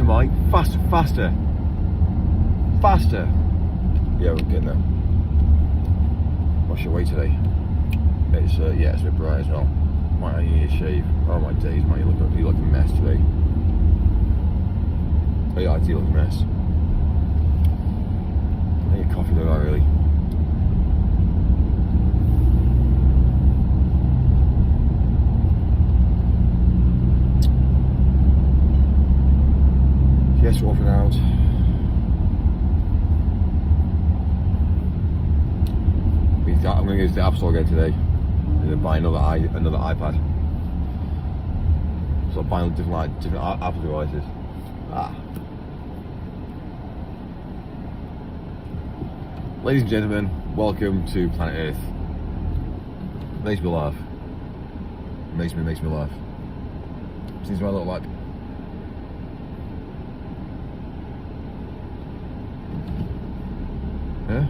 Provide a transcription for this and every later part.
Mike. Faster, faster. Faster. Yeah, we're getting there. What's your way today? It's yeah, it's a bit bright as well. Might need a shave. Oh my days, man, you look a mess today. Oh yeah, I do look a mess. I need a coffee, don't I, really? Yes, we're off and out. I'm going to go to the App Store again today. I'm going to buy another iPad. So I'm buying different Apple devices. Ladies and gentlemen, welcome to Planet Earth. Makes me laugh. Makes me laugh. Seems what I look like. Huh?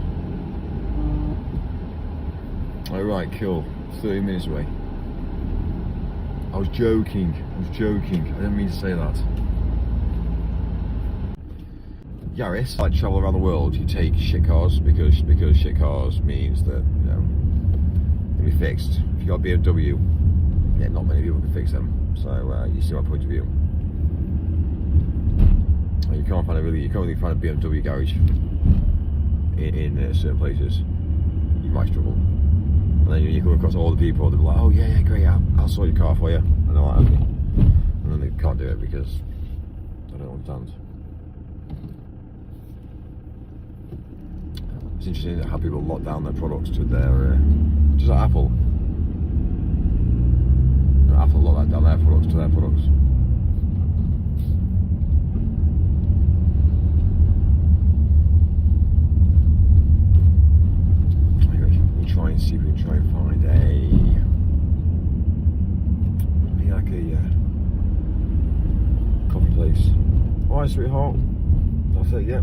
Alright, cool. 30 minutes away. I was joking. I didn't mean to say that. Yaris, like travel around the world, you take shit cars because shit cars means that, you know, they'll be fixed. If you got a BMW, yeah, not many people can fix them. So you see my point of view. You can't really find a BMW garage in certain places. You might struggle. And then you come across all the people, they'll be like, oh yeah, great, I'll sort your car for you. And they're like, okay. And then they can't do it because I don't understand. It's interesting how people lock down their products to their, just like Apple. Apple lock down their products to their products. Try and see if we can try and find a coffee place. Alright, sweetheart. That's it, yeah.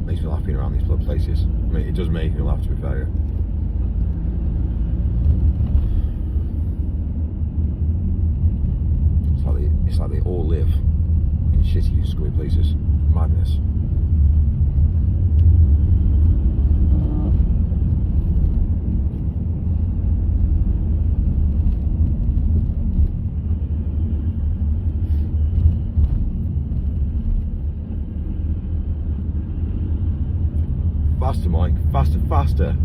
Makes me laugh being around these blood places. I mean, it does make me laugh, to be fair. It's like they all live in shitty, screwy places. Madness. Faster, Mike. Faster.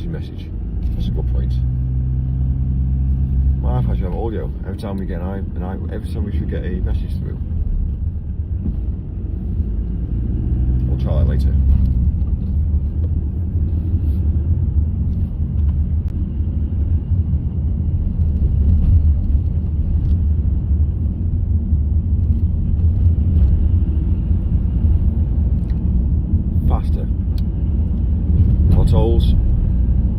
Message. That's a good point. My iPad should have audio. Every time we get every time we should get a message through. We'll try that later. Potholes.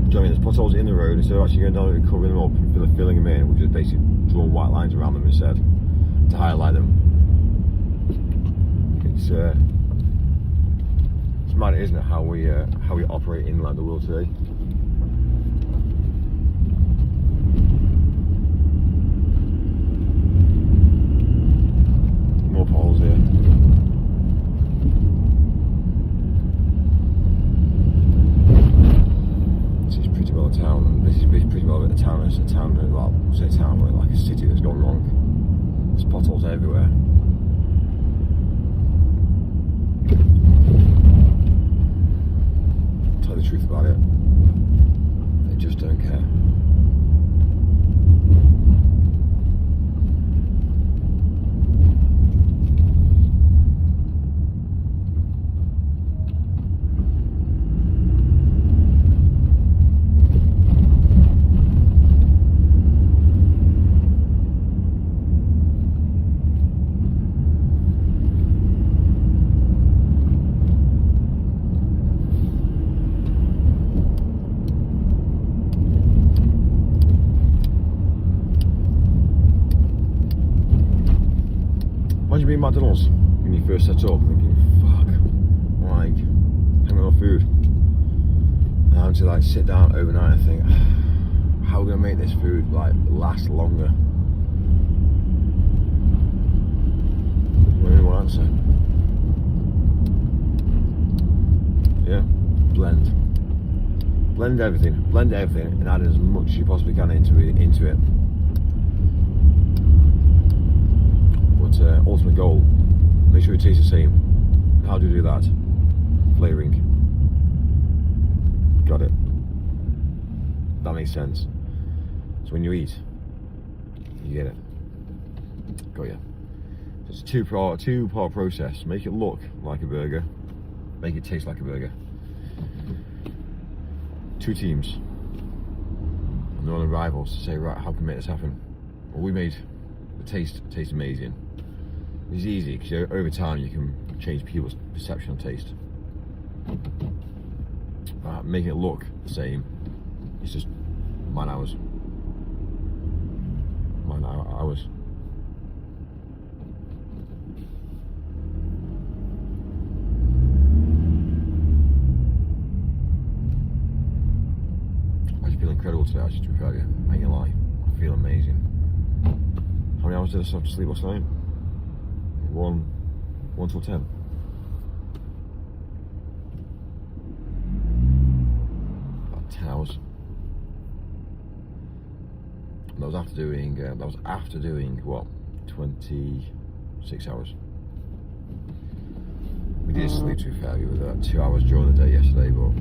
Do you know what I mean? There's potholes in the road. Instead of actually going down and covering them up and filling them in, we've just basically drawn white lines around them instead to highlight them. It's mad, isn't it, how we operate inland the world today? More potholes here. Town. This is pretty well a town. It's a town, well, say a town, but like a city that's gone wrong. There's potholes everywhere. Tell you the truth about it. McDonald's when you first set up, thinking, fuck, like, I haven't got enough food. And I have to like sit down overnight and think, how are we gonna make this food like last longer? Only one answer. Yeah, blend everything, and add as much as you possibly can into it. But ultimate goal, make sure it tastes the same. How do you do that? Flavouring. Got it. That makes sense. So when you eat, you get it. Got ya. So it's a two-part process. Make it look like a burger. Make it taste like a burger. Two teams. And they're on the rivals to say, right, how can we make this happen? Well, we made the taste amazing. It's easy because over time you can change people's perception of taste. Making it look the same, it's just man hours. I just feel incredible today, actually, to be fair. I ain't gonna lie, I feel amazing. How many hours did I have to sleep last night? 1 till 10. About 10 hours. And that was after doing what, 26 hours. We did sleep, to be fair. We were 2 hours during the day yesterday, but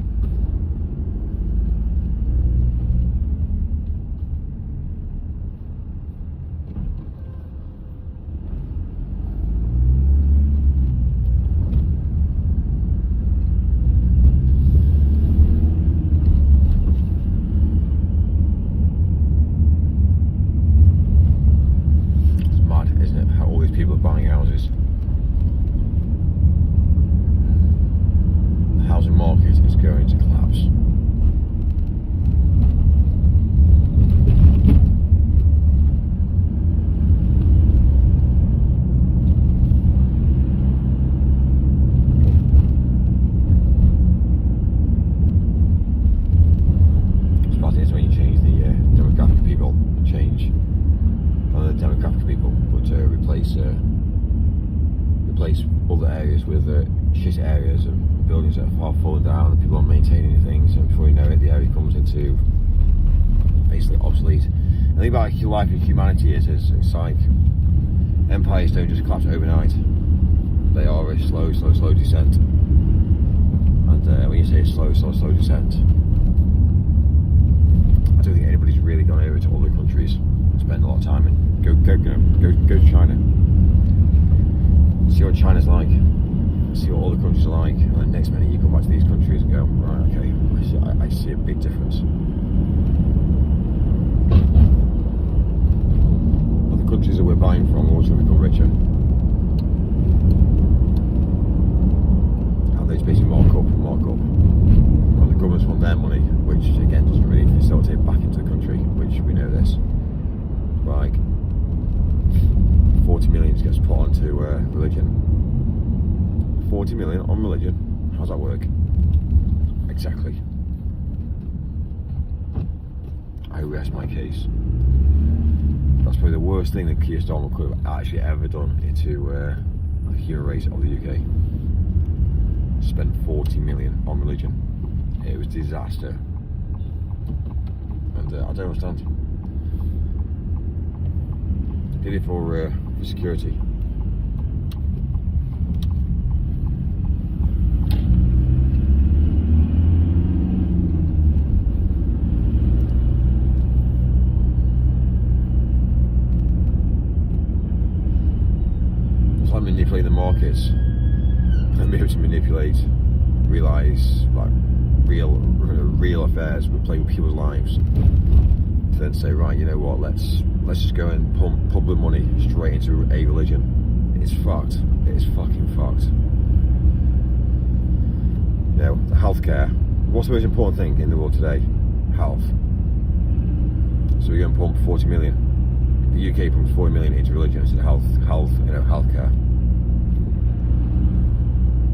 replace other areas with shit areas and buildings that are falling down and people aren't maintaining things, and before you know it the area comes into basically obsolete. And the thing about life in humanity is it's like empires don't just collapse overnight. They are a slow descent. And when you say slow descent, I don't think anybody's really gone over to other countries and spend a lot of time and go to China. See what China's like, see what all the countries are like, and then next minute you come back to these countries and go, right, okay, I see a big difference. But the countries that we're buying from are also become richer. And they just basically mark up. Well, the governments want their money, which again doesn't really facilitate back into the country, which we know this. Like 40 million gets put onto religion. 40 million on religion. How's that work? Exactly. I rest my case. That's probably the worst thing that Keir Starmer could have actually ever done into the human race of the UK. Spend 40 million on religion. It was disaster. And I don't understand. Did it for security. It's like manipulating the markets and be able to manipulate, realise like real affairs, we play with people's lives. To then say, right, you know what, let's just go and pump public money straight into a religion. It's fucked. It is fucking fucked. You know, the healthcare. What's the most important thing in the world today? Health. So we're going to pump 40 million. The UK pumps 40 million into religion instead of healthcare.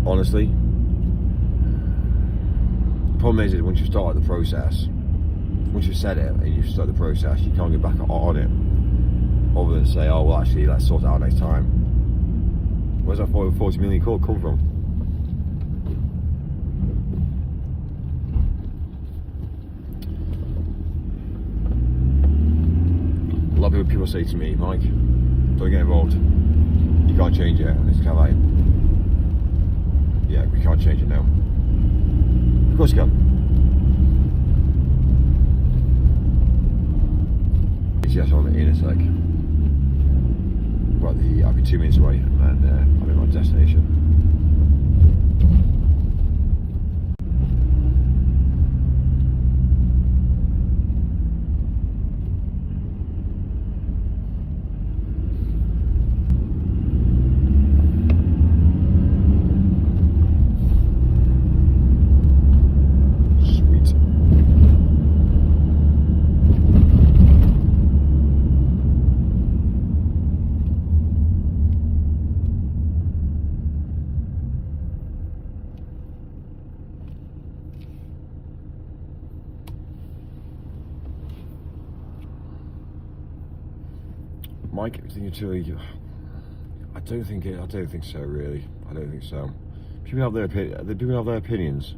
honestly. The problem is once you start the process, once you've said it and you start the process, you can't get back on it. Other than say, oh well, actually, let's sort it out next time. Where's that 40 million come from? A lot of people say to me, Mike, don't get involved. You can't change it. And it's kind of like, yeah, we can't change it now. Of course you can. It's yes on in a sec. Well, I'll be 2 minutes away and I'm in my destination. Mike, I don't think so. Really, I don't think so. People have their opinions.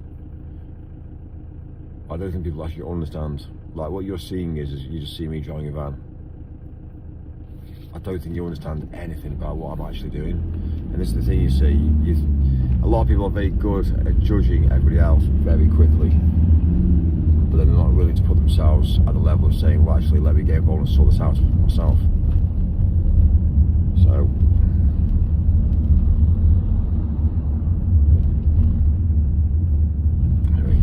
I don't think people actually understand. Like what you're seeing is you just see me driving a van. I don't think you understand anything about what I'm actually doing. And this is the thing you see. A lot of people are very good at judging everybody else very quickly, but then they're not willing to put themselves at the level of saying, well, actually, let me get involved and sort this out myself. So, anyway.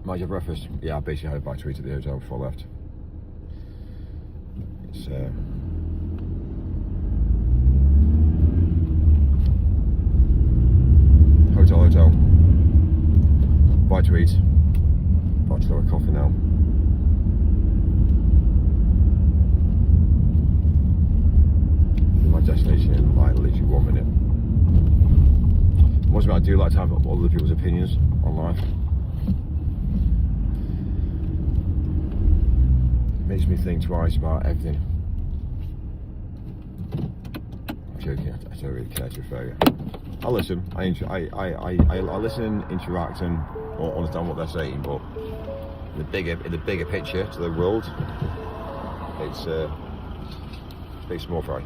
Might you have breakfast? Yeah, I basically had a bite to eat at the hotel before I left. It's hotel. Bite to eat. About to have a coffee now. My destination in like literally 1 minute. Most of it, I do like to have other people's opinions on life. Makes me think twice about everything. I'm joking, I don't really care to refer you. I listen, I listen, interact and understand what they're saying, but in the bigger picture to the world, it's a big small fry.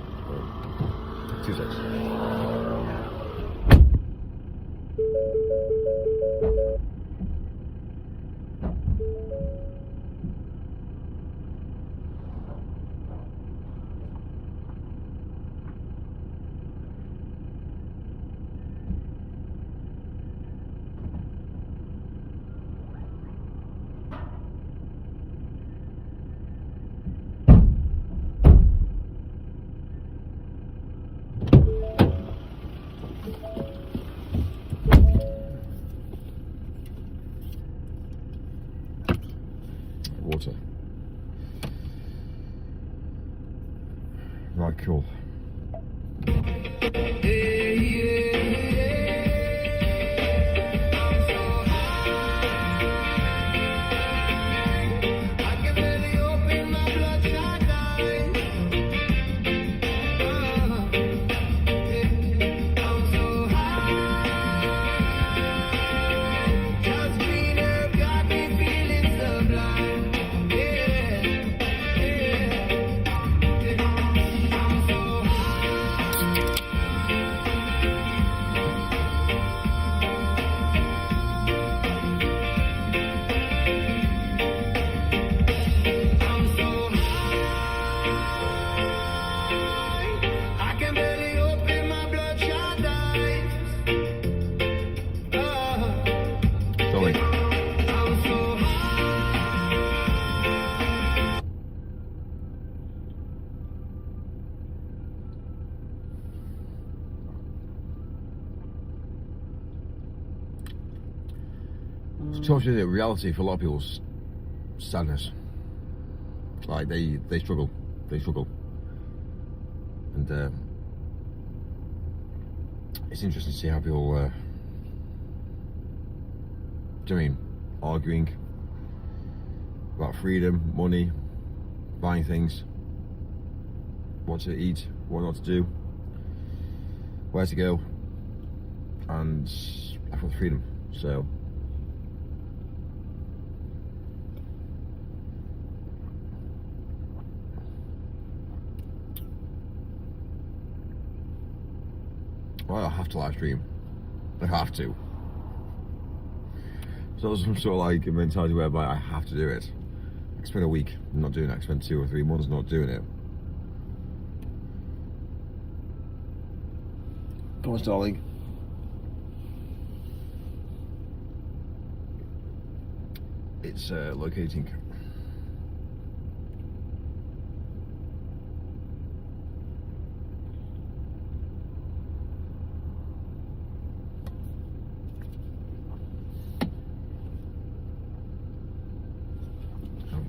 2 seconds. Water. Right, cool. Unfortunately, reality for a lot of people's sadness. Like they struggle, and it's interesting to see how people arguing about freedom, money, buying things, what to eat, what not to do, where to go, and I want freedom. So well, I have to live stream. I have to. So there's some sort of like a mentality whereby I have to do it. I can spend a week not doing it. I can spend 2 or 3 months not doing it. Come on, darling. It's locating.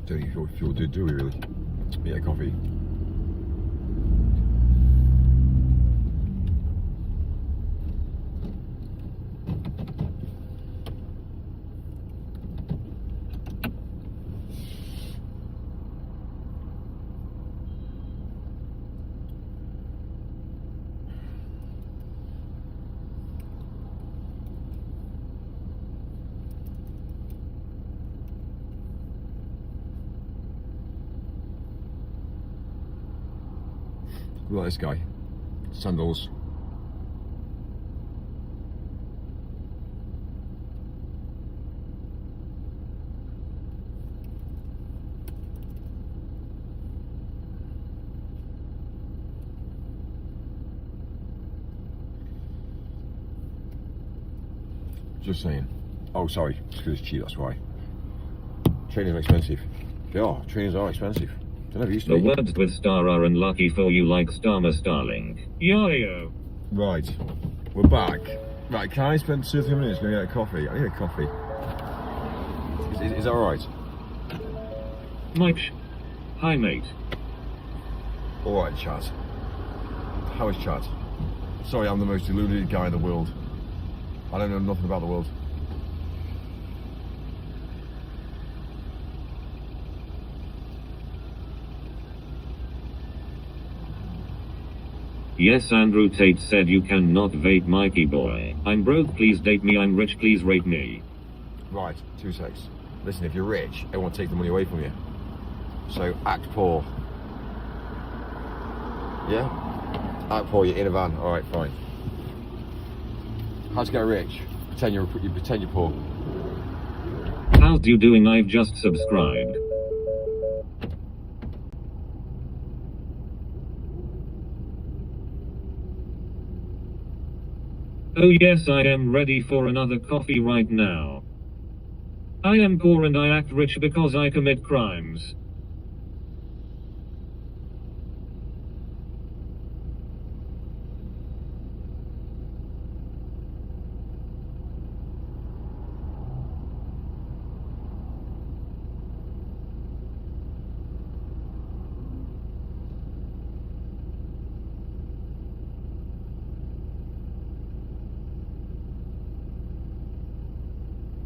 Don't you feel do we really? Yeah, coffee. Look at this guy. Sandals. Just saying. Oh, sorry. It's because it's cheap, that's why. Training's expensive. Yeah, trainings are expensive. The words with star are unlucky for you like Starmer Starling. Yo-yo. Right, we're back. Right, can I spend 2 or 3 minutes going to get a coffee? I need a coffee. Is that alright? Mike. Hi, mate. Alright, chat. How is chat? Sorry, I'm the most deluded guy in the world. I don't know nothing about the world. Yes, Andrew Tate said you cannot vape, Mikey boy. I'm broke, please date me. I'm rich, please rate me. Right, 2 secs. Listen, if you're rich, they won't take the money away from you. So act poor. Yeah? Act poor, you're in a van. Alright, fine. How to get rich? Pretend you're poor. How's you doing? I've just subscribed. Oh yes, I am ready for another coffee right now. I am poor and I act rich because I commit crimes.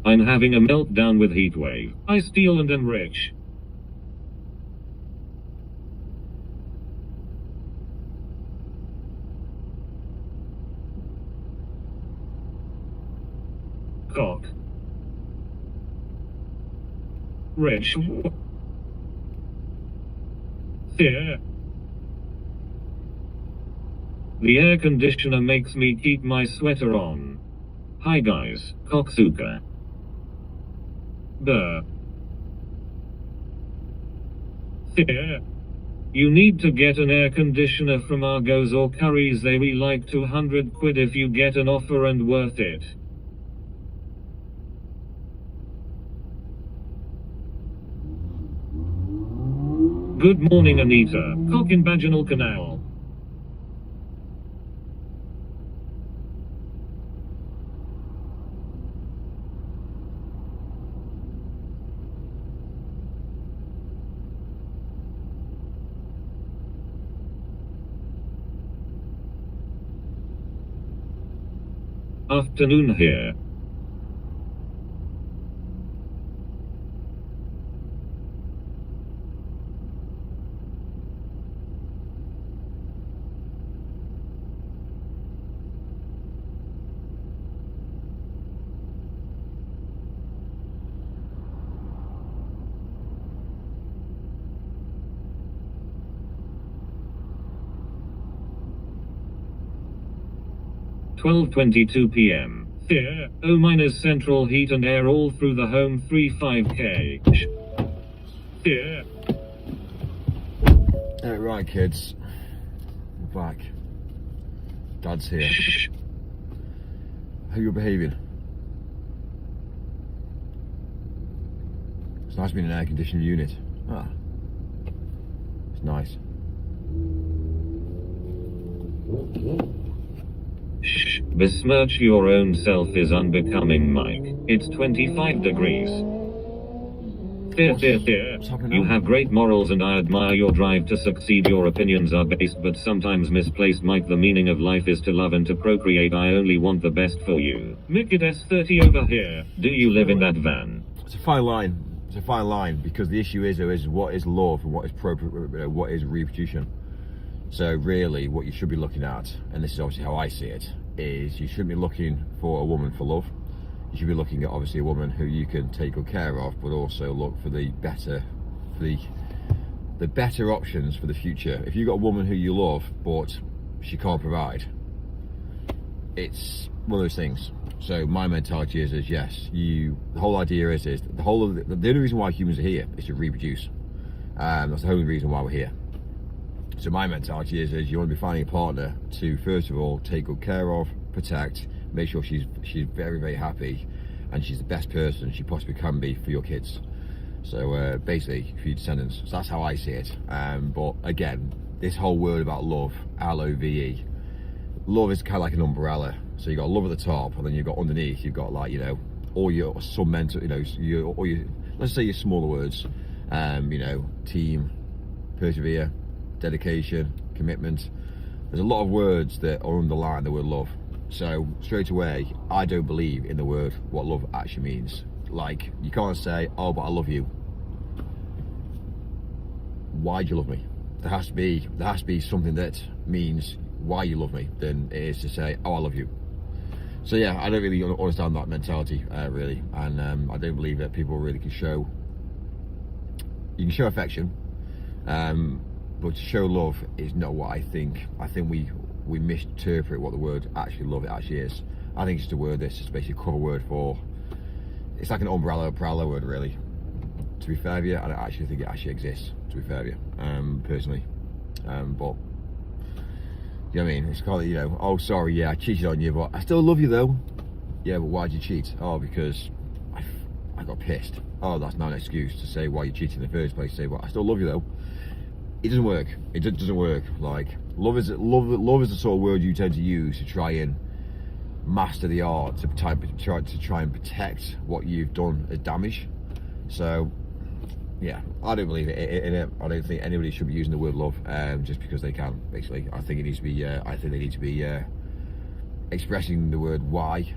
I'm having a meltdown with heatwave. I steal and am rich. Cock. Rich. Here. The air conditioner makes me keep my sweater on. Hi guys, cocksucker. Here. You need to get an air conditioner from Argos or Currys. They be like 200 quid if you get an offer and worth it. Good morning, Anita. Cock in vaginal canal. Afternoon here. $12:22 p.m. Here, O- central heat and air all through the home 35k. Here. Right, kids. We're back. Dad's here. How you behaving? It's nice being in an air-conditioned unit. Ah. It's nice. Shh, besmirch your own self is unbecoming, Mike. It's 25 degrees. Fear. You have great morals and I admire your drive to succeed. Your opinions are based but sometimes misplaced, Mike. The meaning of life is to love and to procreate. I only want the best for you. Mick it S30 over here. Do you live in that van? It's a fine line. It's a fine line because the issue is what is love and what is reproduction. So really what you should be looking at, and this is obviously how I see it, is you shouldn't be looking for a woman for love. You should be looking at obviously a woman who you can take good care of, but also look for the better options for the future. If you've got a woman who you love but she can't provide, it's one of those things. So my mentality is yes, the whole idea is the only reason why humans are here is to reproduce. That's the only reason why we're here. So my mentality is you want to be finding a partner to first of all take good care of, protect, make sure she's very, very happy and she's the best person she possibly can be for your kids. So basically for your descendants. So that's how I see it. But again, this whole word about love, L-O-V-E, love is kind of like an umbrella. So you've got love at the top and then you've got underneath, you've got like, all your some mental, all your, let's say your smaller words, team, persevere, dedication, commitment. There's a lot of words that are underlying the word love. So straight away, I don't believe in the word what love actually means. Like, you can't say, oh, but I love you. Why do you love me? There has to be something that means why you love me than it is to say, oh, I love you. So yeah, I don't really understand that mentality really, and I don't believe that people really can show. You can show affection, but to show love is not what I think. I think we misinterpret what the word actually love actually is. I think it's just a word that's just basically a cover word for. It's like an umbrella word really. To be fair with you, I don't actually think it actually exists. To be fair with you, personally, but. You know what I mean? It's kind of, oh sorry, yeah, I cheated on you, but I still love you though. Yeah, but why'd you cheat? Oh, because I got pissed. Oh, that's not an excuse to say why you cheated in the first place. Say, well, I still love you though. It doesn't work. It doesn't work. Like, love is the sort of word you tend to use to try and master the art, to try and protect what you've done as damage. So, yeah, I don't believe in it. I don't think anybody should be using the word love just because they can. Basically, I think it needs to be. I think they need to be expressing the word why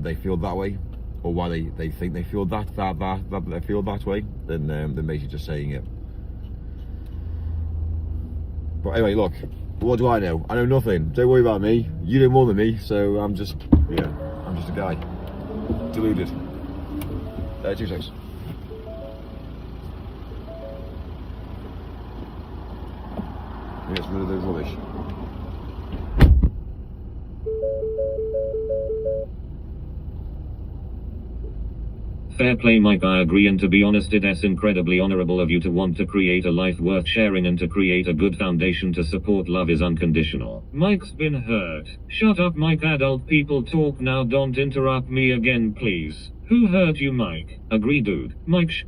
they feel that way, or why they think they feel that they feel that way. Than basically just saying it. But anyway, look, what do I know? I know nothing. Don't worry about me. You know more than me, so I'm just a guy, deluded. 2 seconds. Get rid of the rubbish. Fair play, Mike. I agree, and to be honest, it's incredibly honorable of you to want to create a life worth sharing and to create a good foundation to support. Love is unconditional. Mike's been hurt. Shut up, Mike. Adult people talk now. Don't interrupt me again, please. Who hurt you, Mike? Agree, dude. Mike.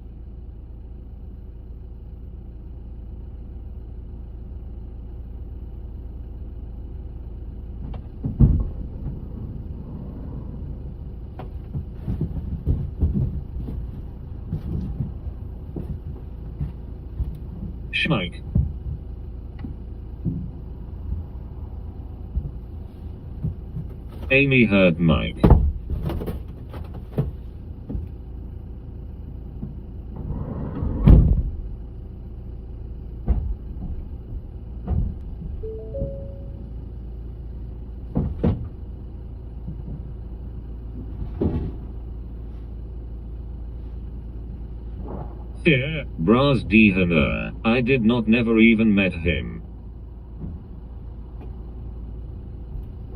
Mike. Amy heard Mike. Yeah, Bras Dehaner. I did not never even met him.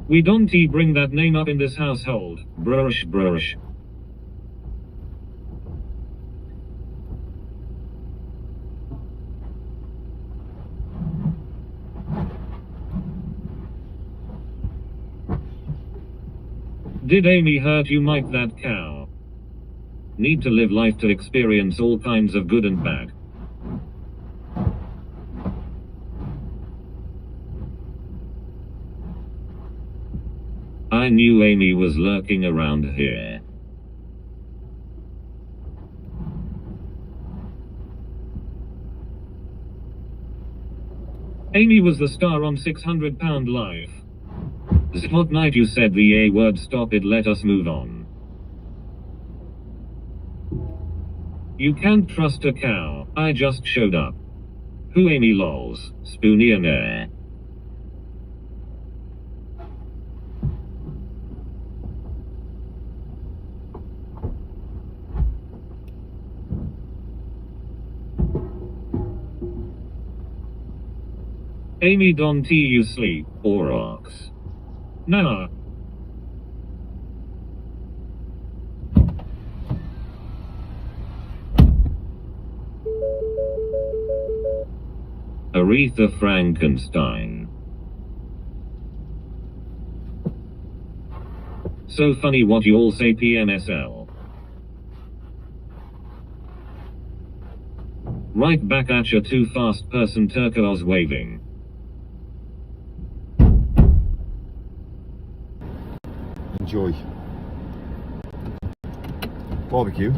We don't bring that name up in this household. Brush brush. Did Amy hurt you, Mike, that cow? Need to live life to experience all kinds of good and bad. I knew Amy was lurking around here. Amy was the star on 600 Pound Life. What night you said the A word, stop it, let us move on. You can't trust a cow, I just showed up. Who Amy lols, Spoonionaire. Amy don't you sleep, or ox. Nah. Aretha Frankenstein. So funny what you all say, PMSL. Right back at ya, too fast person, turquoise waving. Enjoy. Barbecue.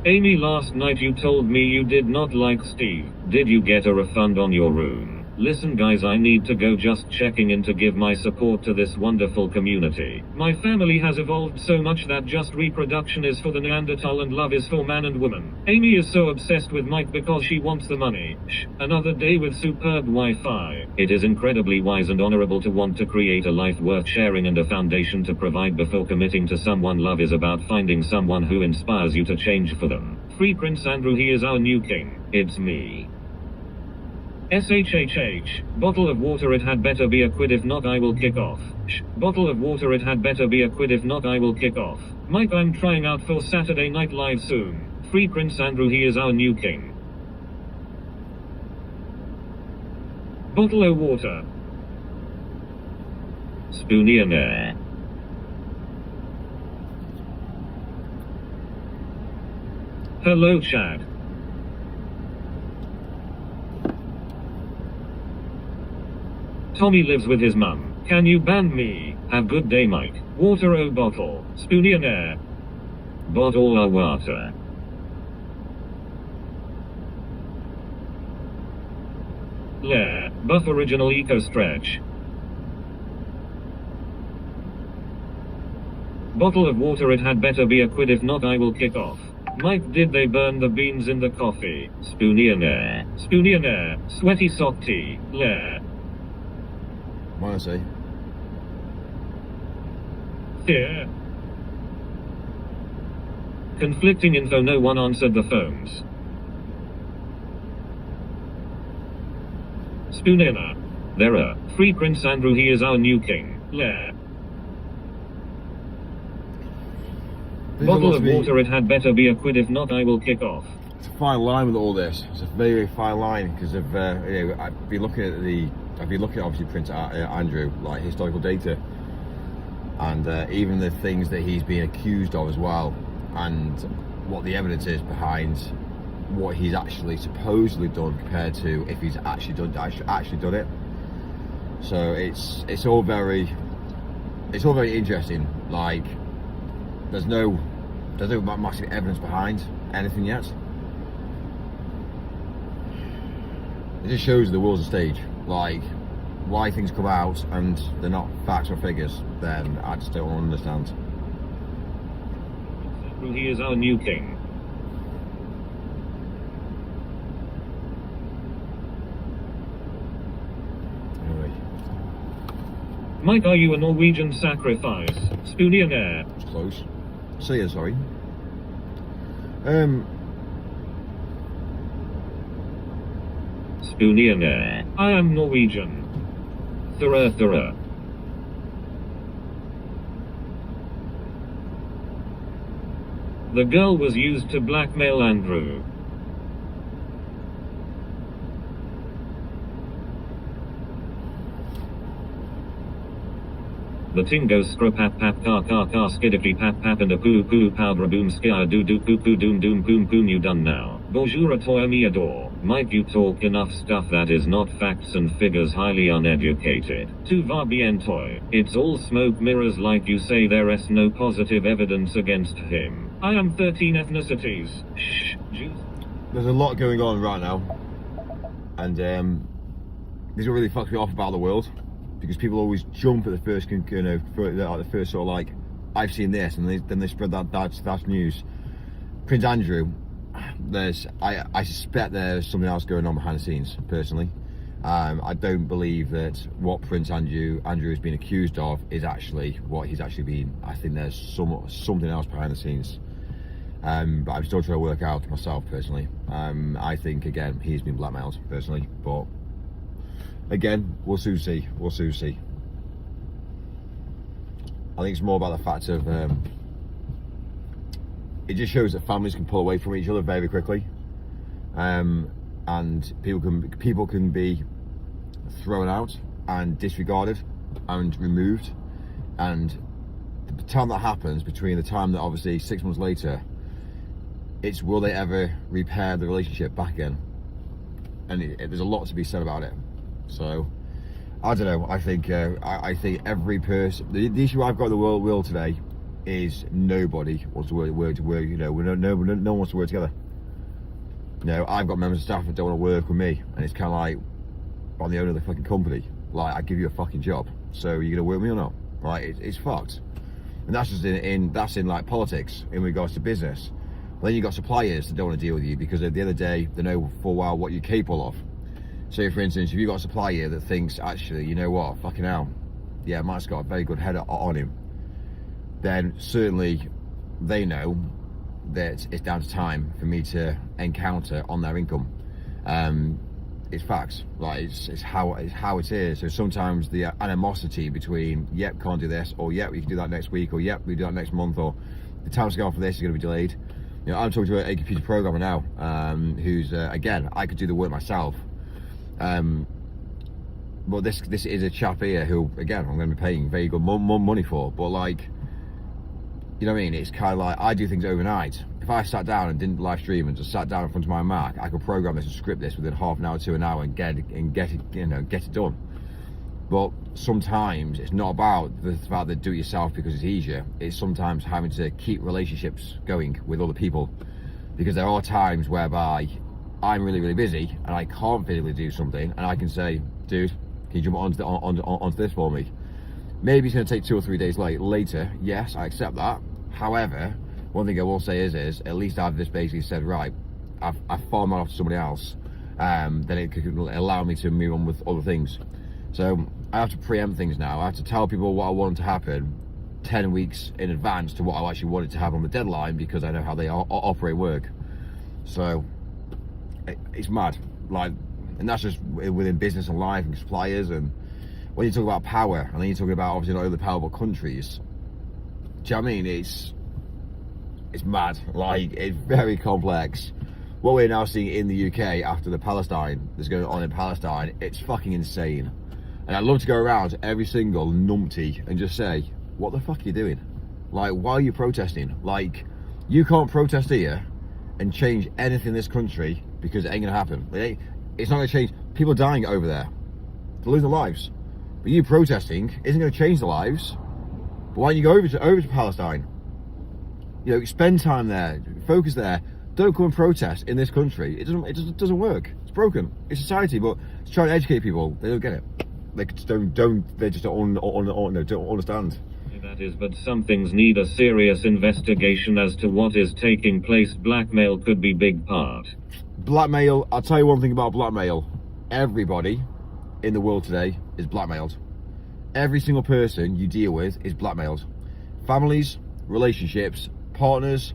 Amy, last night you told me you did not like Steve. Did you get a refund on your room? Listen guys, I need to go, just checking in to give my support to this wonderful community. My family has evolved so much that just reproduction is for the Neanderthal and love is for man and woman. Amy is so obsessed with Mike because she wants the money. Another day with superb Wi-Fi. It is incredibly wise and honorable to want to create a life worth sharing and a foundation to provide before committing to someone. Love is about finding someone who inspires you to change for them. Free Prince Andrew, he is our new king. It's me. SHHH. Bottle of water, it had better be a quid, if not I will kick off. Bottle of water, it had better be a quid, if not I will kick off. Mike, I'm trying out for Saturday Night Live soon. Free Prince Andrew, he is our new king. Bottle of water. Spoonionaire. Hello Chad. Tommy lives with his mum. Can you ban me? Have good day Mike. Water o bottle. Spoonionaire. Bottle o water. Lair. Buff original eco stretch. Bottle of water, it had better be a quid, if not I will kick off. Mike, did they burn the beans in the coffee? Spoonionaire. Spoonionaire. Sweaty sock tea. Lair. What I say? Here. Conflicting info, no one answered the phones. Spoonina. There are. Free Prince Andrew, he is our new king. Lair. Bottle of water, it had better be a quid, if not I will kick off. It's a fine line with all this. It's a very, very fine line because of I've been looking at obviously Prince Andrew, like historical data, and even the things that he's been accused of as well, and what the evidence is behind what he's actually supposedly done compared to if he's actually done it. So it's all very interesting. Like there's no massive evidence behind anything yet. It just shows the world's a stage. Like why things come out and they're not facts or figures, then I just don't understand. He is our new king. Anyway. Mike, are you a Norwegian sacrifice? Spoonionaire. It's close. See ya, sorry. Spoonionaire. I am Norwegian. Thura. The girl was used to blackmail Andrew. The tingo scrap pap car skiddity pap and a poo powder boom skia do poo doom poom you done now. Bonjour à toi mi adore. Mike, you talk enough stuff that is not facts and figures, highly uneducated. Tu vas bien toi. It's all smoke mirrors, like you say there is no positive evidence against him. I am 13 ethnicities. Shh. Jeez. There's a lot going on right now, and this really fucks me off about the world, because people always jump at the first, the first sort of like, I've seen this, and then they spread that's news. Prince Andrew, I suspect there's something else going on behind the scenes. Personally, I don't believe that what Prince Andrew has been accused of is actually what he's actually been. I think there's something else behind the scenes. But I'm still trying to work out myself personally. I think again he's been blackmailed personally, but again we'll soon see. I think it's more about the fact of it just shows that families can pull away from each other very quickly, and people can be thrown out and disregarded and removed, and the time that happens between the time that obviously 6 months later, it's will they ever repair the relationship back again? And there's a lot to be said about it. So I don't know. I think every person. The issue I've got in the world today is nobody wants to work. You know, no one wants to work together. You know, I've got members of staff that don't want to work with me, and it's kind of like, I'm the owner of the fucking company. Like, I give you a fucking job, so you're gonna work with me or not? Right? It's fucked. And that's just in like politics in regards to business. Then you've got suppliers that don't want to deal with you because at the end of the day, they know full well what you're capable of. So for instance, if you've got a supplier that thinks, actually, you know what, fucking hell, yeah, Mike's got a very good head on him, then certainly they know that it's down to time for me to encounter on their income. It's facts, like it's how it is. So sometimes the animosity between, yep, can't do this, or yep, we can do that next week, or yep, we do that next month, or the timescale for this is going to be delayed. You know, I'm talking to a computer programmer now, who's again, I could do the work myself, but this is a chap here who, again, I'm going to be paying very good money for. But like, you know what I mean? It's kind of like I do things overnight. If I sat down and didn't live stream and just sat down in front of my Mac, I could program this and script this within half an hour to an hour and get it done. But sometimes it's not about the fact that do it yourself because it's easier. It's sometimes having to keep relationships going with other people, because there are times whereby I'm really, really busy and I can't physically do something, and I can say, dude, can you jump onto this for me? Maybe it's going to take 2 or 3 days later. Yes, I accept that. However, one thing I will say is at least I've just basically said, right, I've farmed that off to somebody else, then it could allow me to move on with other things. So I have to preempt things now. I have to tell people what I want to happen 10 weeks in advance to what I actually wanted to have on the deadline, because I know how they operate work. So it's mad, like, and that's just within business and life and suppliers. And when you talk about power, and then you're talking about obviously not only powerful countries, do you know what I mean? It's mad, like, it's very complex. What we're now seeing in the UK after the Palestine that's going on in Palestine, it's fucking insane. And I'd love to go around to every single numpty and just say, what the fuck are you doing? Like, why are you protesting? Like, you can't protest here and change anything in this country, because it ain't gonna happen. It's not gonna change. People are dying over there. They're losing their lives. But you protesting isn't gonna change their lives. But why don't you go over to Palestine? You know, spend time there, focus there. Don't come and protest in this country. It doesn't work. It's broken. It's society, but it's trying to educate people. They don't get it. they just don't understand. That is, but some things need a serious investigation as to what is taking place. Blackmail could be big part. Blackmail, I'll tell you one thing about blackmail. Everybody in the world today is blackmailed. Every single person you deal with is blackmailed. Families, relationships, partners,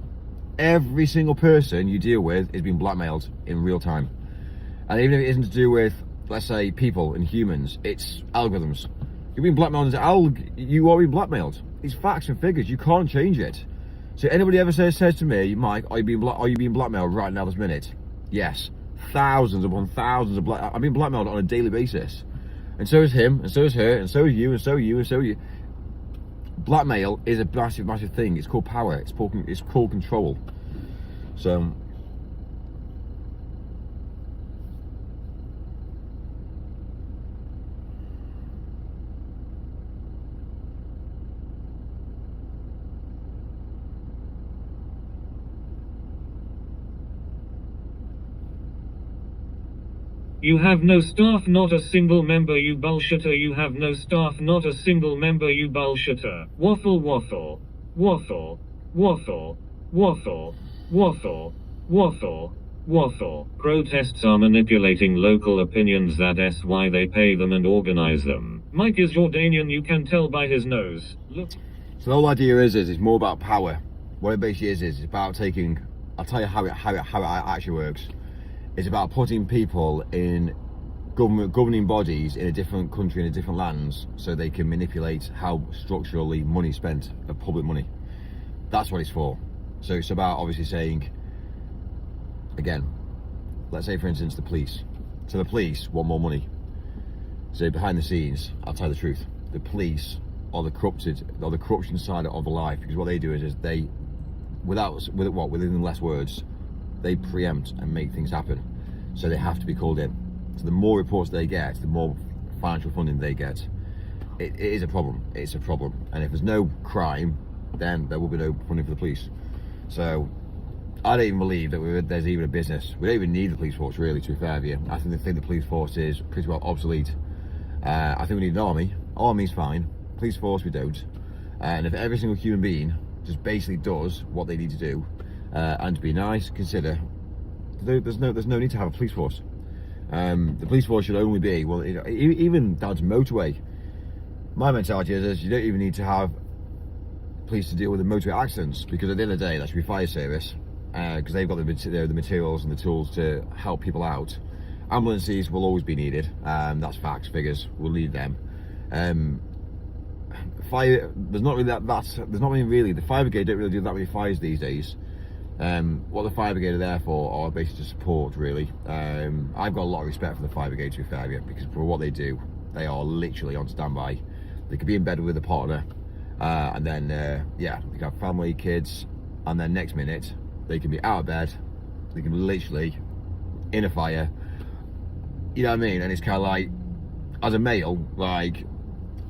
every single person you deal with is being blackmailed in real time. And even if it isn't to do with, let's say, people and humans, it's algorithms. You're being blackmailed you are being blackmailed. It's facts and figures, you can't change it. So anybody ever says to me, Mike, are you being blackmailed right now this minute? Yes. Thousands upon thousands of I'm being blackmailed on a daily basis. And so is him, and so is her, and so is you, and so are you, and so are you. Blackmail is a massive, massive thing. It's called power. It's called control. So You have no staff, not a single member, you bullshitter. You have no staff, not a single member, you bullshitter. Waffle, waffle, waffle, waffle, waffle, waffle, waffle, waffle. Protests are manipulating local opinions. That's why they pay them and organize them. Mike is Jordanian, you can tell by his nose. Look. So the whole idea is it's more about power. What it basically is it's about taking, I'll tell you how it actually works. It's about putting people in governing bodies in a different country, in a different lands, so they can manipulate how structurally money spent of public money. That's what it's for. So it's about obviously saying, again, let's say for instance the police. So the police want more money. So behind the scenes, I'll tell you the truth, the police are the corruption side of the life, because what they do is they, within less words, they preempt and make things happen. So they have to be called in. So the more reports they get, the more financial funding they get. It is a problem. It's a problem. And if there's no crime, then there will be no funding for the police. So I don't even believe that there's even a business. We don't even need the police force, really, to be fair with you. I think the police force is pretty well obsolete. I think we need an army. Army's fine. Police force, we don't. And if every single human being just basically does what they need to do, and to be nice, consider, there's no need to have a police force. The police force should only be, well, you know, even down to motorway. My mentality is you don't even need to have police to deal with the motorway accidents, because at the end of the day, that should be fire service, because they've got the materials and the tools to help people out. Ambulances will always be needed. That's facts, figures. We'll need them. Fire, there's not really the fire brigade don't really do that many fires these days. What the fire brigade are there for are basically to support, really. I've got a lot of respect for the fire brigade, to be fair with you, because for what they do, they are literally on standby. They could be in bed with a partner, and then yeah, they can have family, kids, and then next minute they can be out of bed, they can be literally in a fire. You know what I mean? And it's kind of like, as a male, like,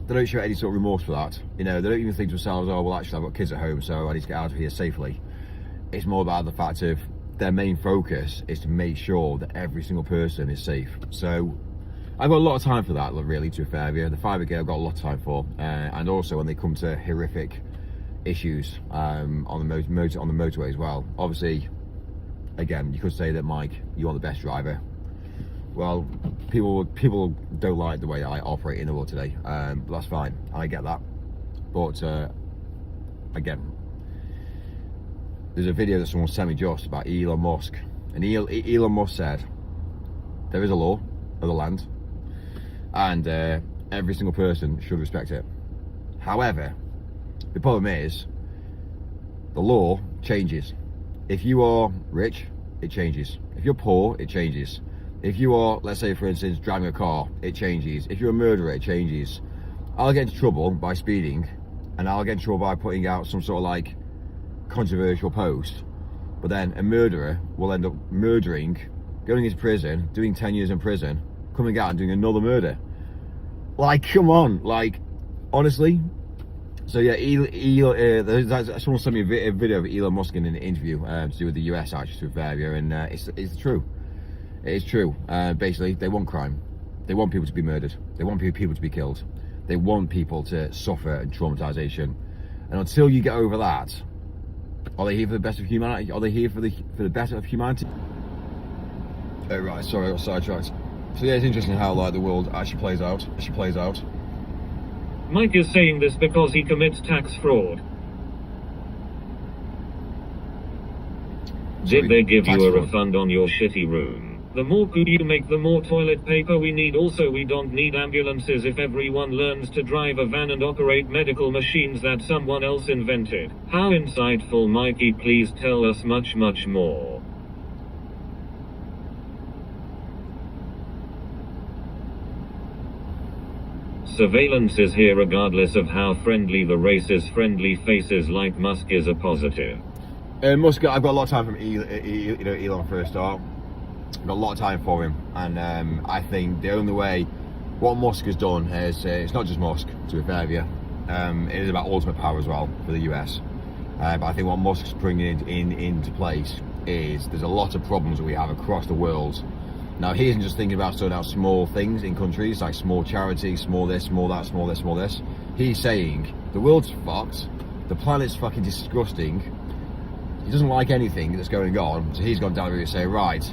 they don't show any sort of remorse for that. You know, they don't even think to themselves, oh well, actually I've got kids at home, so I need to get out of here safely. It's more about the fact of their main focus is to make sure that every single person is safe. So I've got a lot of time for that, really, to be fair with you. The fire brigade I've got a lot of time for, and also when they come to horrific issues on the motorway as well. Obviously, again, you could say that, Mike, you are the best driver. Well, people don't like the way I operate in the world today, but that's fine. I get that. But again, there's a video that someone sent me just about Elon Musk, and Elon Musk said there is a law of the land, and every single person should respect it. However, the problem is the law changes. If you are rich, it changes. If you're poor, it changes. If you are, let's say for instance, driving a car, it changes. If you're a murderer, it changes. I'll get into trouble by speeding, and I'll get into trouble by putting out some sort of like controversial post, but then a murderer will end up murdering, going into prison, doing 10 years in prison, coming out and doing another murder. Like, come on, like, honestly. So yeah, someone sent me a video of Elon Musk in an interview to do with the US, actually, to be fair with you, and it's true. It is true. Basically, they want crime. They want people to be murdered. They want people to be killed. They want people to suffer and traumatization. And until you get over that, are they here for the best of humanity? Are they here for the better of humanity? Oh, right, sorry, I got sidetracked. So yeah, it's interesting how like the world actually plays out. Mike is saying this because he commits tax fraud. Did they give you a refund on your shitty room? The more poo you make, the more toilet paper we need. Also, we don't need ambulances if everyone learns to drive a van and operate medical machines that someone else invented. How insightful, Mikey, please tell us much more. Surveillance is here regardless of how friendly the race is. Friendly faces like Musk is a positive. Musk, I've got a lot of time from Elon for a start. I've got a lot of time for him, and I think the only way what Musk has done is it's not just Musk, to be fair with you. It is about ultimate power as well for the US. But I think what Musk's bringing into place is there's a lot of problems that we have across the world. Now, he isn't just thinking about sorting out small things in countries, like small charities, small this, small that, small this, small this. He's saying the world's fucked, the planet's fucking disgusting, he doesn't like anything that's going on, so he's gone down here and say, right,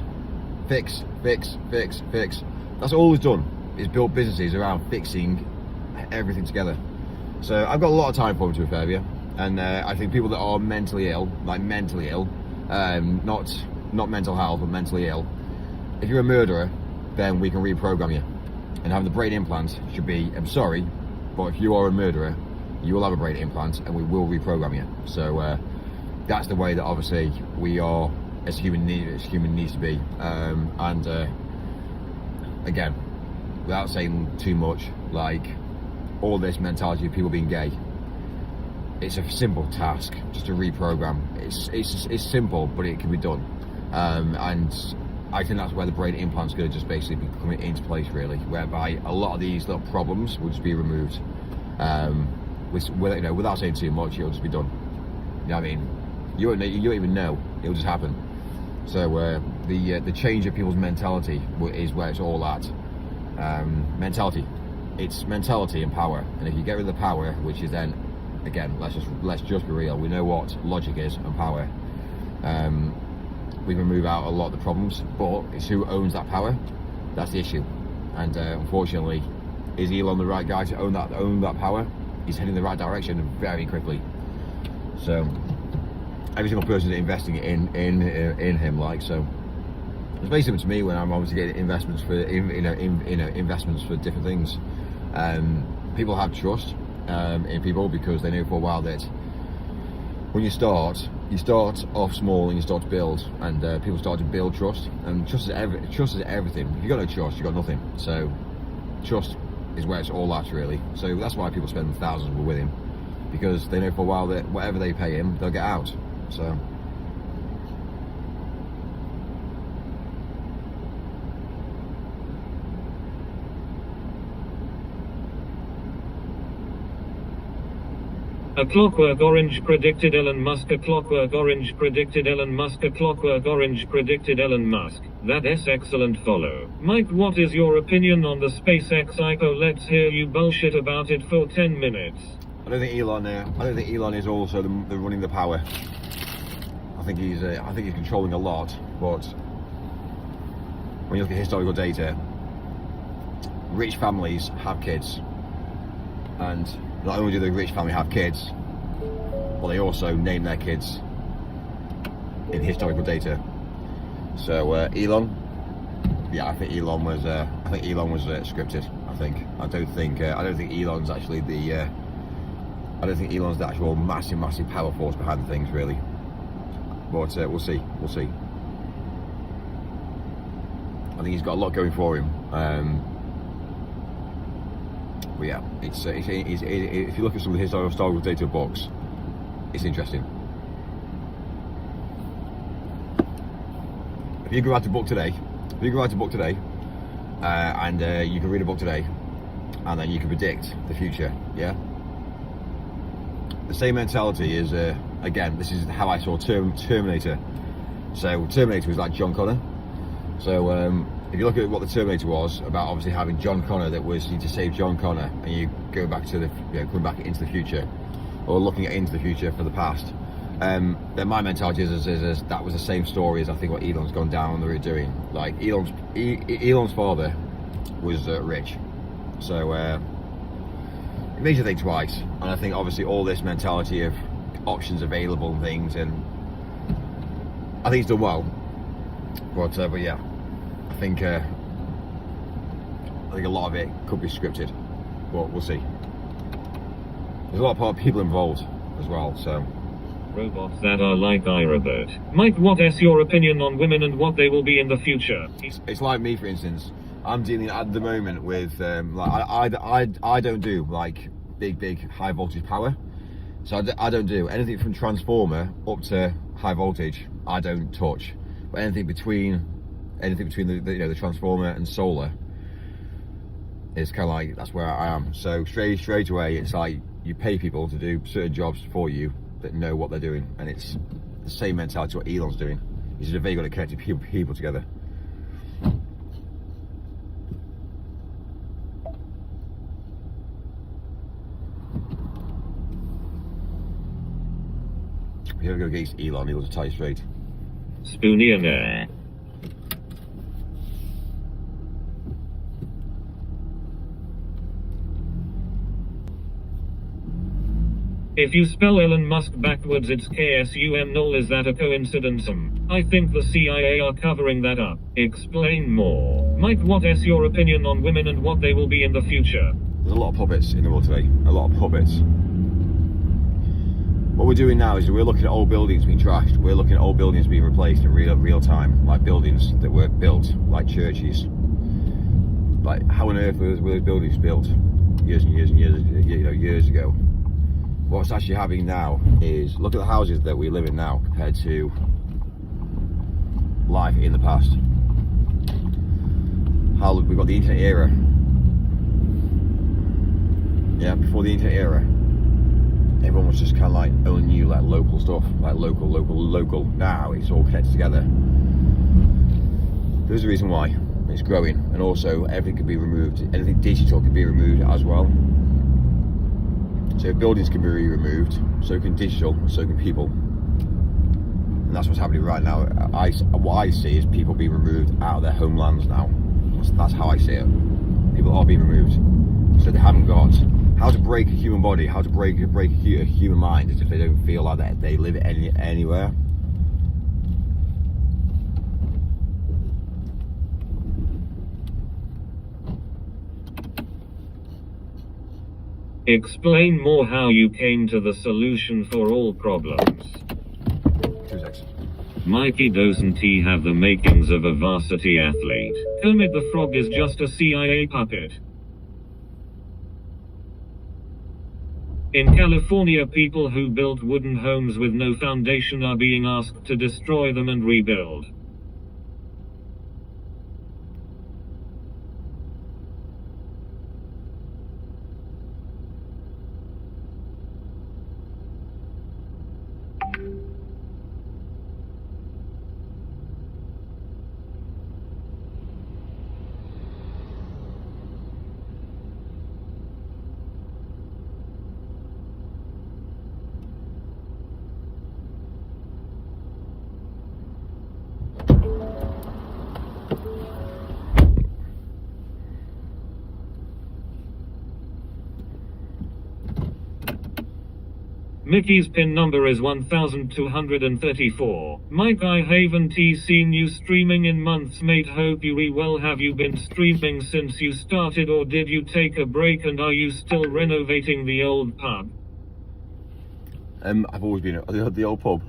fix. That's all he's done, is build businesses around fixing everything together. So I've got a lot of time for him, to be fair with you. And I think people that are mentally ill, not mental health, but mentally ill, if you're a murderer, then we can reprogram you. And having the brain implant should be, I'm sorry, but if you are a murderer, you will have a brain implant and we will reprogram you. So that's the way that obviously we are as human needs to be. Again, without saying too much, like all this mentality of people being gay, it's a simple task just to reprogram. It's simple, but it can be done. And I think that's where the brain implant's going to just basically be coming into place, really, whereby a lot of these little problems will just be removed. Without saying too much, it'll just be done. You know what I mean? You don't even know. It'll just happen. So the change of people's mentality is where it's all at. Mentality. It's mentality and power. And if you get rid of the power, which is then, again, let's just be real. We know what logic is and power. We can remove out a lot of the problems, but it's who owns that power. That's the issue. And unfortunately, is Elon the right guy to own that power? He's heading in the right direction very quickly. So every single person investing in him, like, so it's very similar to me when I'm obviously getting investments for investments for different things. People have trust in people because they know for a while that when you start off small and you start to build, and people start to build trust, and trust is everything. If you got no trust, you got nothing. So trust is where it's all at, really. So that's why people spend thousands with him, because they know for a while that whatever they pay him, they'll get out. So A Clockwork Orange predicted Elon Musk. A Clockwork Orange predicted Elon Musk. A Clockwork Orange predicted Elon Musk. That's excellent. Follow. Mike, what is your opinion on the SpaceX IPO? Let's hear you bullshit about it for 10 minutes. I don't think Elon is also the running the power. I think he's controlling a lot, but when you look at historical data, rich families have kids, and not only do the rich family have kids, but they also name their kids in historical data. So Elon, yeah, I think Elon was scripted. I don't think Elon's actually the actual massive power force behind things, really. But we'll see. I think he's got a lot going for him. But yeah, if you look at some of the historical data books, it's interesting. If you can write a book today, and you can read a book today, and then you can predict the future, yeah? The same mentality is, again, this is how I saw Terminator. So Terminator was like John Connor. So if you look at what the Terminator was about, obviously having John Connor, that was you to save John Connor, and you go back to the, going back into the future, or looking at into the future for the past. Then my mentality is that was the same story as I think what Elon's gone down the route doing. Like Elon's father was rich, so it makes you think twice. And I think obviously all this mentality of options available and things, and I think he's done well. But yeah, I think a lot of it could be scripted, but we'll see. There's a lot of people involved as well, so. Robots that are like iRobot. Mike, what is your opinion on women and what they will be in the future? It's like me, for instance. I'm dealing at the moment with I don't do like big high voltage power, so I don't do anything from transformer up to high voltage. I don't touch, but anything between the transformer and solar is kind of like, that's where I am. So straight away, it's like you pay people to do certain jobs for you that know what they're doing, and it's the same mentality to what Elon's doing. He's just very good at connecting people together. If you ever go against Elon, he'll just tie you straight. Spoonionaire. If you spell Elon Musk backwards, it's KSUM. Is that a coincidence? I think the CIA are covering that up. Explain more. Mike, what is your opinion on women and what they will be in the future? There's a lot of puppets in the world today. A lot of puppets. What we're doing now is we're looking at old buildings being trashed. We're looking at old buildings being replaced in real time, like buildings that were built, like churches. Like, how on earth were those buildings built years and years and years ago? What's actually happening now is, look at the houses that we live in now compared to life in the past. How we've got the internet era. Yeah, before the internet era, everyone was just kind of like only knew like local stuff, like local. Now it's all connected together. There's a reason why. It's growing, and also everything can be removed. Anything digital can be removed as well. So buildings can be removed, so can digital, so can people. And that's what's happening right now. What I see is people being removed out of their homelands now. That's how I see it. People are being removed. So they haven't got how to break a human body, how to break a human mind, as if they don't feel like that they live anywhere. Explain more how you came to the solution for all problems. 2 seconds. Mikey doesn't he have the makings of a varsity athlete? Kermit the Frog is just a CIA puppet. In California, people who built wooden homes with no foundation are being asked to destroy them and rebuild. Mickey's pin number is 1234. Mike, I haven't seen you streaming in months, mate. Hope you well. Have you been streaming since you started, or did you take a break, and are you still renovating the old pub? I've always been at the old pub.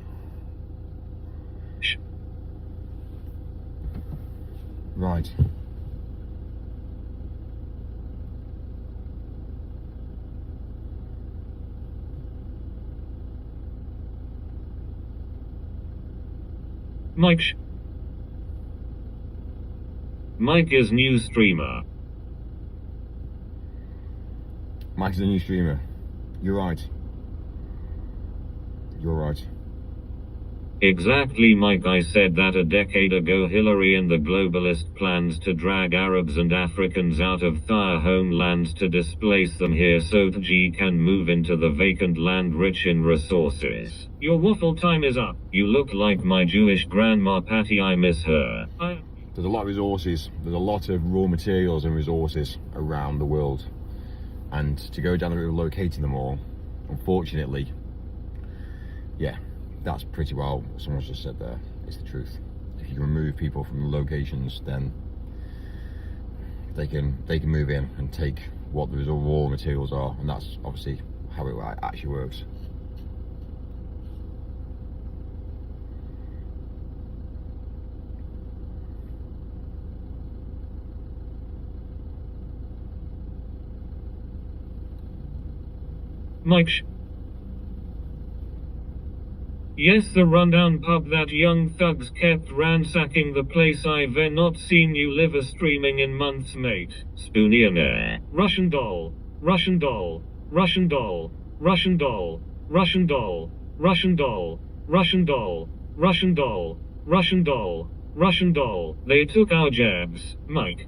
Right. Mike is new streamer. Mike's the new streamer. You're right. You're right. Exactly, Mike. I said that a decade ago. Hillary and the globalist plans to drag Arabs and Africans out of their homelands to displace them here so that G can move into the vacant land rich in resources. Your waffle time is up. You look like my Jewish grandma Patty. I miss her. There's a lot of resources. There's a lot of raw materials and resources around the world. And to go down the route of locating them all, unfortunately, yeah, that's pretty well what someone's just said there. It's the truth. If you can remove people from the locations, then they can move in and take what the raw materials are, and that's obviously how it actually works. Mike. Yes, the rundown pub that young thugs kept ransacking the place. I've not seen you live streaming in months, mate. Spoonionaire. Russian doll. Russian doll. Russian doll. Russian doll. Russian doll. Russian doll. Russian doll. Russian doll. Russian doll. Russian doll. They took our jabs, Mike.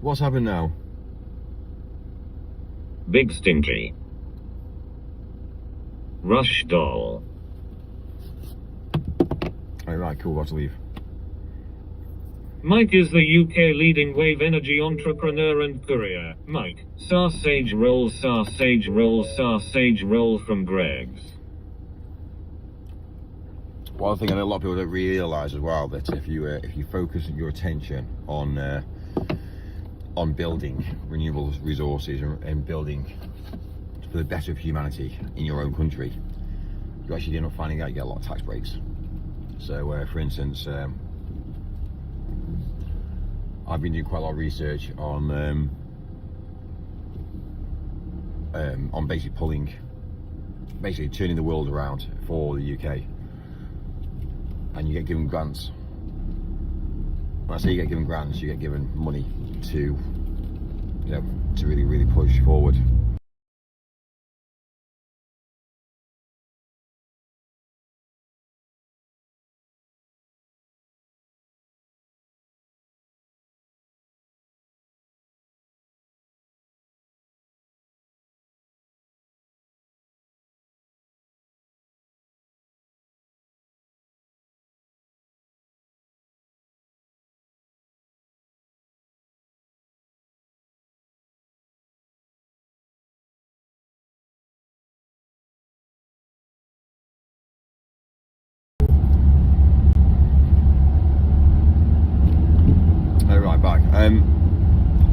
What's happened now? Big stinky. Rush doll. Right, cool, got to leave. Mike is the UK leading wave energy entrepreneur and courier. Mike, sausage roll from Greg's. One thing I know a lot of people don't realise as well, that if you focus your attention on building renewable resources and building for the better of humanity in your own country, you actually end up finding out you get a lot of tax breaks. So for instance, I've been doing quite a lot of research on basically turning the world around for the UK, and you get given grants. When I say you get given grants, you get given money to really push forward.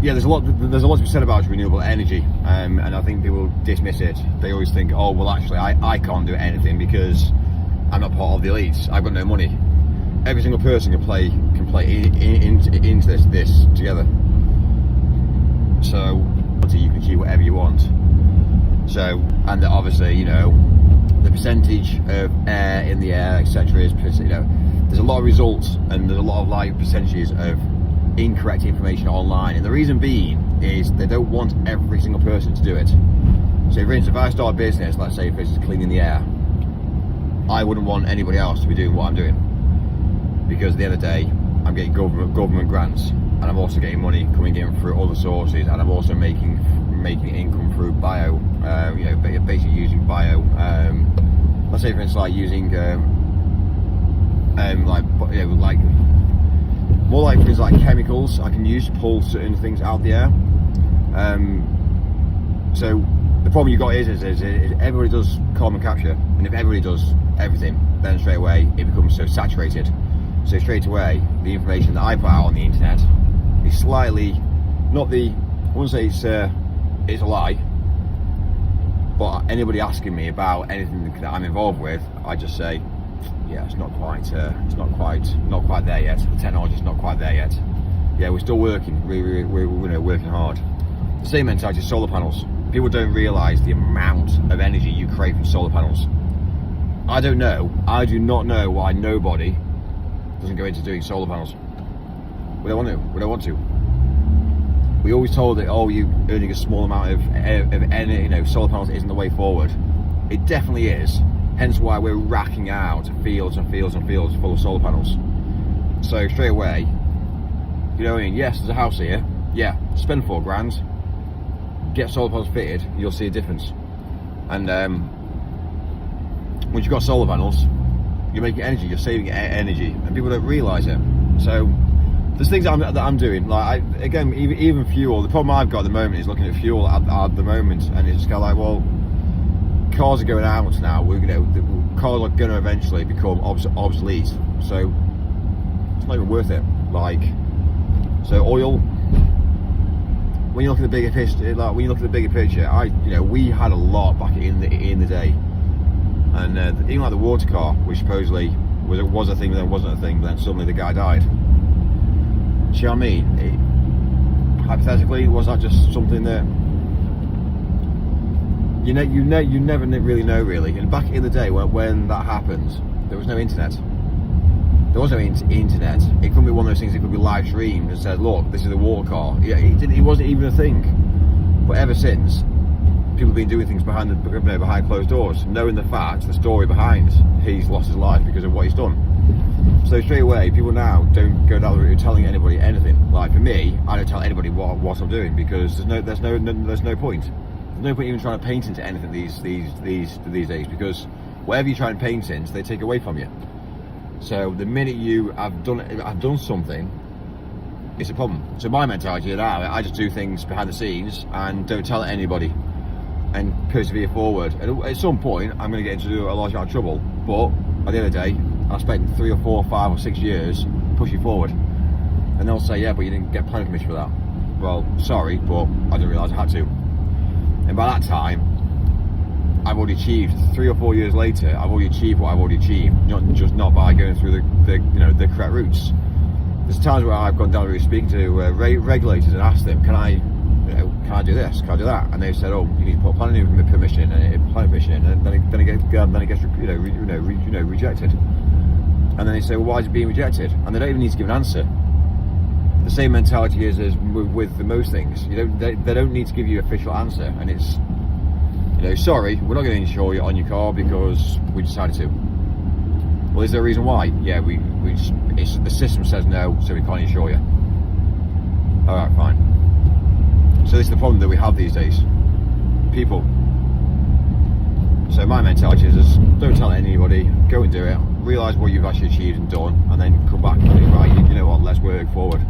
Yeah, there's a lot to be said about renewable energy, and I think people dismiss it. They always think, oh well, actually I can't do anything because I'm not part of the elites. I've got no money. Every single person can play into this together. So you can achieve whatever you want. So, and obviously, you know, the percentage of air in the air, etc. is, you know, there's a lot of results and there's a lot of like percentages of incorrect information online, and the reason being is they don't want every single person to do it. So for instance, if I start a business, let's say if it's cleaning the air, I wouldn't want anybody else to be doing what I'm doing, because at the end of the day I'm getting government grants, and I'm also getting money coming in through other sources, and I'm also making income through bio, you know, basically using bio, let's say for instance like using like more like things like chemicals I can use to pull certain things out of the air. So the problem you got is everybody does carbon capture, and if everybody does everything, then straight away it becomes so saturated. So straight away the information that I put out on the internet is slightly, not the, I wouldn't say it's a lie, but anybody asking me about anything that I'm involved with, I just say, yeah, it's not quite there yet. The technology's not quite there yet. Yeah, we're still working. We're working hard. The same mentality as solar panels. People don't realise the amount of energy you create from solar panels. I do not know why nobody doesn't go into doing solar panels. We don't want to. We always told that, oh, you earning a small amount of energy, you know, solar panels isn't the way forward. It definitely is. Hence why we're racking out fields and fields and fields full of solar panels. So straight away, you know what I mean? Yes, there's a house here. Yeah, spend £4,000, get solar panels fitted, you'll see a difference. And once you've got solar panels, you're making energy, you're saving energy, and people don't realise it. So there's things that I'm doing. Like again, even fuel. The problem I've got at the moment is looking at fuel at the moment, and it's kind of like, well, cars are going out now. Cars are going to eventually become obsolete. So it's not even worth it. Like, so oil. When you look at the bigger picture, we had a lot back in the day, and even like the water car, which supposedly was a thing, but then wasn't a thing, but then suddenly the guy died. Do you know what I mean? Hypothetically, was that just something that you never really know, really? And back in the day when that happened, there was no internet. There was no internet. It couldn't be one of those things that could be live streamed and said, look, this is a water car. It wasn't even a thing. But ever since, people have been doing things behind closed doors, knowing the story behind he's lost his life because of what he's done. So straight away, people now don't go down the route of telling anybody anything. Like for me, I don't tell anybody what I'm doing because there's no point. There's no point even trying to paint into anything these days, because whatever you try and paint into, they take away from you. So the minute you have done something, it's a problem. So my mentality now, I just do things behind the scenes and don't tell anybody, and persevere forward. And at some point, I'm going to get into a large amount of trouble. But at the end of the day, I spent 3 or 4 or 5 or 6 years pushing forward, and they'll say, yeah, but you didn't get planning permission for that. Well, sorry, but I didn't realise I had to. And by that time, I've already achieved. 3 or 4 years later, I've already achieved what I've already achieved. Not by going through the correct routes. There's times where I've gone down the route speaking to regulators and asked them, can I do this? Can I do that? And they've said, oh, you need to put planning permission in, and then it gets rejected. And then they say, well, why is it being rejected? And they don't even need to give an answer. The same mentality is as with most things. They don't need to give you an official answer, and it's, sorry, we're not going to insure you on your car because we decided to. Well, is there a reason why? Yeah, the system says no, so we can't insure you. All right, fine. So this is the problem that we have these days. People. So my mentality is just don't tell anybody, go and do it, realise what you've actually achieved and done, and then come back and say, right, you know what, let's work forward.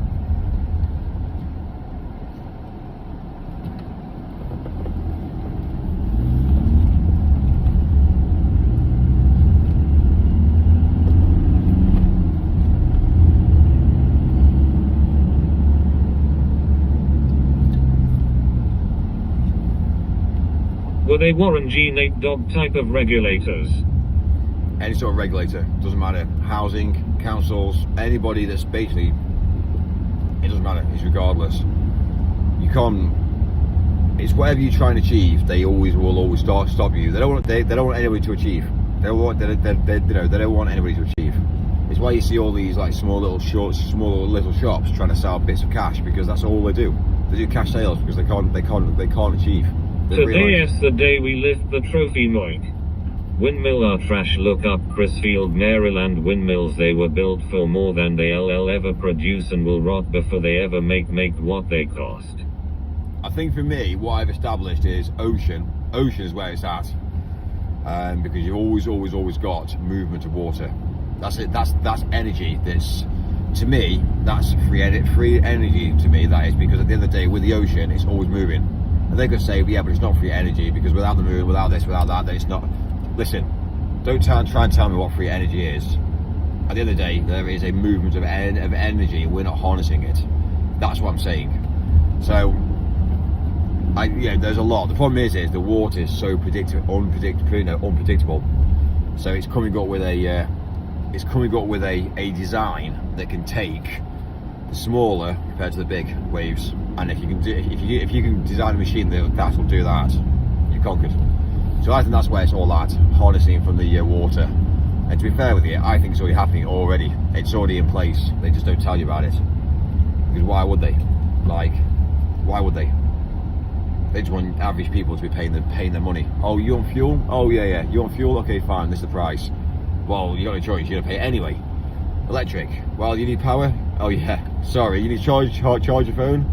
Were they Warren G. Nate Dogg type of regulators? Any sort of regulator, doesn't matter. Housing, councils, anybody that's basically, it doesn't matter, it's regardless. You can't, it's whatever you try and achieve, they will always stop you. They don't want anybody to achieve. They don't want anybody to achieve. It's why you see all these like small little shops trying to sell bits of cash, because that's all they do. They do cash sales because they can't achieve. Today is the day we lift the trophy, Mike. Windmill are trash. Look up Crisfield, Maryland windmills. They were built for more than they'll ever produce and will rot before they ever make what they cost. I think for me, what I've established is ocean. Ocean is where it's at, because you've always got movement of water. That's it. That's energy. That's, to me, that's free energy. To me, that is, because at the end of the day, with the ocean, it's always moving. And they could say, yeah, but it's not free energy because without the moon, without this, without that, then it's not. Listen, don't try and tell me what free energy is. At the end of the day, there is a movement of energy. We're not harnessing it. That's what I'm saying. So, there's a lot. The problem is the water is so unpredictable. So it's coming up with a design that can take the smaller compared to the big waves. And if you can design a machine that will do that, you've conquered. So I think that's where it's all at, harnessing from the water. And to be fair with you, I think it's already happening already. It's already in place. They just don't tell you about it. Because why would they? Why would they? They just want average people to be paying their money. Oh, you want fuel? Oh yeah. You want fuel? Okay, fine. This is the price. Well, you got no choice. You're gonna pay it anyway. Electric. Well, you need power? Oh yeah. Sorry, you need to charge your phone?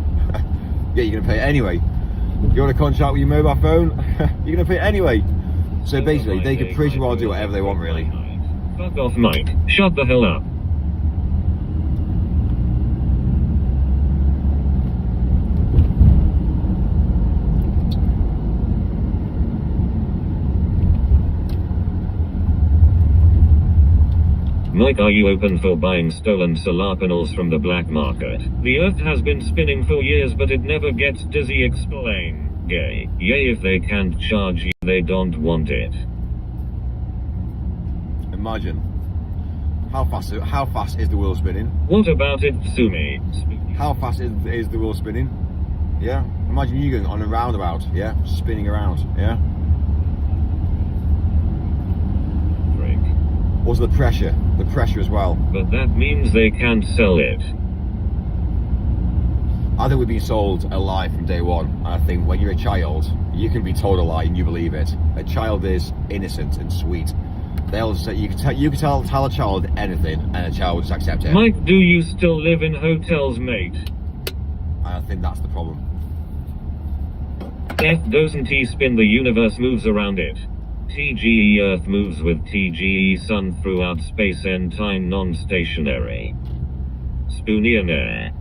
Yeah, you're gonna pay it anyway. You want a contract with your mobile phone? You're gonna pay it anyway. So basically, they could pretty well do whatever they want, really. Fuck off, Mike. Shut the hell up. Mike, are you open for buying stolen solar panels from the black market? The earth has been spinning for years, but it never gets dizzy. Explain. Gay. Yay, if they can't charge you, they don't want it. Imagine. How fast is the wheel spinning? What about it, Sumi? How fast is the wheel spinning? Yeah? Imagine you going on a roundabout, yeah? Spinning around, yeah? Also the pressure as well. But that means they can't sell it. I think we're being sold a lie from day one. And I think when you're a child, you can be told a lie and you believe it. A child is innocent and sweet. They'll say you can tell a child anything, and a child will just accept it. Mike, do you still live in hotels, mate? And I think that's the problem. F doesn't he spin, the universe moves around it. TGE Earth moves with TGE Sun throughout space and time, non-stationary. Spoonionaire.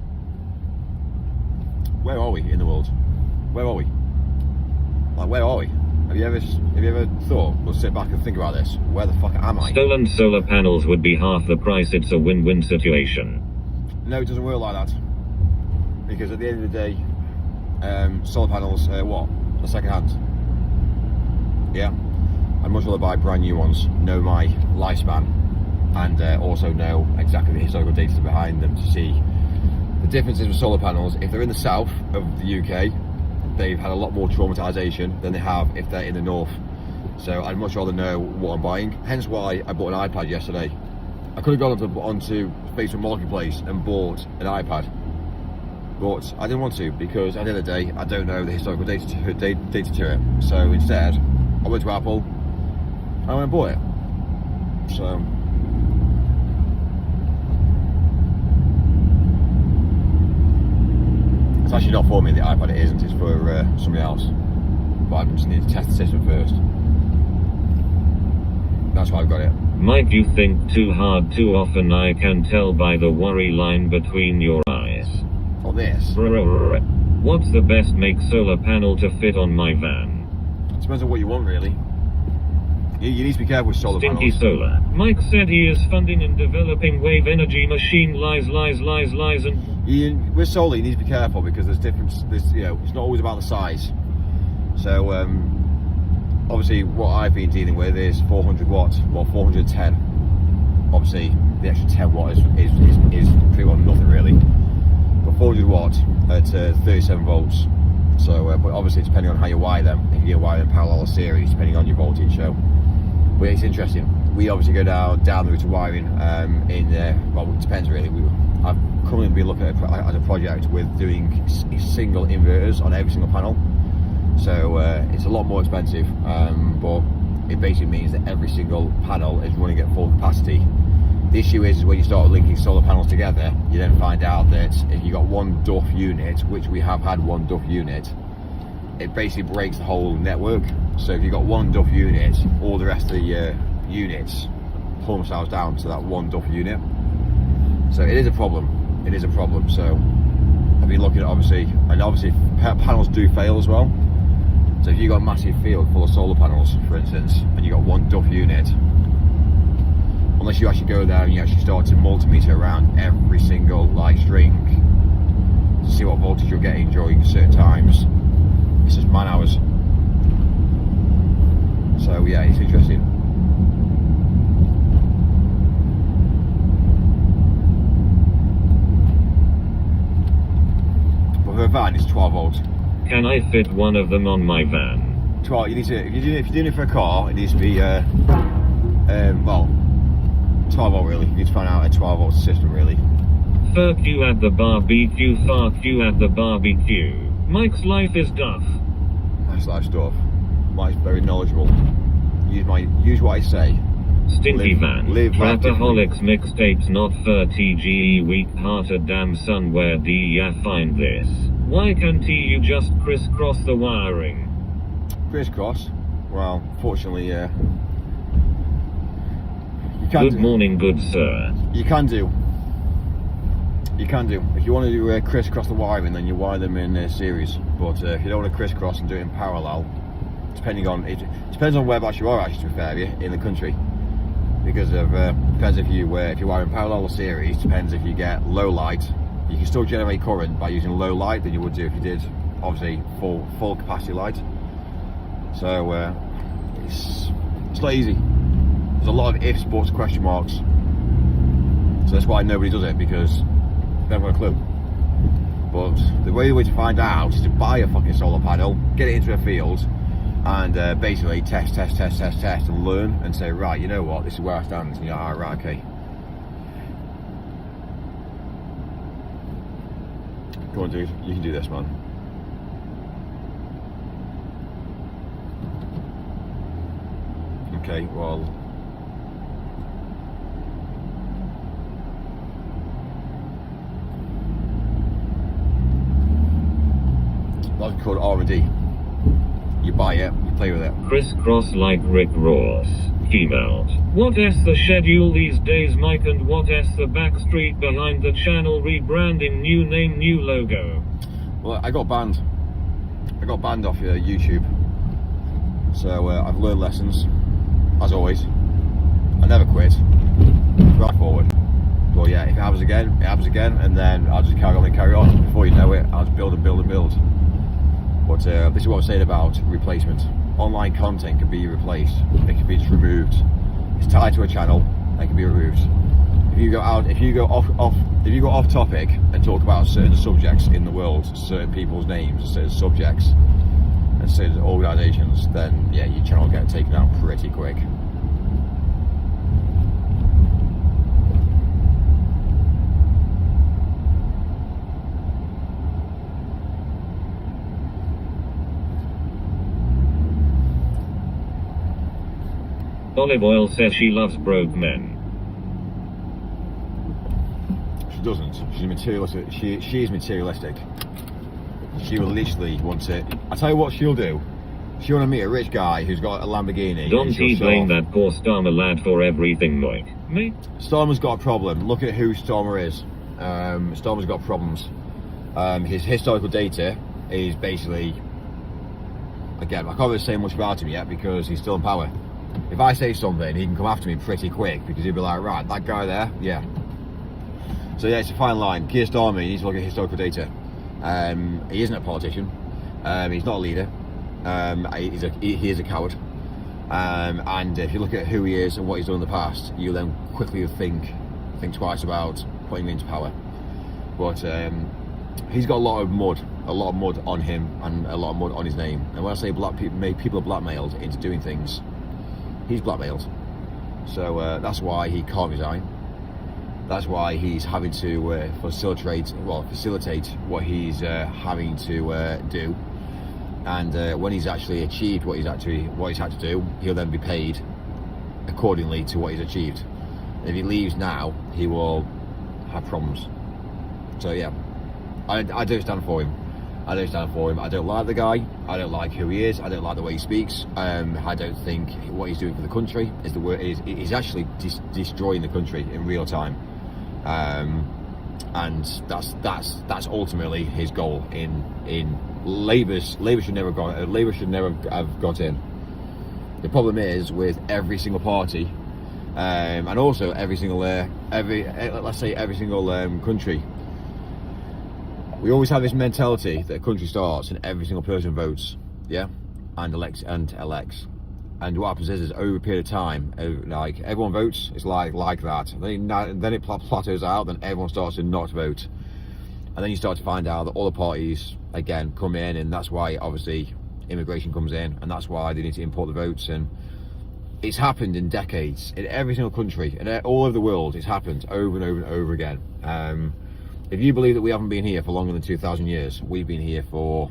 Where are we in the world? Where are we? Like, where are we? Have you ever thought, we'll sit back and think about this? Where the fuck am I? Stolen solar panels would be half the price. It's a win-win situation. No, it doesn't work like that. Because at the end of the day, solar panels, what? A second hand. Yeah? I'd much rather buy brand new ones, know my lifespan, and also know exactly the historical data behind them to see the differences with solar panels. If they're in the south of the UK, they've had a lot more traumatisation than they have if they're in the north. So I'd much rather know what I'm buying. Hence why I bought an iPad yesterday. I could have gone onto Facebook Marketplace and bought an iPad, but I didn't want to, because at the end of the day, I don't know the historical data to it. So instead, I went to Apple, I went and bought it. So it's actually not for me, the iPad, it isn't, it's for somebody else. But I just need to test the system first. That's why I've got it. Mike, you think too hard too often. I can tell by the worry line between your eyes. For this? What's the best make solar panel to fit on my van? It depends on what you want, really. You need to be careful with solar Stinky panels. Solar. Mike said he is funding and developing wave energy machine. Lies, and... With solar, you need to be careful, because there's difference. It's not always about the size. So, obviously, what I've been dealing with is 400 watts, well, 410. Obviously, the extra 10 watt is pretty well nothing, really. But 400 watts at 37 volts. So, but obviously, depending on how you wire them, if you wire them parallel or series, depending on your voltage. So, but it's interesting. We obviously go down the route of wiring well, it depends really. I've currently been looking at a project with doing single inverters on every single panel. So it's a lot more expensive, but it basically means that every single panel is running at full capacity. The issue is when you start linking solar panels together, you then find out that if you got one DUF unit, which we have had one DUF unit, it basically breaks the whole network. So if you've got one DUF unit, all the rest of the units pull themselves down to that one DUF unit. So it is a problem. It is a problem. So I've been looking at obviously panels do fail as well. So if you've got a massive field full of solar panels, for instance, and you've got one DUF unit, unless you actually go there and you actually start to multimeter around every single light string to see what voltage you're getting during certain times, it's just man hours. So yeah, it's interesting. But for a van, it's 12 volts. Can I fit one of them on my van? 12. You need to. If you're doing it for a car, it needs to be well, 12 volt really. You need to find out a 12 volt system really. Fuck you at the barbecue. Fuck you at the barbecue. Mike's life is duff. slash stuff. Mike's very knowledgeable. Use what I say. Stinky Van. Live Rapaholics mixtapes not 30 GE weak-hearted damn son, where do ya find this? Why can't you just crisscross the wiring? Crisscross? Well, fortunately, you can Good morning, good sir. You can do. You can do. If you want to do crisscross the wiring, then you wire them in series. But if you don't want to crisscross and do it in parallel, depends on whereabouts you are, actually, to be fair, in the country. Because of depends if you are in parallel or series. Depends if you get low light. You can still generate current by using low light than you would do if you did, obviously, full capacity light. So it's not easy. There's a lot of ifs, buts, question marks. So that's why nobody does it, because they haven't got a clue. But the way to find out is to buy a fucking solar panel, get it into a field, and basically test and learn and say, right, you know what, this is where I stand. And you're like, right, okay. Go on, dude, you can do this, man. Okay, well, that's called R&D. You buy it, you play with it. Crisscross like Rick Ross. Female. What is the schedule these days, Mike, and what is the backstreet behind the channel rebranding, new name, new logo? Well, I got banned. Off YouTube. So I've learned lessons, as always. I never quit. Right forward. But yeah, if it happens again, it happens again, and then I'll just carry on. Before you know it, I'll just build. But this is what I'm saying about replacement. Online content can be replaced. It can be just removed. It's tied to a channel. It can be removed. If you go off topic and talk about certain subjects in the world, certain people's names, certain subjects, and certain organisations, then yeah, your channel will get taken down pretty quick. Olive Oil says she loves broke men. She doesn't. She's materialistic. She is materialistic. She will literally want to. I tell you what she'll do. She'll want to meet a rich guy who's got a Lamborghini. Don't blame that poor Starmer lad for everything, Mike. Me? Starmer's got a problem. Look at who Starmer is. Starmer's got problems. His historical data is basically. Again, I can't really say much about him yet because he's still in power. If I say something, he can come after me pretty quick because he'll be like, right, that guy there, yeah. So yeah, it's a fine line. Keir Starmer, you need to look at historical data. He isn't a politician. He's not a leader. He is a coward. And if you look at who he is and what he's done in the past, you'll then quickly think twice about putting him into power. But he's got a lot of mud on him and a lot of mud on his name. And when I say people are blackmailed into doing things, he's blackmailed. So that's why he can't resign. That's why he's having to facilitate what he's having to do. And when he's actually achieved what he's had to do, he'll then be paid accordingly to what he's achieved. If he leaves now, he will have problems. So yeah, I don't stand for him. I don't like the guy. I don't like who he is. I don't like the way he speaks. I don't think what he's doing for the country is the word. He's actually destroying the country in real time. And that's ultimately his goal. In Labour should never have got in. The problem is with every single party, and also every single country. We always have this mentality that a country starts and every single person votes, yeah, and elects. And what happens is over a period of time, like everyone votes, it's like that. Then it plateaus out. Then everyone starts to not vote, and then you start to find out that all the parties again come in, and that's why obviously immigration comes in, and that's why they need to import the votes. And it's happened in decades in every single country and all over the world. It's happened over and over and over again. If you believe that we haven't been here for longer than 2,000 years, we've been here for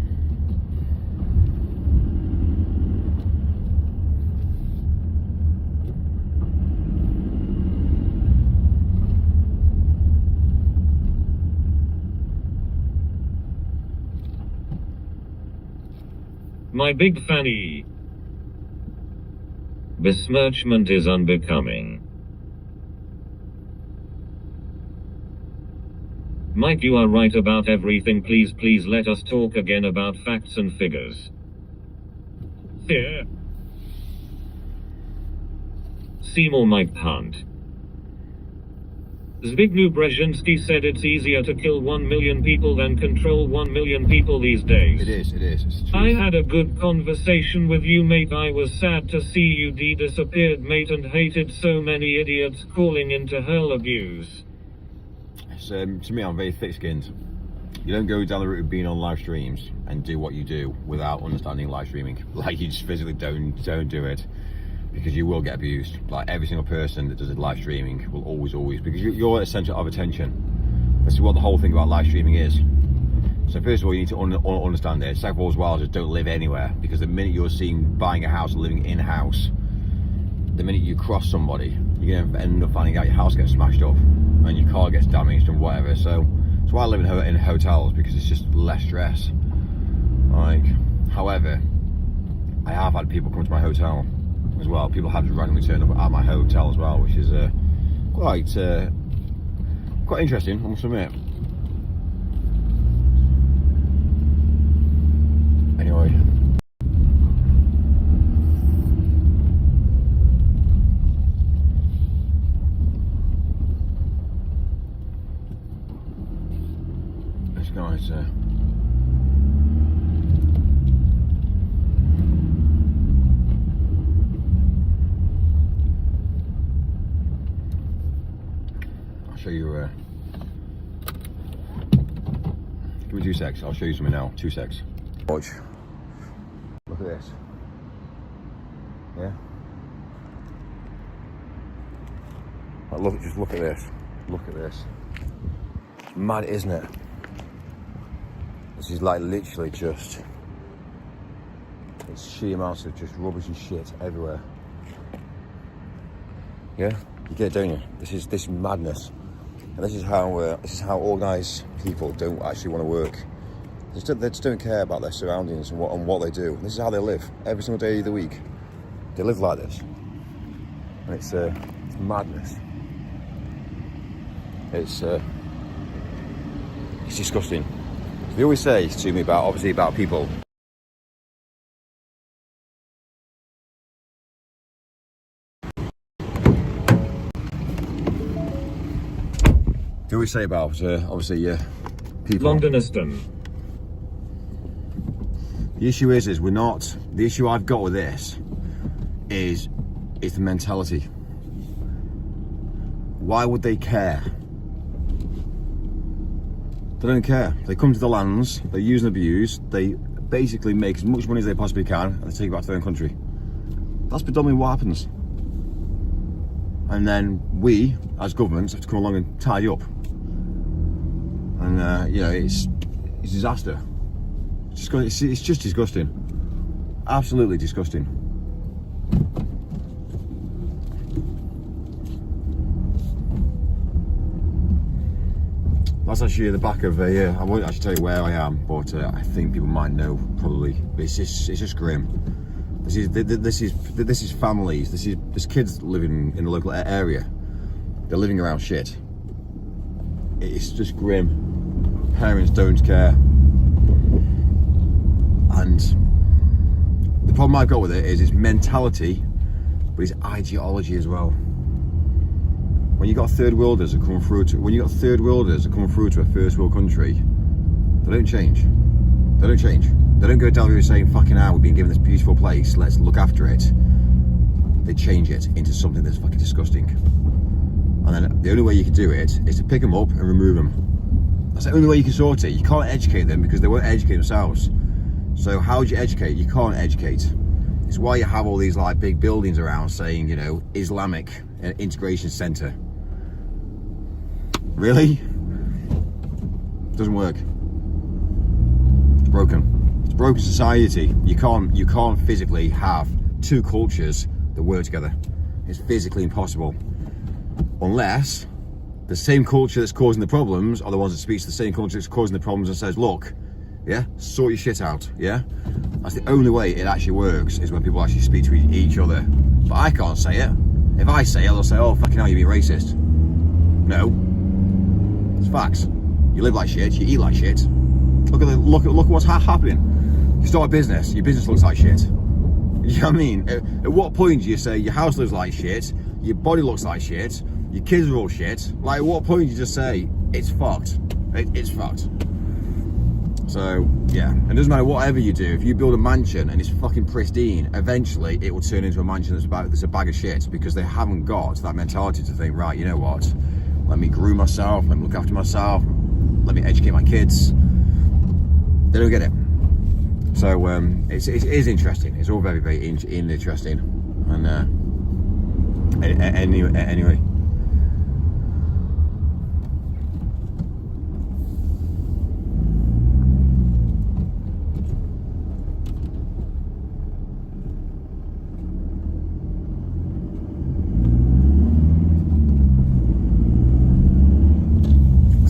My big fanny. Besmirchment is unbecoming. Mike, you are right about everything. Please let us talk again about facts and figures. Here. Seymour Mike Hunt. Zbigniew Brzezinski said it's easier to kill 1 million people than control 1 million people these days. It is. It's true. I had a good conversation with you, mate. I was sad to see you disappeared, mate, and hated so many idiots calling into hurl abuse. To me, I'm very thick-skinned. You don't go down the route of being on live streams and do what you do without understanding live streaming. Like, you just physically don't do it, because you will get abused. Like, every single person that does live streaming will always, because you're at the centre of attention. This is what the whole thing about live streaming is. So first of all, you need to understand it. Second of all, as well, just don't live anywhere, because the minute you're seeing buying a house or living in-house, the minute you cross somebody, you're going to end up finding out your house gets smashed up and your car gets damaged and whatever. So that's why I live in hotels, because it's just less stress. Like, however, I have had people come to my hotel as well. People have just randomly turned up at my hotel as well, which is quite interesting, I must admit. Anyway. This guy's I'll show you give me 2 secs, I'll show you something now. 2 secs. Watch. Look at this. Yeah? Like, just look at this. Look at this. It's mad, isn't it? This is like literally just, it's sheer amounts of just rubbish and shit everywhere. Yeah? You get it, don't you? This is madness. And this is how organised people don't actually want to work. They just don't care about their surroundings and what they do. This is how they live every single day of the week. They live like this, and it's madness. It's disgusting. They always say to me about people. They always say about people. Londonistan. The issue is we're not. The issue I've got with this is the mentality. Why would they care? They don't care. They come to the lands, they use and abuse, they basically make as much money as they possibly can, and they take it back to their own country. That's predominantly what happens. And then we, as governments, have to come along and tie you up. And it's a disaster. It's just disgusting. Absolutely disgusting. That's actually at the back of I won't actually tell you where I am, but I think people might know probably. But it's just grim. This is families. There's kids living in the local area. They're living around shit. It's just grim. Parents don't care. And the problem I've got with it is its mentality, but it's ideology as well. When you got third worlders that come through to a first world country, they don't change. They don't change. They don't go down here saying, fucking hell, we've been given this beautiful place, let's look after it. They change it into something that's fucking disgusting. And then the only way you can do it is to pick them up and remove them. That's the only way you can sort it. You can't educate them because they won't educate themselves. So how do you educate? You can't educate. It's why you have all these like big buildings around saying, Islamic Integration Center. Really? Doesn't work. It's broken. It's a broken society. You can't physically have two cultures that work together. It's physically impossible. Unless the same culture that's causing the problems are the ones that speaks to the same culture that's causing the problems and says, look, Yeah, sort your shit out. Yeah, that's the only way it actually works, is when people actually speak to each other. But I can't say it. If I say it, they'll say, "Oh, fucking hell, you're being racist." No, it's facts. You live like shit. You eat like shit. Look at what's happening. You start a business. Your business looks like shit. You know what I mean? At what point do you say your house looks like shit, your body looks like shit, your kids are all shit? Like, at what point do you just say it's fucked? It's fucked. So yeah, it doesn't matter whatever you do. If you build a mansion and it's fucking pristine, eventually it will turn into a mansion that's a bag of shit, because they haven't got that mentality to think, right, you know what? Let me groom myself. Let me look after myself. Let me educate my kids. They don't get it. So it is interesting. It's all very, very interesting. And anyway.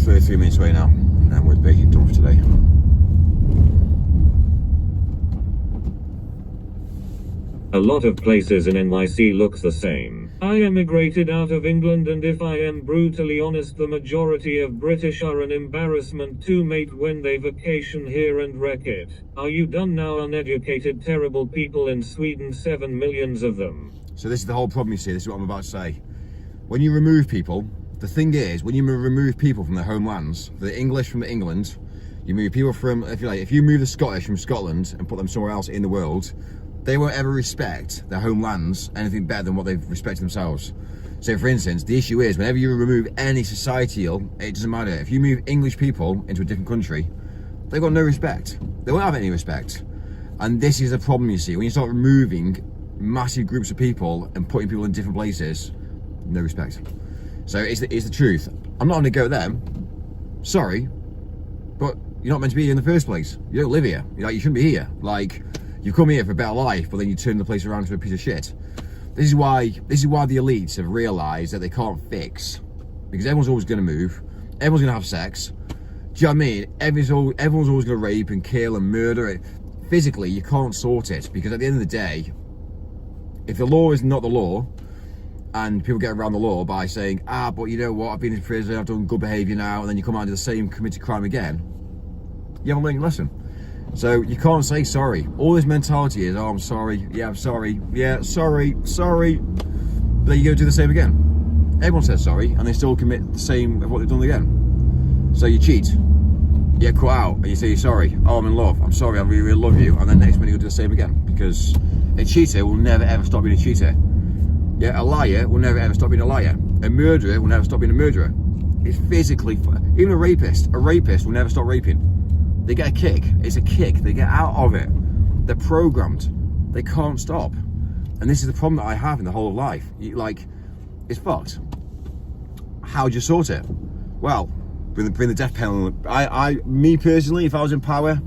We're 3 minutes away now, and we're basically done for today. A lot of places in NYC looks the same. I emigrated out of England, and if I am brutally honest, the majority of British are an embarrassment to mate when they vacation here and wreck it. Are you done now, uneducated, terrible people in Sweden, 7 million of them? So this is the whole problem, you see. This is what I'm about to say. When you remove people, the thing is, when you remove people from their homelands, the English from England, you move people from, if you move the Scottish from Scotland and put them somewhere else in the world, they won't ever respect their homelands anything better than what they've respected themselves. So for instance, the issue is, whenever you remove any societal, it doesn't matter. If you move English people into a different country, they've got no respect. They won't have any respect. And this is a problem, you see. When you start removing massive groups of people and putting people in different places, no respect. So it's the truth. I'm not going to go at them. Sorry, but you're not meant to be here in the first place. You don't live here. You shouldn't be here. Like, you come here for a better life, but then you turn the place around to a piece of shit. This is why the elites have realised that they can't fix, because everyone's always going to move. Everyone's going to have sex. Do you know what I mean? Everyone's always going to rape and kill and murder. Physically, you can't sort it, because at the end of the day, if the law is not the law, and people get around the law by saying, but you know what, I've been in prison, I've done good behaviour now, and then you come out and do the same committed crime again, you haven't learned your lesson. So you can't say sorry. All this mentality is, I'm sorry, yeah, I'm sorry, yeah, sorry, but then you go do the same again. Everyone says sorry, and they still commit the same of what they've done again. So you cheat, you get caught out, and you say you're sorry, I'm in love, I'm sorry, I really, really love you, and then next minute you'll do the same again, because a cheater will never ever stop being a cheater. Yeah, a liar will never ever stop being a liar. A murderer will never stop being a murderer. It's physically, even a rapist will never stop raping. They get a kick. It's a kick. They get out of it. They're programmed. They can't stop. And this is the problem that I have in the whole of life. It's fucked. How do you sort it? Well, bring the death penalty. Me personally, if I was in power,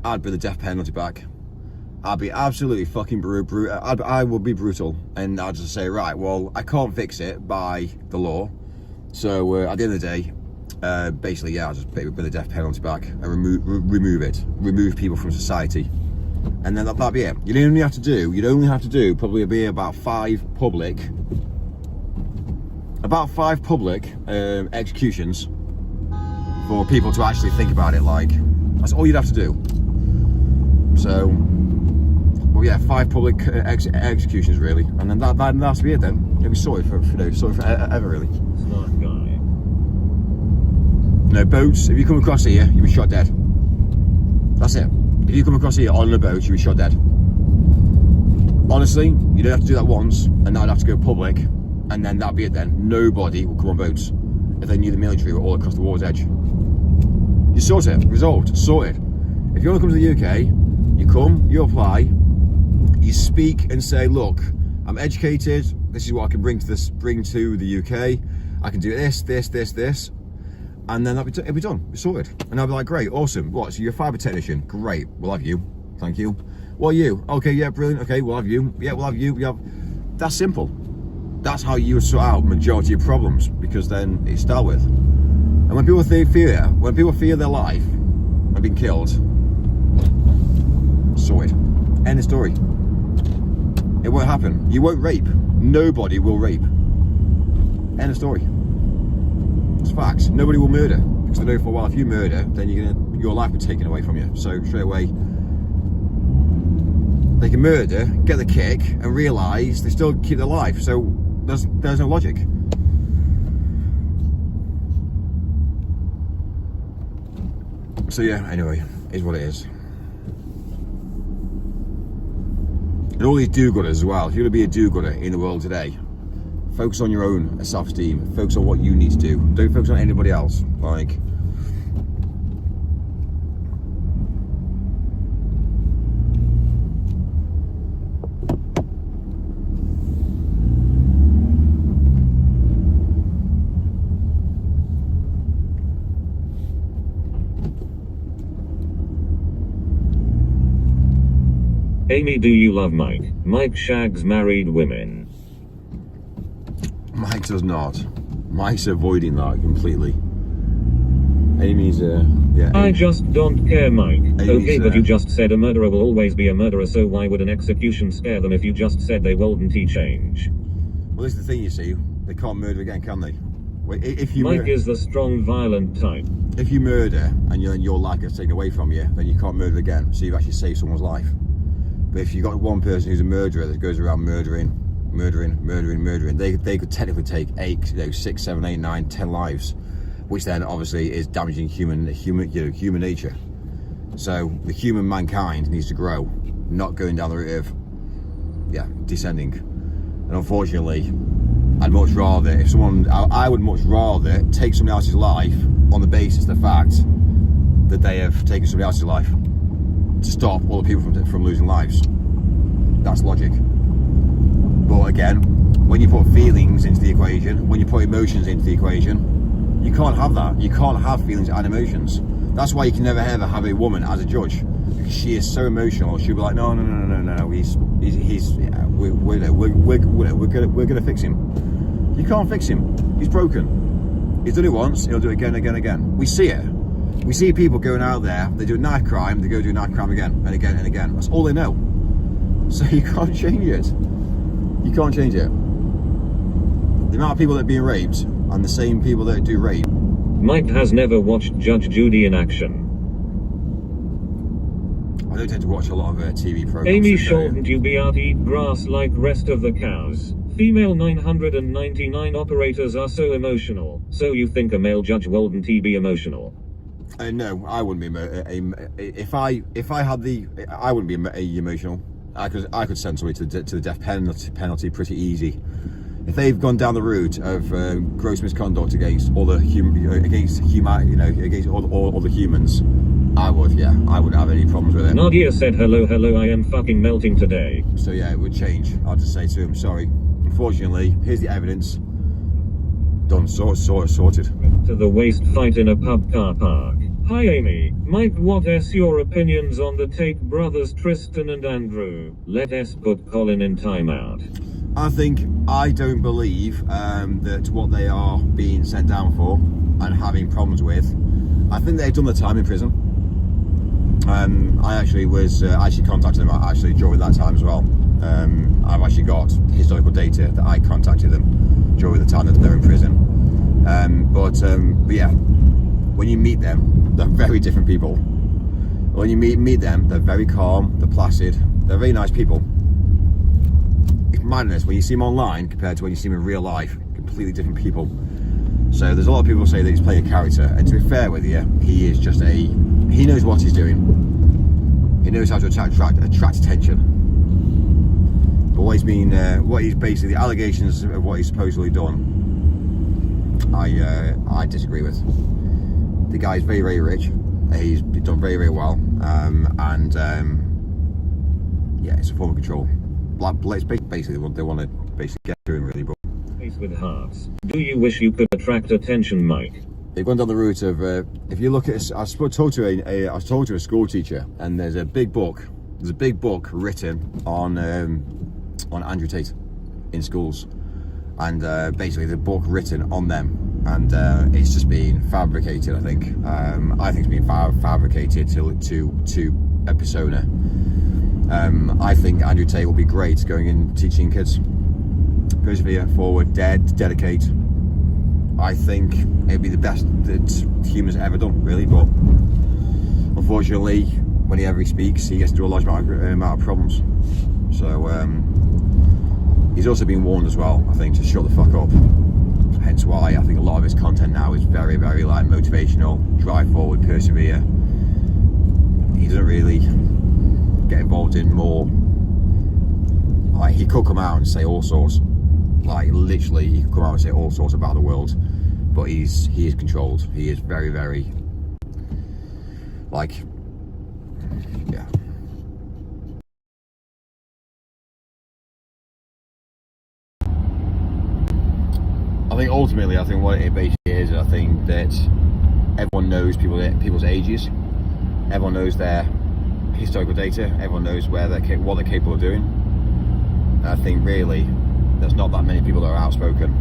I'd bring the death penalty back. I'd be absolutely fucking brutal. I would be brutal, and I'd just say, right, well, I can't fix it by the law, so at the end of the day, basically, yeah, I'll just bring the death penalty back and remove people from society, and then that'd be it. You'd only have to do probably about five public executions for people to actually think about it. Like, that's all you'd have to do. So, well, yeah, 5 public executions really, and then that's be it. Then it'll be sorted forever really. Smart guy. No boats. If you come across here, you'll be shot dead. That's it. If you come across here on a boat, you'll be shot dead. Honestly, you don't have to do that once, and that'd have to go public, and then that'd be it. Then nobody will come on boats if they knew the military were all across the water's edge. You sort it. Resolved. Sorted. If you want to come to the UK, you come, you apply, you speak and say, look, I'm educated, this is what I can bring to the UK, I can do this, and then it'll be done, it's sorted. And I'll be like, great, awesome, what, so you're a fibre technician, great, we'll have you, thank you. What are you? Okay, yeah, brilliant, okay, we'll have you, yeah, we'll have you, that's simple. That's how you sort out majority of problems, because then it's dealt with. And when people feel their life and been killed, Sorted. End of story. It won't happen. You won't rape. Nobody will rape. End of story. It's facts. Nobody will murder. Because I know for a while if you murder, then your life will be taken away from you. So straight away, they can murder, get the kick, and realise they still keep their life. So there's no logic. So yeah, anyway, is what it is. And all these do-gooders as well. If you're going to be a do-gooder in the world today, focus on your own self-esteem. Focus on what you need to do. Don't focus on anybody else. Like, Amy, do you love Mike? Mike shags married women. Mike does not. Mike's avoiding that completely. Amy's yeah. I just don't care, Mike. Amy's, Okay, but you just said a murderer will always be a murderer, so why would an execution scare them if you just said they wouldn't change? Well, this is the thing, you see. They can't murder again, can they? If you Mike is the strong, violent type. If you murder and your life gets taken away from you, then you can't murder again. So you've actually saved someone's life. But if you've got one person who's a murderer that goes around murdering, they could technically take 8, 6, 7, 8, 9, 10 lives, which then obviously is damaging human nature. So the human mankind needs to grow, not going down the route of descending. And unfortunately, I would much rather take somebody else's life on the basis of the fact that they have taken somebody else's life to stop all the people from losing lives. That's logic. But again, when you put feelings into the equation, when you put emotions into the equation, you can't have that. You can't have feelings and emotions. That's why you can never ever have a woman as a judge, because she is so emotional. She'll be like, no, we're gonna fix him. You can't fix him. He's broken. He's done it once. He'll do it again, again, again. We see it. We see people going out there. They do a knife crime. They go do a knife crime again and again and again. That's all they know. So you can't change it. You can't change it. The amount of people that are being raped and the same people that do rape. Mike has never watched Judge Judy in action. I don't tend to watch a lot of TV programs. Amy, shouldn't you be out eat grass like rest of the cows? Female 999 operators are so emotional. So you think a male judge wouldn't be emotional? No, I wouldn't be. If I had I wouldn't be emotional. I could send somebody to the death penalty pretty easy. If they've gone down the route of gross misconduct against all the against all the humans, I wouldn't have any problems with it. Nadia said hello, I am fucking melting today. So yeah, it would change. I'll just say to him, sorry. Unfortunately, here's the evidence. Done, sorted. To the waist fight in a pub car park. Hi Amy. Mike, what is your opinions on the Take brothers Tristan and Andrew? Let us put Colin in timeout. I don't believe that what they are being sent down for and having problems with, I think they've done the time in prison. I actually contacted them actually during that time as well. I've actually got historical data that I contacted them during the time that they're in prison. But yeah, when you meet them, they're very different people. When you meet them, they're very calm, they're placid, they're very nice people. It's madness when you see them online compared to when you see them in real life. Completely different people. So there's a lot of people say that he's playing a character, and to be fair with you, he is just he knows what he's doing. He knows how to attract attention. But what he's basically, the allegations of what he's supposedly done, I disagree with. The guy's very, very rich. He's done very, very well, yeah, it's a form of control. It's basically what they want to basically get to him, really. But face with hearts. Do you wish you could attract attention, Mike? They've gone down the route of if you look at, I was talking to a school teacher, and there's a big book. There's a big book written on Andrew Tate in schools, and basically the book written on them. and it's just been fabricated. I think it's been fabricated to a persona. I think Andrew Tate will be great going in teaching kids. Persevere, forward, dedicate. I think it'd be the best that humans ever done, really. But unfortunately, whenever he speaks, he gets to do a large amount of problems. So he's also been warned as well, I think, to shut the fuck up. Hence why I think a lot of his content now is very, very like motivational, drive forward, persevere. He doesn't really get involved in more. Like, he could come out and say all sorts. Like, literally, he could come out and say all sorts about the world, but he is controlled. He is very, very, like, yeah. I think ultimately, I think what it basically is, I think that everyone knows people's ages, everyone knows their historical data, everyone knows what they're capable of doing. And I think really, there's not that many people that are outspoken,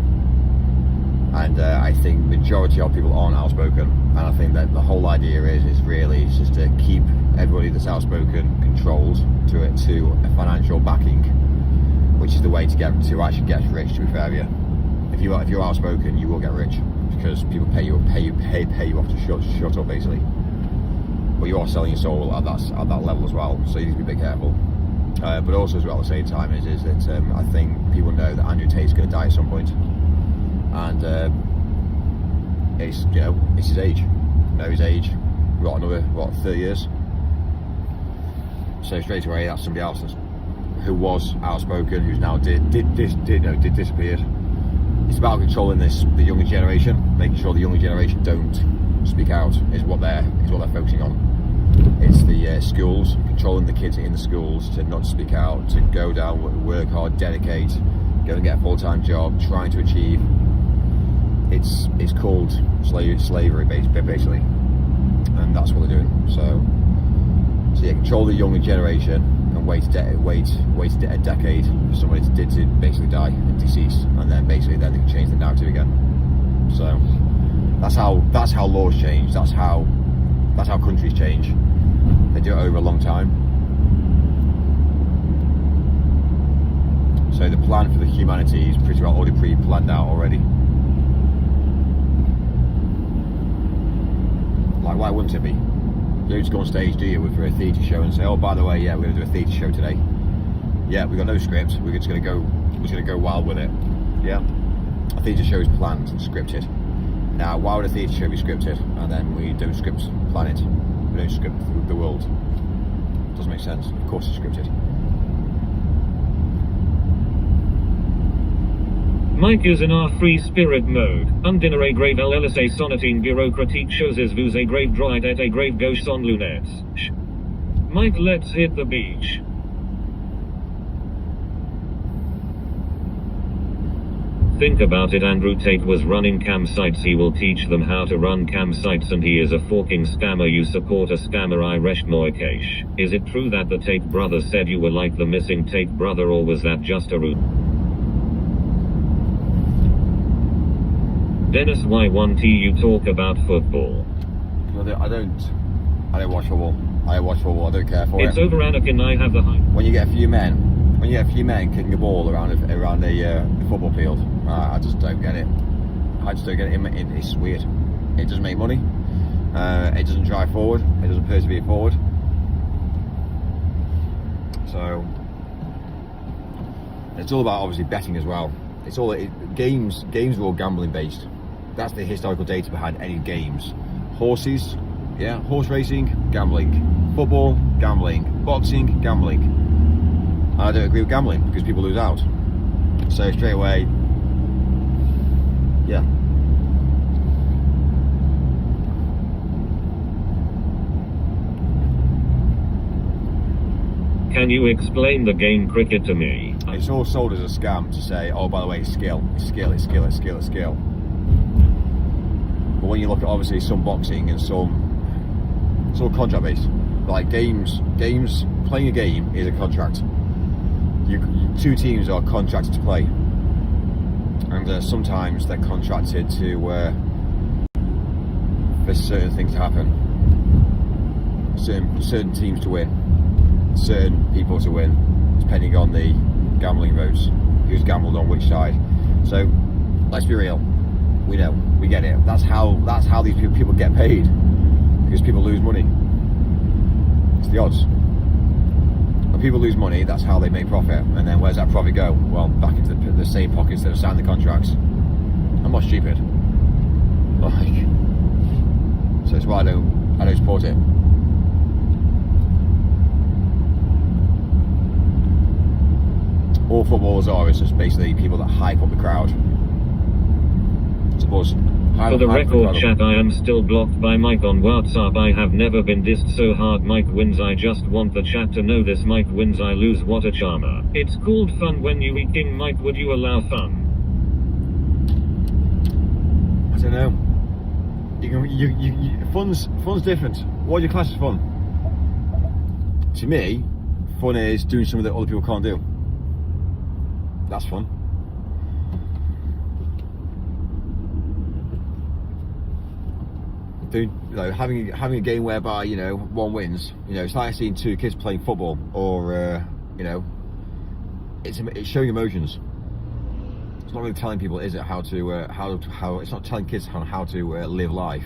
and I think majority of people aren't outspoken, and I think that the whole idea is really just to keep everybody that's outspoken controlled to a financial backing, which is the way to actually get rich. To be fair, yeah. If you're outspoken, you will get rich because people pay you off to shut up, basically. But you are selling your soul at that level as well, so you need to be a bit careful. But also as well, at the same time, is that I think people know that Andrew Tate's going to die at some point, and it's his age. Know his age. We've got another 30 years. So straight away, that's somebody else who was outspoken, who's now disappeared. It's about controlling the younger generation, making sure the younger generation don't speak out is what they're focusing on. It's the schools, controlling the kids in the schools to not speak out, to go down, work hard, dedicate, go and get a full-time job, trying to achieve. It's called slavery, basically, and that's what they're doing. So yeah, control the younger generation and wait a decade for somebody to basically die and decease, and then they can change the narrative again. So that's how laws change. That's how countries change. They do it over a long time. So the plan for the humanity is pretty well already pre-planned out already. Like, why wouldn't it be? You don't just go on stage, do you, for a theatre show and say, oh, by the way, yeah, we're going to do a theatre show today. Yeah, we've got no script, we're just going to go wild with it. Yeah? A theatre show is planned and scripted. Now, why would a theatre show be scripted and then we don't plan it? We don't script the world. Doesn't make sense. Of course it's scripted. Mike is in our free spirit mode. Undinere grave LLSA sonneting bureaucratique choses vous a grave droit et a grave gauche sans lunettes. Mike, let's hit the beach. Think about it, Andrew Tate was running campsites. He will teach them how to run campsites, and he is a fucking scammer. You support a scammer, I recht moikesh. Is it true that the Tate brothers said you were like the missing Tate brother, or was that just a ruse? Dennis, Y1T, you talk about football. I don't watch football. I watch football, I don't care for it. It's over, Anakin, I have the hype. When you get a few men kicking a ball around a football field, I just don't get it. It's weird. It doesn't make money. It doesn't drive forward. It doesn't persevere forward. So it's all about obviously betting as well. Games are all gambling based. That's the historical data behind any games. Horses, yeah, horse racing, gambling. Football, gambling. Boxing, gambling. And I don't agree with gambling because people lose out. So straight away, yeah. Can you explain the game cricket to me? It's all sold as a scam to say, oh, by the way, it's skill. But when you look at obviously some boxing and some, it's all contract based. Like games, playing a game is a contract. Two teams are contracted to play. and sometimes they're contracted to for certain things to happen, certain teams to win, certain people to win, depending on the gambling votes, who's gambled on which side. So let's be real, we know, we get it. That's how these people get paid, because people lose money. It's the odds. When people lose money, that's how they make profit. And then where's that profit go? Well, back into the same pockets that have signed the contracts. I'm not stupid. Like, so that's why I don't support it. All footballers are is just basically people that hype up the crowd. Suppose. For the record, chat, I am still blocked by Mike on WhatsApp. I have never been dissed so hard. Mike wins. I just want the chat to know this. Mike wins. I lose. What a charmer. It's called fun when you eat King Mike. Would you allow fun? I don't know. Fun's different. What do you class as fun? To me, fun is doing something that other people can't do. That's fun. Having a game whereby one wins. It's like seeing two kids playing football, or it's showing emotions. It's not really telling people, is it, how it's not telling kids how to live life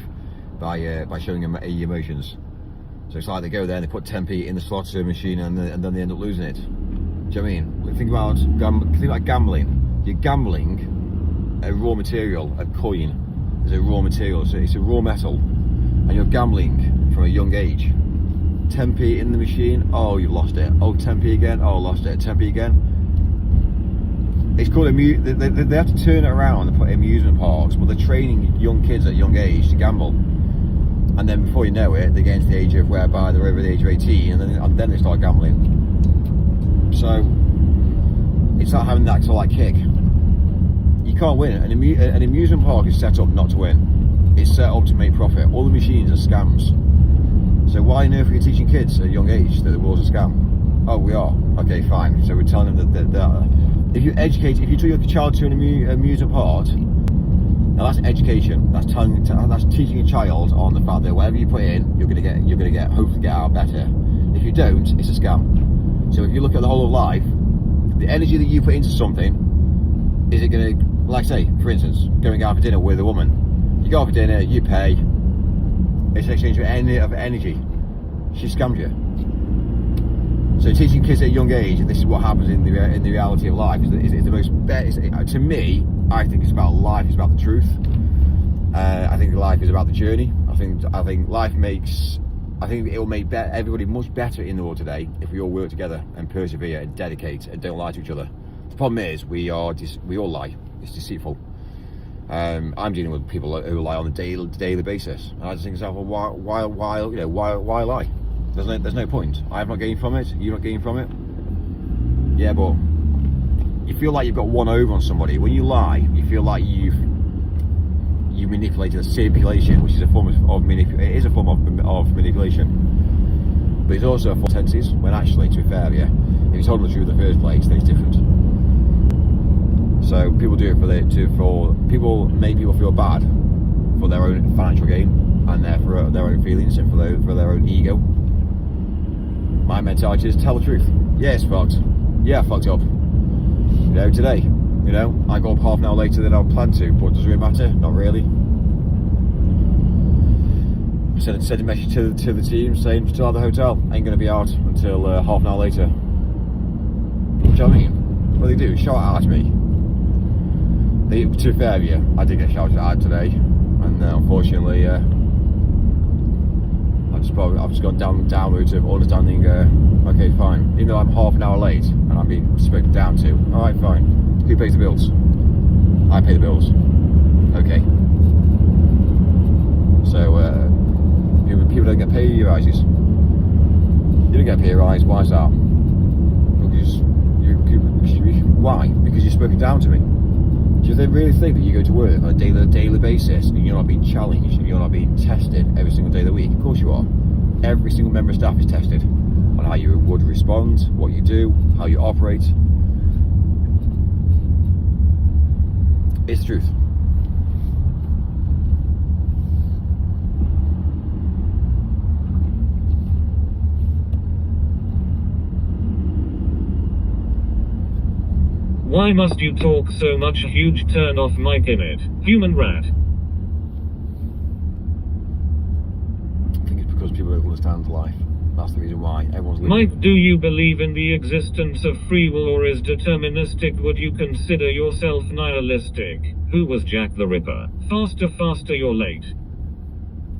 by showing them emotions. So it's like they go there and they put 10p in the slot machine and then they end up losing it. Do you know what I mean? Think about gambling. You're gambling a raw material, a coin is a raw material, so it's a raw metal, and you're gambling from a young age. 10p in the machine, oh, you've lost it. Oh, 10p again, oh, lost it. 10p again. It's called they have to turn it around and put amusement parks, but they're training young kids at a young age to gamble. And then before you know it, they get into the age of whereby they're over the age of 18, and then they start gambling. So it's not having that sort of kick. You can't win. An amusement park is set up not to win. It's set up to make profit. All the machines are scams. So why on earth are you teaching kids at a young age that the world's a scam? Oh, we are. Okay, fine. So we're telling them that if you took your child to an amusement park, now that's education. That's teaching a child on the fact that whatever you put in, you're gonna hopefully get out better. If you don't, it's a scam. So if you look at the whole of life, the energy that you put into something, is it gonna, like say, for instance, going out for dinner with a woman. You go out for dinner, you pay. It's an exchange of energy. She scammed you. So teaching kids at a young age, and this is what happens in the reality of life, is the most. To me, I think it's about life. It's about the truth. I think life is about the journey. I think life makes. I think it will make everybody much better in the world today if we all work together and persevere and dedicate and don't lie to each other. The problem is we all lie. It's deceitful. I'm dealing with people who lie on a daily basis, and I just think to myself, well, why lie? There's no point. I'm not getting from it. You're not getting from it. Yeah, but you feel like you've got one over on somebody. When you lie, you feel like you manipulated a stipulation, which is a form of manipulation. It is a form of manipulation, but it's also a form of tenses. When actually, to be fair, yeah, if you told them the truth in the first place, then it's different. So people do it people make people feel bad for their own financial gain and for their own feelings and for their own ego. My mentality is tell the truth. Yeah, it's fucked. Yeah, I fucked up. Today. I got up half an hour later than I planned to, but does it really matter? Not really. I sent a message to the team saying still at the hotel. Ain't going to be out until half an hour later. What do you mean? What do they do? Shout out at me. To be fair, yeah, I did get shouted at today, and unfortunately, I've just gone down route of understanding. Okay, fine. Even though I'm half an hour late and I'm being spoken down to. All right, fine. Who pays the bills? I pay the bills. Okay. So people don't get pay rises. You don't get a pay rise. Why is that? Because why? Because you're spoken down to me. Do they really think that you go to work on a daily basis and you're not being challenged and you're not being tested every single day of the week? Of course you are. Every single member of staff is tested on how you would respond, what you do, how you operate. It's the truth. Why must you talk so much? Huge turn off mic in it. Human rat. I think it's because people don't understand life. That's the reason why everyone's living. Mike, do you believe in the existence of free will or is deterministic? Would you consider yourself nihilistic? Who was Jack the Ripper? Faster, faster, you're late.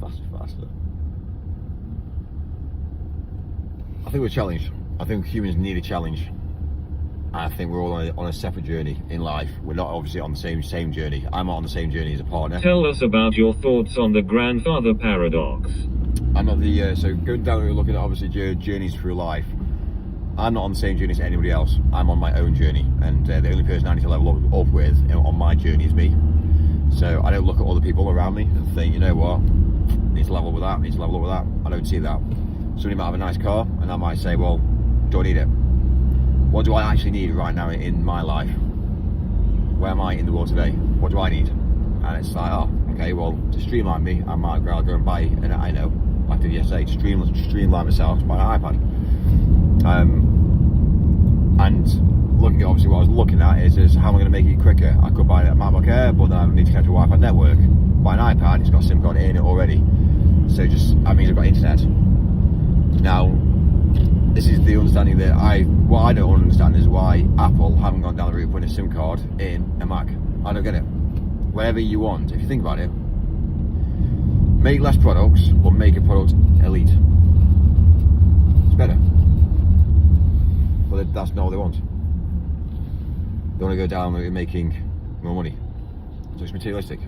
Faster, faster. I think we're challenged. I think humans need a challenge. I think we're all on a separate journey in life. We're not obviously on the same journey. I'm not on the same journey as a partner. Tell us about your thoughts on the grandfather paradox. I'm not the so going down and looking at obviously journeys through life. I'm not on the same journey as anybody else. I'm on my own journey, and the only person I need to level up with on my journey is me. So I don't look at other people around me and think, you know what, need to level with that, need to level up with that. I don't see that. Somebody might have a nice car, and I might say, well, do I need it? What do I actually need right now in my life? Where am I in the world today? What do I need? And it's like, oh, okay, well, to streamline me, I might go and buy, and I know, like I did yesterday, to streamline myself, buy an iPad. And looking at obviously what I was looking at is how am I going to make it quicker? I could buy a MacBook Air, but then I need to connect to a Wi-Fi network. Buy an iPad, it's got a SIM card in it already. So that means I've got internet. Now, this is the understanding that what I don't understand is why Apple haven't gone down the route of putting a SIM card in a Mac. I don't get it. Whatever you want, if you think about it, make less products or make a product elite. It's better. But that's not what they want. They want to go down the route of making more money. So it's materialistic.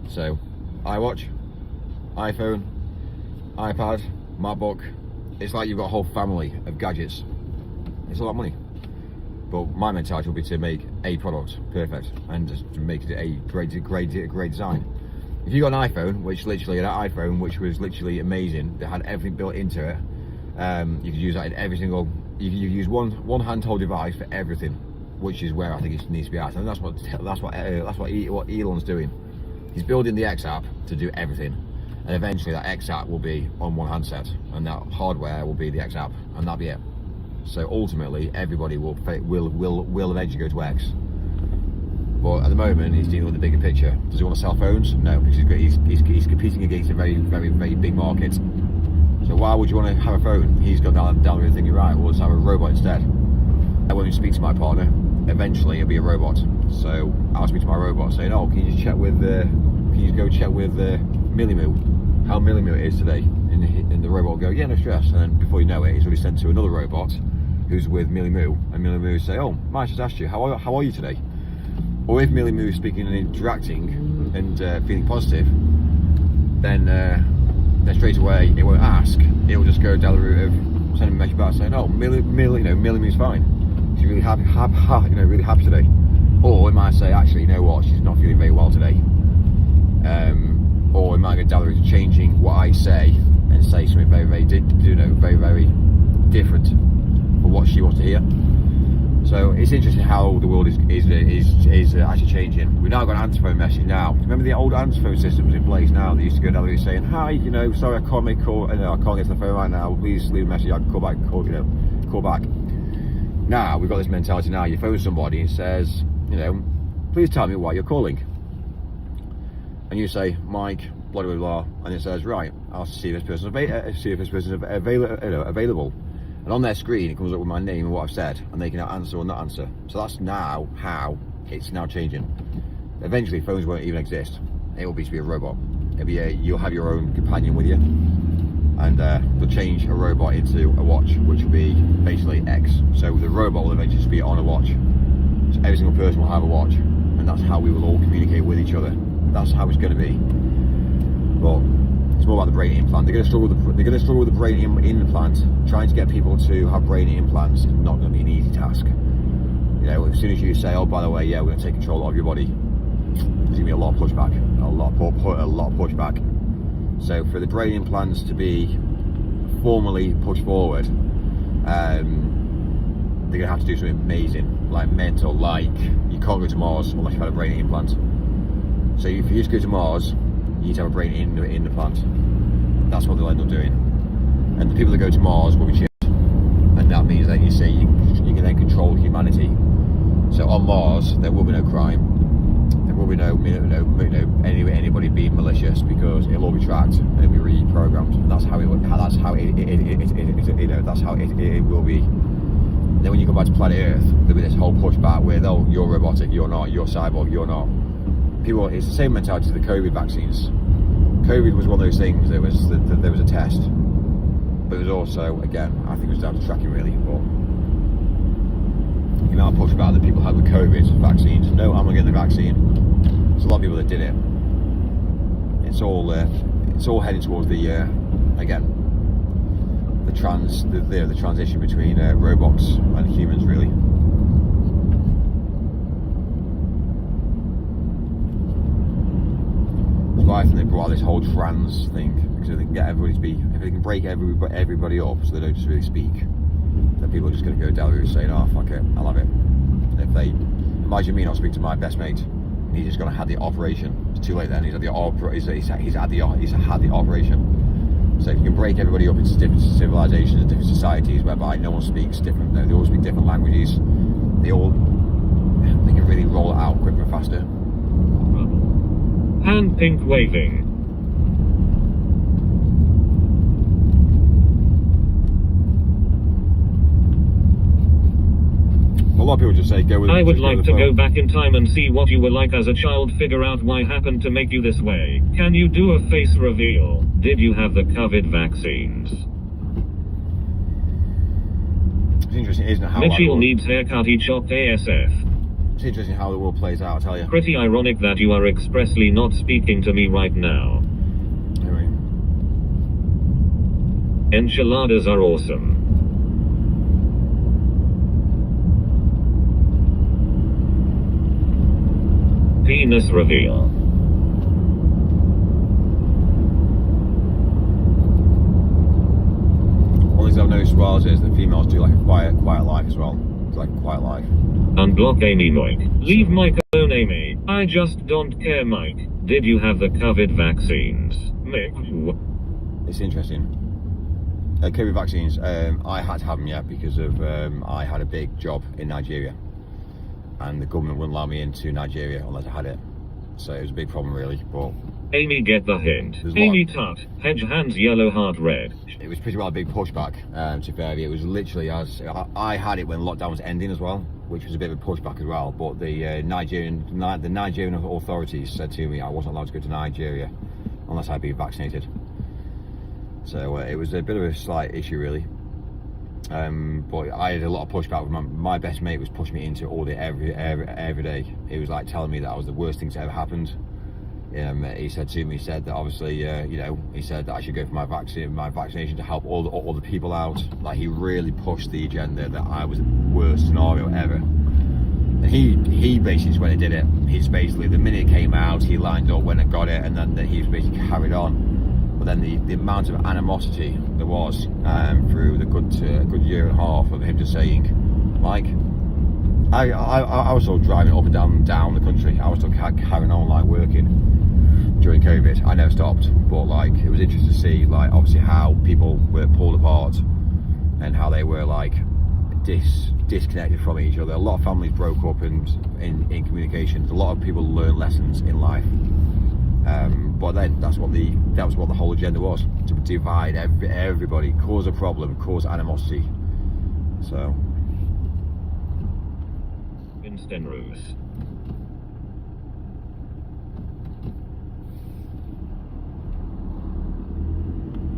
So, iWatch, iPhone, iPad, MacBook. It's like you've got a whole family of gadgets. It's a lot of money. But my mentality will be to make a product perfect and just to make it a great design. If you got an iPhone, which was literally amazing, that had everything built into it, you could use that in every single. You could use one handheld device for everything, which is where I think it needs to be at. And that's what Elon's doing. He's building the X app to do everything. And eventually that X app will be on one handset, and that hardware will be the X app, and that'll be it. So ultimately, everybody will eventually go to X. But at the moment, he's dealing with the bigger picture. Does he want to sell phones? No, because he's competing against a very big market. So why would you want to have a phone? He's gone down the road thinking, right, well, let's have a robot instead. And when we speak to my partner, eventually it'll be a robot. So I'll speak to my robot saying, oh, can you just check with Millimoo, how Millimoo is today? And the robot will go, yeah, no stress. And then before you know it, he's already sent to another robot who's with Millimoo, and Millimoo will say, oh, Mike just asked you, how are you today? Or if Millimoo is speaking and interacting and feeling positive, then straight away it won't ask. It will just go down the route of sending a message back saying, oh, Millimoo's fine. She's really happy, really happy today. Or it might say, actually, you know what, she's not feeling very well today. Or it might go down the route of changing what I say and say something very different from what she wants to hear. So it's interesting how the world is actually changing. We've now got an answer phone message now. Remember the old answer phone systems in place now? They used to go down the route saying, hi, sorry, I can't make a call. I can't get to the phone right now. Please leave a message. I can call back. Call back. Now we've got this mentality. Now you phone somebody and says, please tell me why you're calling. And you say, Mike, blah blah blah, and it says, right, I'll see if this person's available. And on their screen, it comes up with my name and what I've said, and they can now answer or not answer. So that's now how it's now changing. Eventually, phones won't even exist. It will be to be a robot. It'll be you'll have your own companion with you, and they'll change a robot into a watch, which will be basically X. So the robot will eventually just be on a watch. So every single person will have a watch, and that's how we will all communicate with each other. That's how it's going to be. But it's more about the brain implant. They're going to struggle with the brain implant. Trying to get people to have brain implants is not going to be an easy task. As soon as you say, oh, by the way, yeah, we're going to take control of your body, there's going to be a lot of pushback. A lot of pushback. So for the brain implants to be formally pushed forward, they're going to have to do something amazing, like mental, like you can't go to Mars unless you've had a brain implant. So if you just go to Mars, you need to have a brain in the plant. That's what they'll end up doing. And the people that go to Mars will be chipped. And that means that you can then control humanity. So on Mars, there will be no crime. There will be no anybody being malicious, because it'll all be tracked and it'll be reprogrammed. That's how it will be. Then when you come back to planet Earth, there'll be this whole pushback where, oh, you're robotic, you're not, you're cyborg, you're not. People, it's the same mentality as the COVID vaccines. COVID was one of those things. There was a test, but it was also, again, I think it was down to tracking really. But the amount of pushback that people had with COVID vaccines. No, I'm not getting the vaccine. There's a lot of people that did it. It's all heading towards the again, the transition between robots and humans, really. That's why I think they brought out this whole trans thing, because they can get everybody to be, if they can break everybody up so they don't just really speak, then people are just going to go down the route saying, oh fuck it, I love it. And if they, imagine me not speaking to my best mate, and he's just going to have the operation. It's too late then. He's had the operation. So if you can break everybody up into different civilizations and different societies whereby no one speaks different, they all speak different languages, they can really roll it out quicker and faster. Hand pink waving. A lot of people just say go with. I would like to go back in time and see what you were like as a child, figure out why happened to make you this way. Can you do a face reveal? Did you have the COVID vaccines? It's interesting, isn't it? How Mitchell needs haircut, he chopped ASF. It's interesting how the world plays out, I tell you. Pretty ironic that you are expressly not speaking to me right now. Anyway. Enchiladas are awesome. Penis reveal. One thing I've noticed as well is that females do like a quiet life as well. It's like a quiet life. Unblock Amy Mike. Leave Mike alone, Amy. I just don't care, Mike. Did you have the COVID vaccines? Mick. It's interesting. COVID vaccines, I had to have them yet because of I had a big job in Nigeria. And the government wouldn't allow me into Nigeria unless I had it. So it was a big problem really, but... Amy, get the hint. Amy Tut, hedge hands yellow, heart red. It was pretty well a big pushback, to be fair. It was literally as... I had it when lockdown was ending as well, which was a bit of a pushback as well. But the Nigerian authorities said to me I wasn't allowed to go to Nigeria unless I'd been vaccinated. So it was a bit of a slight issue really. But I had a lot of pushback. My best mate was pushing me into audit every day. He was like telling me that I was the worst thing to ever happened. He said to me, he said that obviously, he said that I should go for my vaccination to help all the people out. Like he really pushed the agenda that I was the worst scenario ever. And he basically, when he did it, he's basically, the minute it came out, he lined up when it got it, and then he was basically carried on. But then the amount of animosity there was through the good year and a half of him just saying, Mike, I was still driving up and down the country. I was still carrying on like working during COVID. I never stopped, but like it was interesting to see like obviously how people were pulled apart and how they were like disconnected from each other. A lot of families broke up in communications. A lot of people learned lessons in life. But then that was what the whole agenda was, to divide everybody, cause a problem, cause animosity. So Stenrose.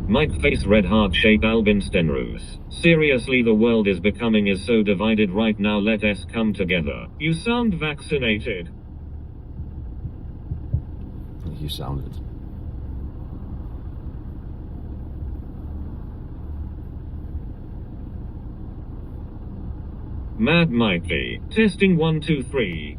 Mike face red heart shape Albin Stenrose. Seriously, the world is becoming so divided right now, let us come together. You sound vaccinated. You sounded. Mad Mikey. Testing 1 2 3.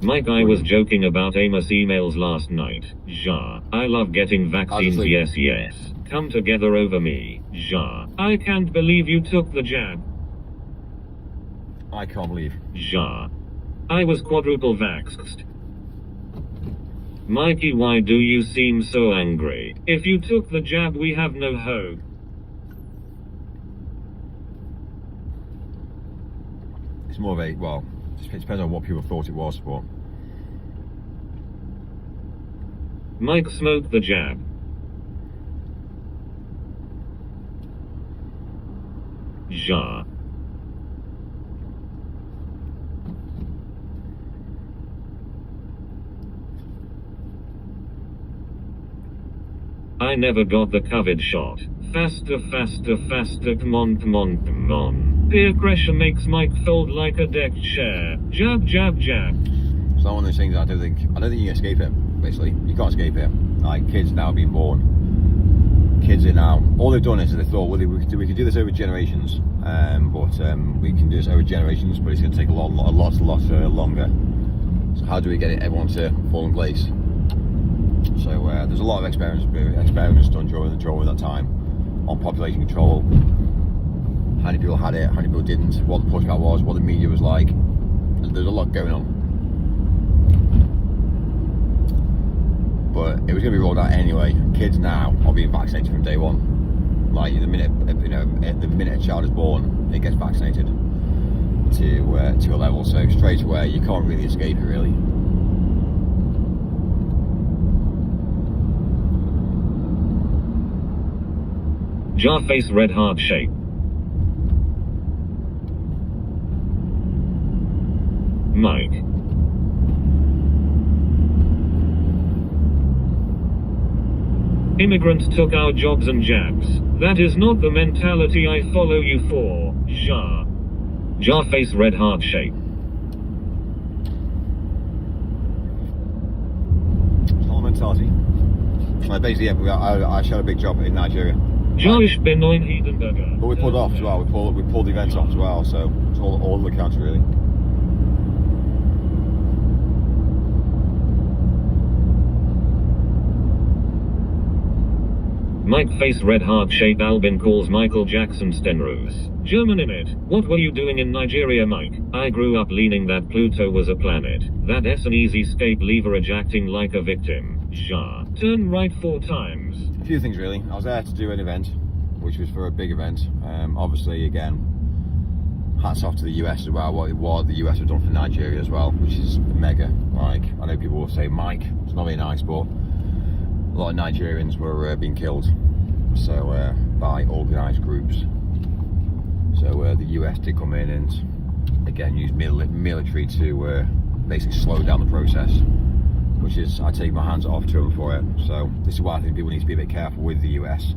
Mike, I was joking about Amos emails last night. Ja. I love getting vaccines, yes yes. Come together over me. Ja. I can't believe you took the jab. I can't believe. Ja. I was quadruple vaxxed. Mikey, why do you seem so angry? If you took the jab, we have no hope. It's more of a, well, it depends on what people thought it was, but... Mike smoked the jab. Ja. I never got the COVID shot. Faster, faster, faster, come on, come on, come on. Peer pressure makes Mike fold like a deck chair. Jab, jab, jab. It's not one of those things I don't think you can escape it, basically. You can't escape it. Like, kids now being born. Kids are now, all they've done is they thought, well, we could do this over generations. We can do this over generations, but it's going to take a lot longer. So how do we get everyone to fall in place? So there's a lot of experiments done during that time on population control. How many people had it, how many people didn't, what the pushback was, what the media was like. There's a lot going on. But it was going to be rolled out anyway. Kids now are being vaccinated from day one. Like the minute a child is born, it gets vaccinated to a level. So straight away, you can't really escape it, really. Jar face red heart shape. Mike. Immigrants took our jobs and jabs. That is not the mentality I follow you for. Ja. Jar face red heart shape. It's not a mentality. Basically, I shot a big job in Nigeria. Josh Benoin Hedenberger. But we pulled off as well. We pulled the event off as well. So it's all the counter really. Mike face red heart shape. Albin calls Michael Jackson Stenrose. German in it. What were you doing in Nigeria, Mike? I grew up leaning that Pluto was a planet. That S an easy escape, leverage acting like a victim. Ja. Turn right 4 times. A few things really. I was there to do an event, which was for a big event. Obviously, again, hats off to the US as well. What the US have done for Nigeria as well, which is mega. Like, I know people will say, Mike, it's not very nice, but a lot of Nigerians were being killed. So by organised groups. So the US did come in and again use military to basically slow down the process, which is, I take my hands off to them for it. So this is why I think people need to be a bit careful with the US,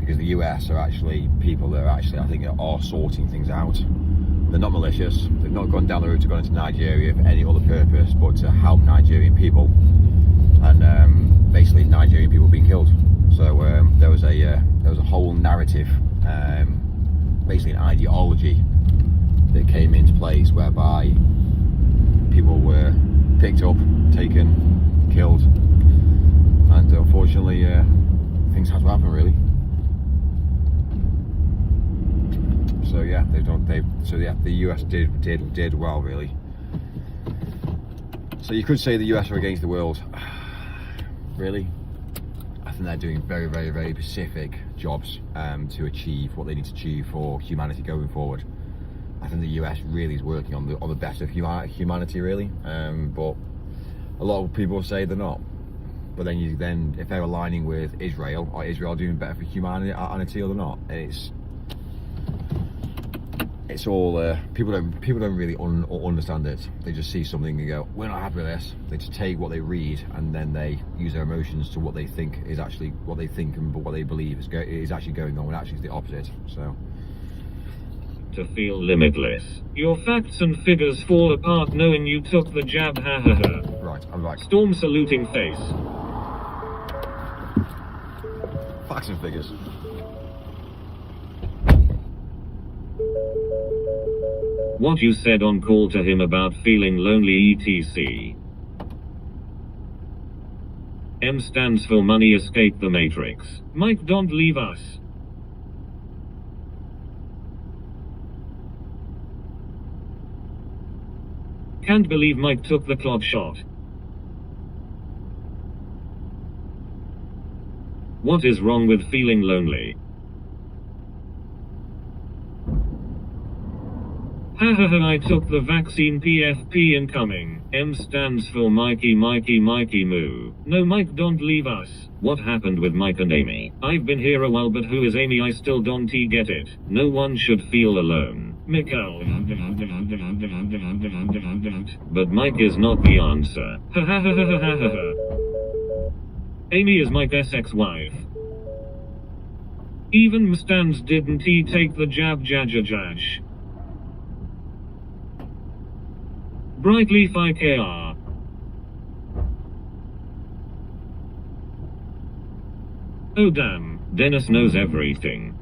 because the US are actually people that are actually, I think, are sorting things out. They're not malicious. They've not gone down the route to go into Nigeria for any other purpose but to help Nigerian people, and basically Nigerian people being killed. So there was a whole narrative, basically an ideology that came into place whereby people were picked up, taken, killed, and unfortunately things had to happen really. So yeah, the US did well really. So you could say the US are against the world. Really? I think they're doing very, very, very specific jobs to achieve what they need to achieve for humanity going forward. I think the US really is working on the best of humanity really, but a lot of people say they're not. But then if they're aligning with Israel, or Israel doing better for humanity or they're not, it's all people don't really understand it. They just see something and go, we're not happy with this. They just take what they read and then they use their emotions to what they think is actually what they think and what they believe is actually going on, when actually it's the opposite. So to feel limitless. Your facts and figures fall apart knowing you took the jab, ha ha ha. Right, I'm back. Storm saluting face. Facts and figures. What you said on call to him about feeling lonely etc. M stands for money, escape the matrix. Mike, don't leave us. Can't believe Mike took the clot shot. What is wrong with feeling lonely? Hahaha, I took the vaccine, PFP incoming. M stands for Mikey moo. No Mike, don't leave us. What happened with Mike and Amy? I've been here a while, but who is Amy? I still don't get it. No one should feel alone. Mikkel. But Mike is not the answer. Amy is Mike's ex-wife. Even Stans didn't he take the jab jajajash. Brightleaf IKR. Oh damn, Dennis knows everything.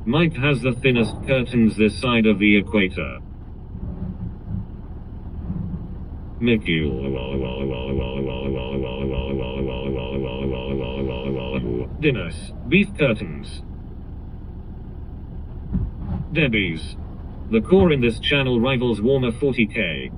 Mike has the thinnest curtains this side of the equator. Mickey. Dennis, beef curtains. Debbie's. The core in this channel rivals warmer 40k.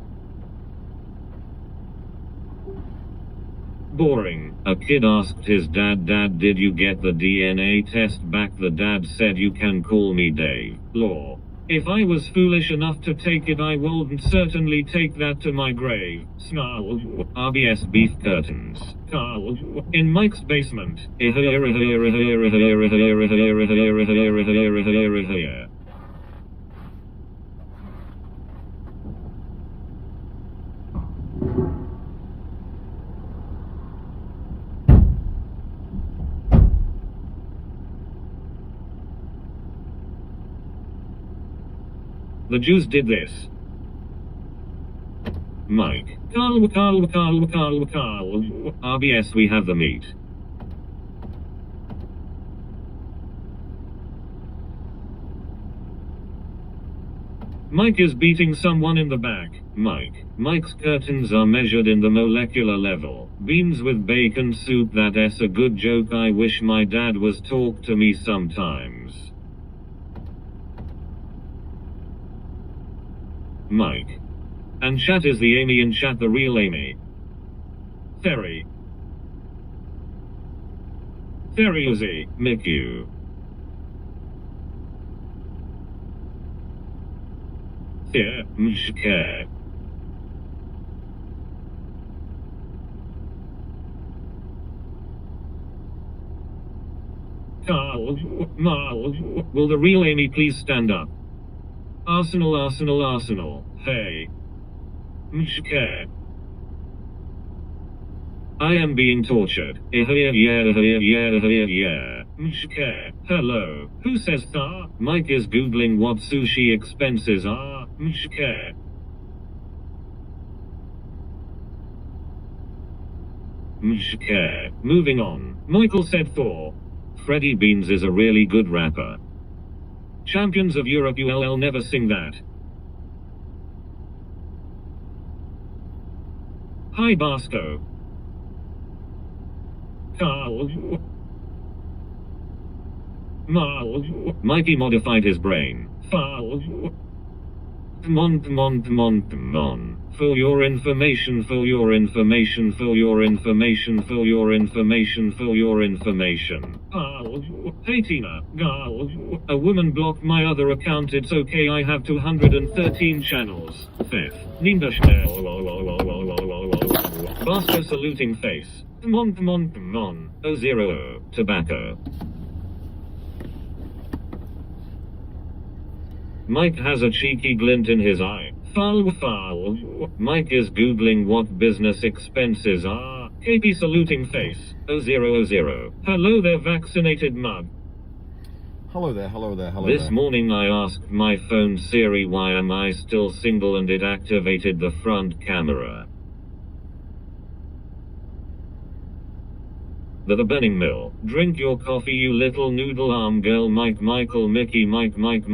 Boring. A kid asked his dad, did you get the DNA test back? The dad said, you can call me Dave. Law. If I was foolish enough to take it, I would certainly take that to my grave. Snarl. RBS beef curtains. Carl. In Mike's basement. The Jews did this. Mike. Carl. RBS, we have the meat. Mike is beating someone in the back. Mike. Mike's curtains are measured in the molecular level. Beans with bacon soup, that's a good joke. I wish my dad was talk to me sometimes. Mike. And chat is the Amy in chat the real Amy. Ferry. Ferry Uzi, Miku. Fear, Mshke. Carl, Marl, will the real Amy please stand up? Arsenal, hey. Mshke. I am being tortured. Mshke. Hello. Who says tha? Mike is googling what sushi expenses are. Mshke. Mshke. Moving on. Michael said Thor. Freddie Beans is a really good rapper. Champions of Europe ULL never sing that. Hi Basco. Carl. Marl. Mikey modified his brain. Fal. Mon. For your information. Hey Tina. Gal. A woman blocked my other account. It's okay, I have 213 channels. Fifth. Basco saluting face. Mon. 0. Tobacco. Mike has a cheeky glint in his eye. Foul. Mike is googling what business expenses are. KP saluting face. 0. Hello there, vaccinated mug. Hello there. This morning I asked my phone Siri why am I still single, and it activated the front camera. The Burning Mill. Drink your coffee, you little noodle arm girl. Mike, Michael, Mickey, Mike, Michael,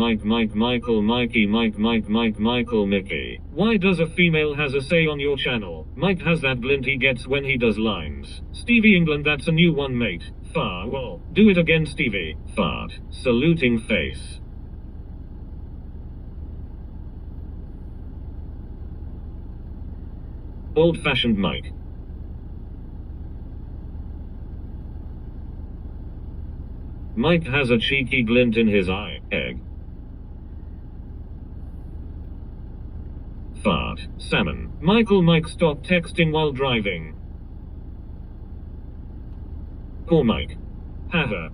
Mikey, Mike, Michael, Mickey. Why does a female has a say on your channel? Mike has that glint he gets when he does lines. Stevie England, that's a new one, mate. Well, do it again, Stevie. Fart. Saluting face. Old-fashioned Mike. Mike has a cheeky glint in his eye. Egg. Fart. Salmon. Mike, stop texting while driving. Poor Mike. Haha.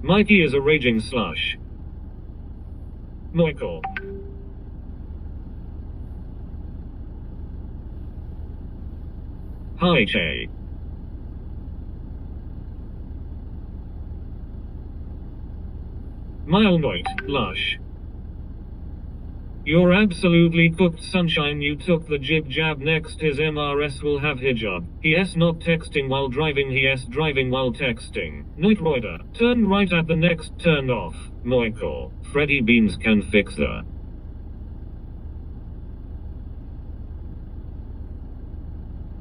Mikey is a raging slush. Michael. Hi, Che. Mile Noit, lush. You're absolutely cooked, sunshine. You took the jib jab. Next his MRS will have hijab. He not texting while driving, he driving while texting. Noitroider, turn right at the next turn off. Michael, Freddy Beans can fix that.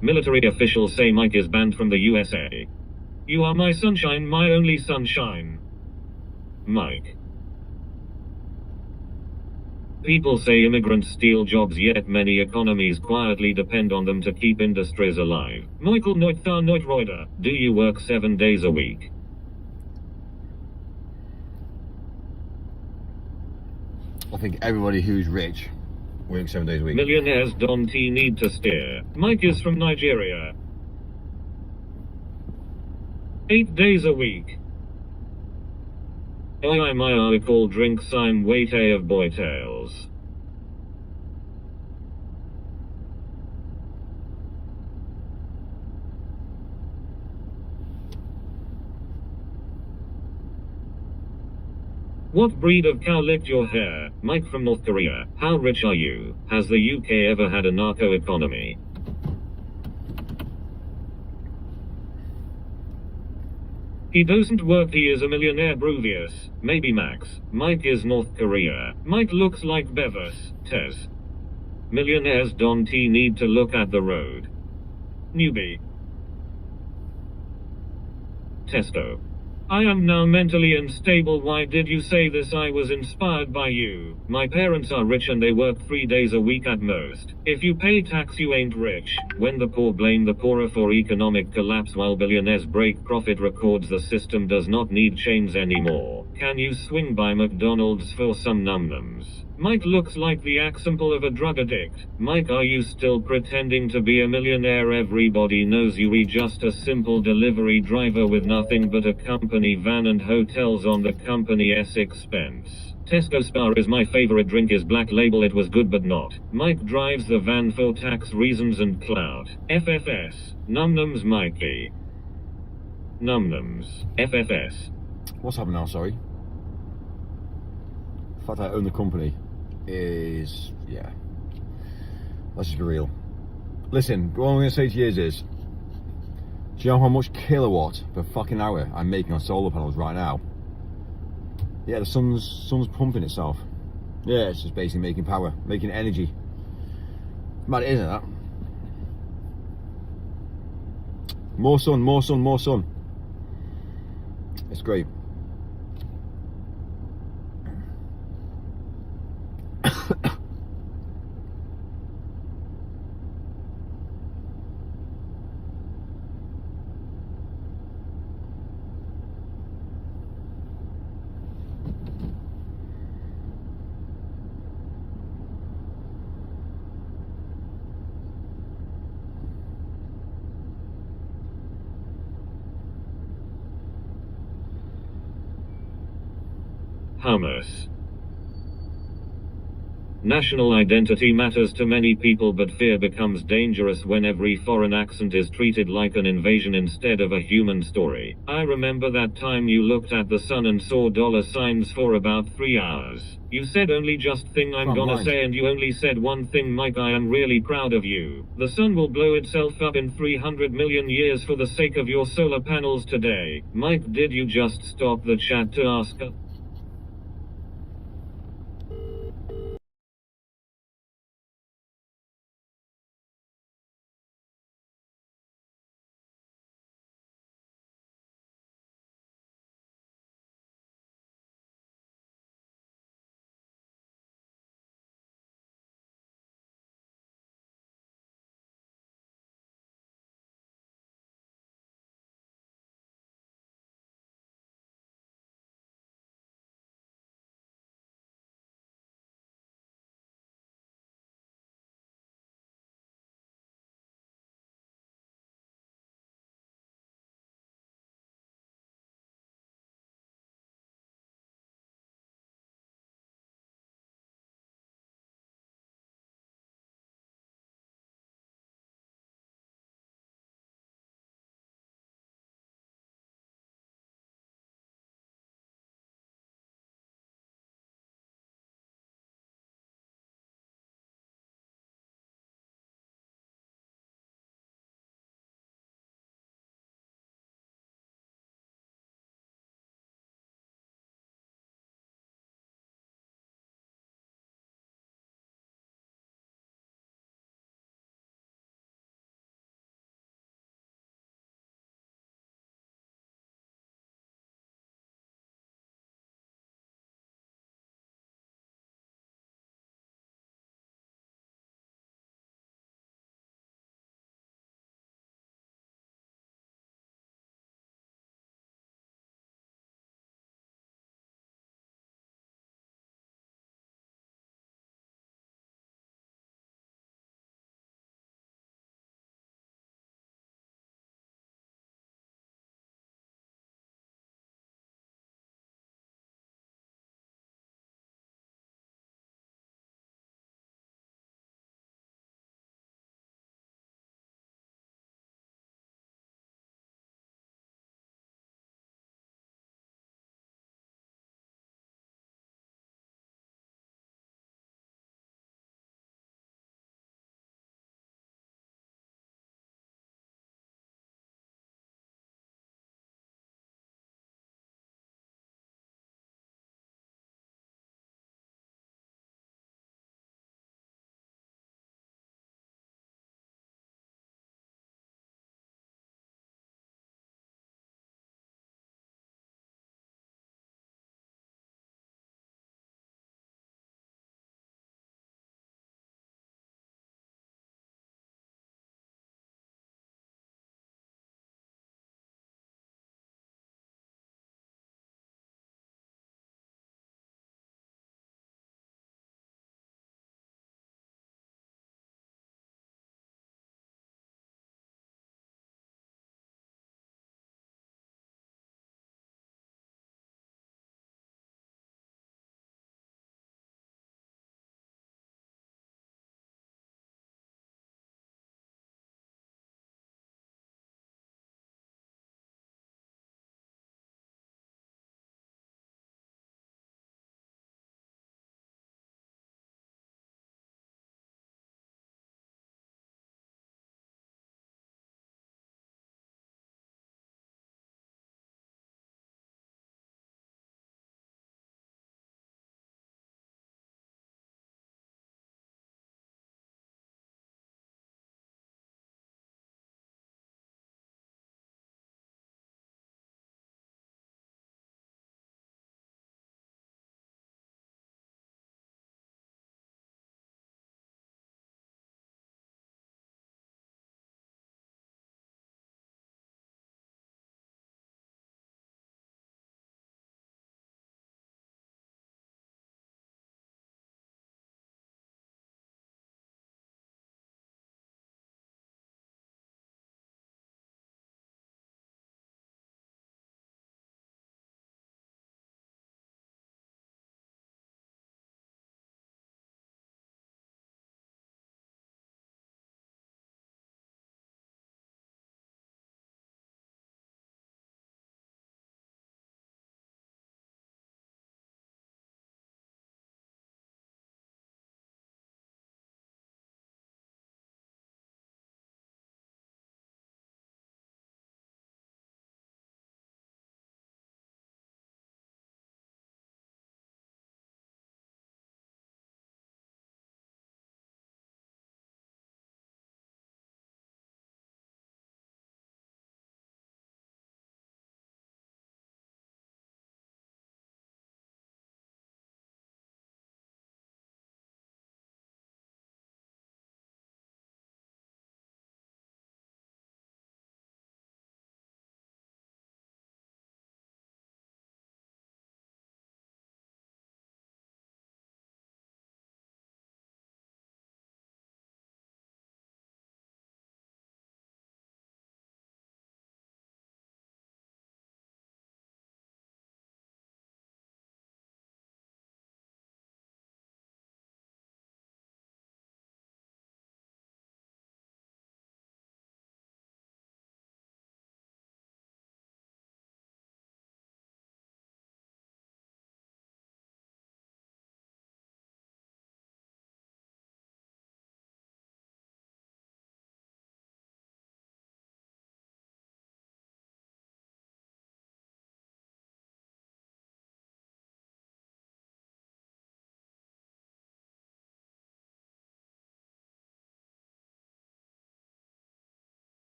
Military officials say Mike is banned from the USA. You are my sunshine, my only sunshine. Mike. People say immigrants steal jobs, yet many economies quietly depend on them to keep industries alive. Michael Neutroider, do you work 7 days a week? I think everybody who's rich works 7 days a week. Millionaires don't need to steer. Mike is from Nigeria. 8 days a week. Oi, my article drinks I'm weight A of boy tails. What breed of cow licked your hair? Mike from North Korea. How rich are you? Has the UK ever had a narco economy? He doesn't work, he is a millionaire. Bruvius. Maybe Max. Mike is North Korea. Mike looks like Bevis. Tess. Millionaires don't need to look at the road. Newbie. Testo. I am now mentally unstable. Why did you say this? I was inspired by you. My parents are rich and they work 3 days a week at most. If you pay tax, you ain't rich. When the poor blame the poorer for economic collapse while billionaires break profit records, the system does not need chains anymore. Can you swing by McDonald's for some num-nums? Mike looks like the example of a drug addict. Mike, are you still pretending to be a millionaire? Everybody knows you are just a simple delivery driver with nothing but a company van and hotels on the company's expense. Tesco Spa is my favorite drink, is Black Label. It was good but not. Mike drives the van for tax reasons and clout. FFS. Num-nums Mikey. Num-nums. FFS. What's happened now, sorry? The fact that I own the company is, yeah. Let's just be real. Listen, what I'm going to say to you is, do you know how much kilowatt per fucking hour I'm making on solar panels right now? Yeah, the sun's pumping itself. Yeah, it's just basically making power, making energy. Mad, isn't that? More sun, more sun, more sun. It's great. Hummus. National identity matters to many people, but fear becomes dangerous when every foreign accent is treated like an invasion instead of a human story. I remember that time you looked at the sun and saw dollar signs for about 3 hours. You said only just thing I'm gonna say, and you only said one thing. Mike, I am really proud of you. The sun will blow itself up in 300 million years for the sake of your solar panels today. Mike, did you just stop the chat to ask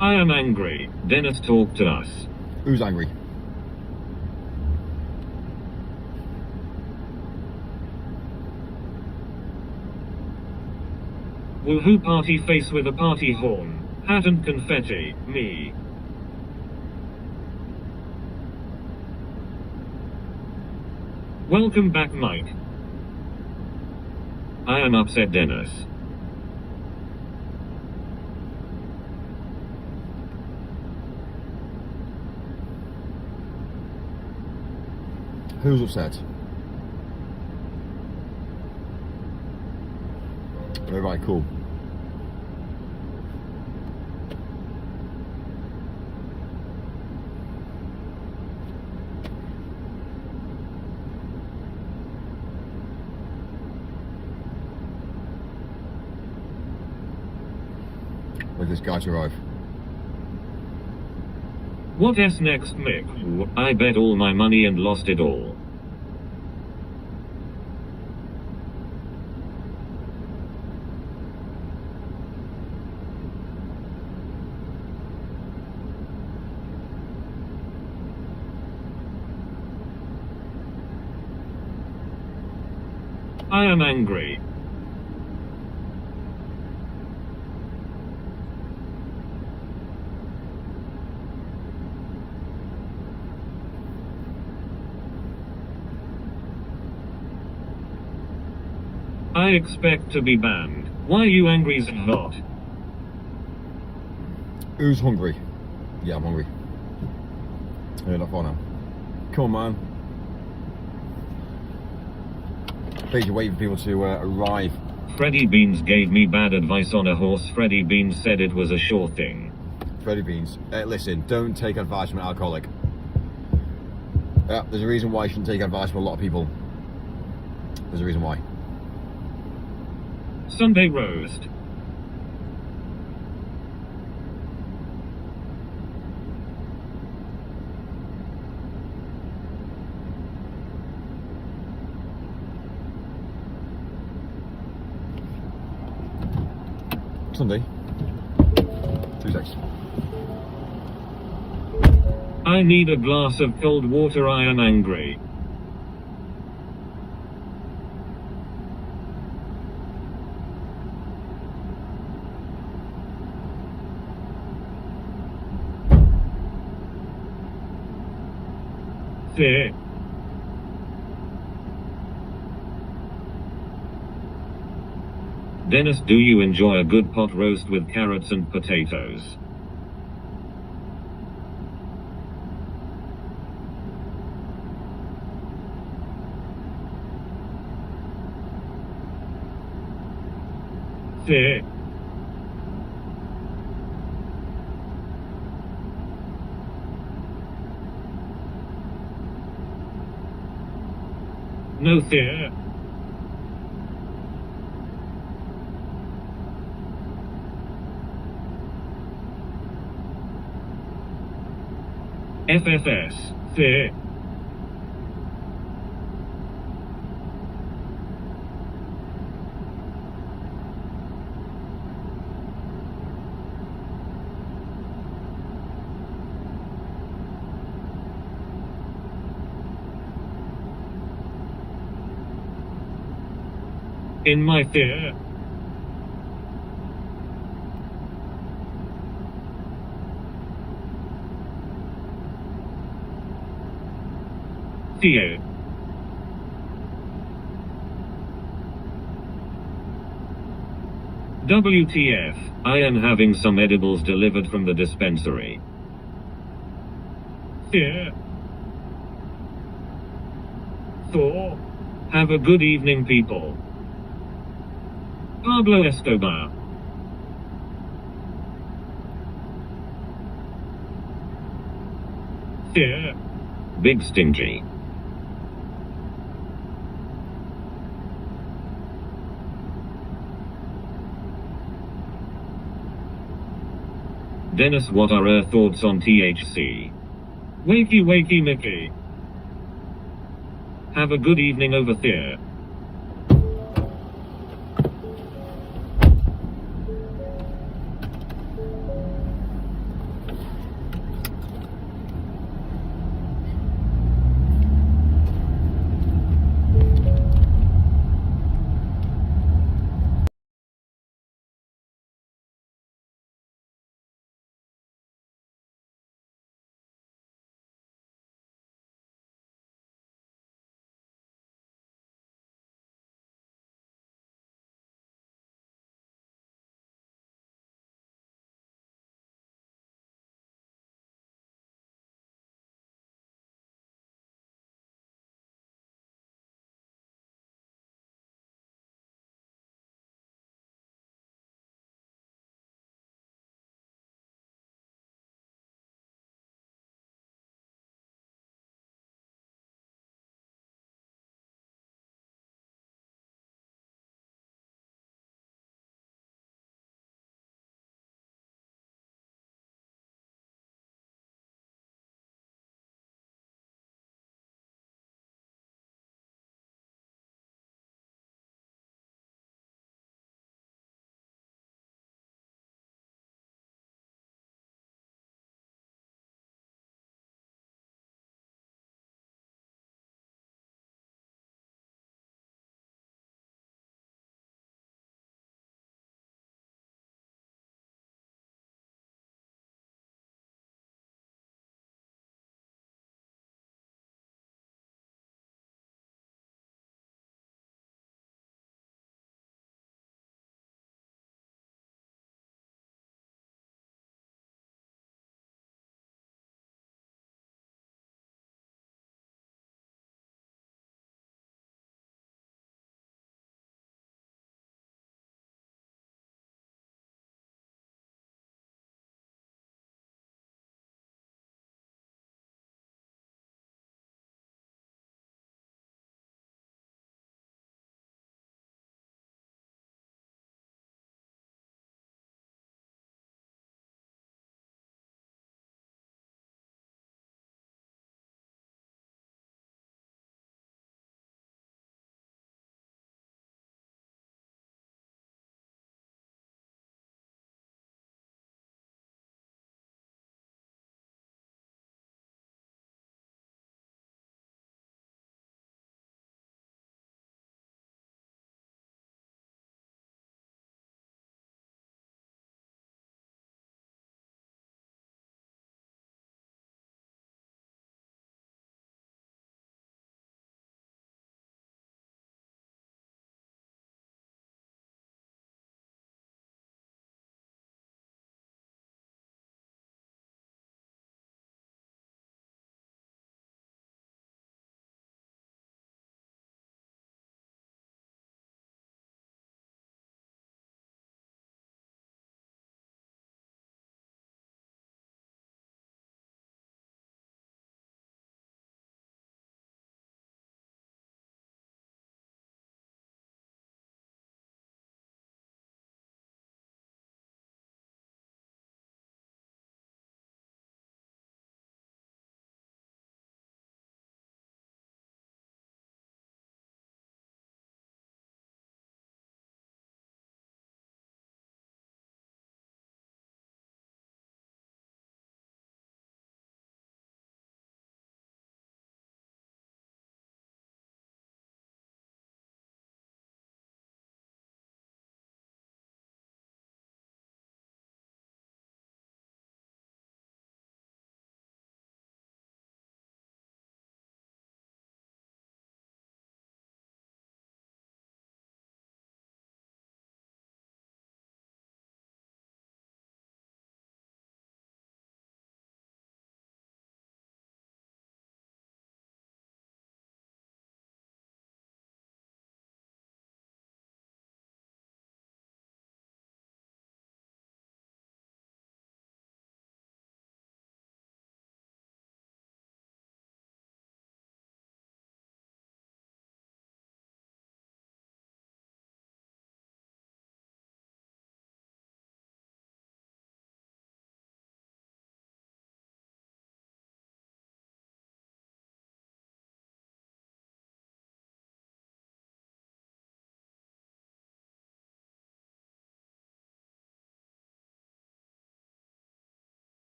I am angry. Dennis, talk to us. Who's angry? Woohoo, party face with a party horn, hat and confetti, me. Welcome back, Mike. I am upset, Dennis. Who's upset? Right, cool. Wait for this guy to arrive. What's next, Mick? I bet all my money and lost it all. I am angry. I expect to be banned. Why are you angry, not? Who's hungry? Yeah, I'm hungry. Not far now. Come on, man. Basically waiting for people to arrive. Freddie Beans gave me bad advice on a horse. Freddie Beans said it was a sure thing. Freddie Beans, listen, don't take advice from an alcoholic. There's a reason why you shouldn't take advice from a lot of people. There's a reason why. Sunday roast. Sunday. 2 seconds. I need a glass of cold water. I am angry. There. Dennis, do you enjoy a good pot roast with carrots and potatoes? There. No fear. FFS. Fear. In my fear. Fear. WTF, I am having some edibles delivered from the dispensary. Fear. 4. Have a good evening, people. Pablo Escobar. Fear. Big Stingy. Dennis, what are her thoughts on THC? Wakey wakey Mickey. Have a good evening over there.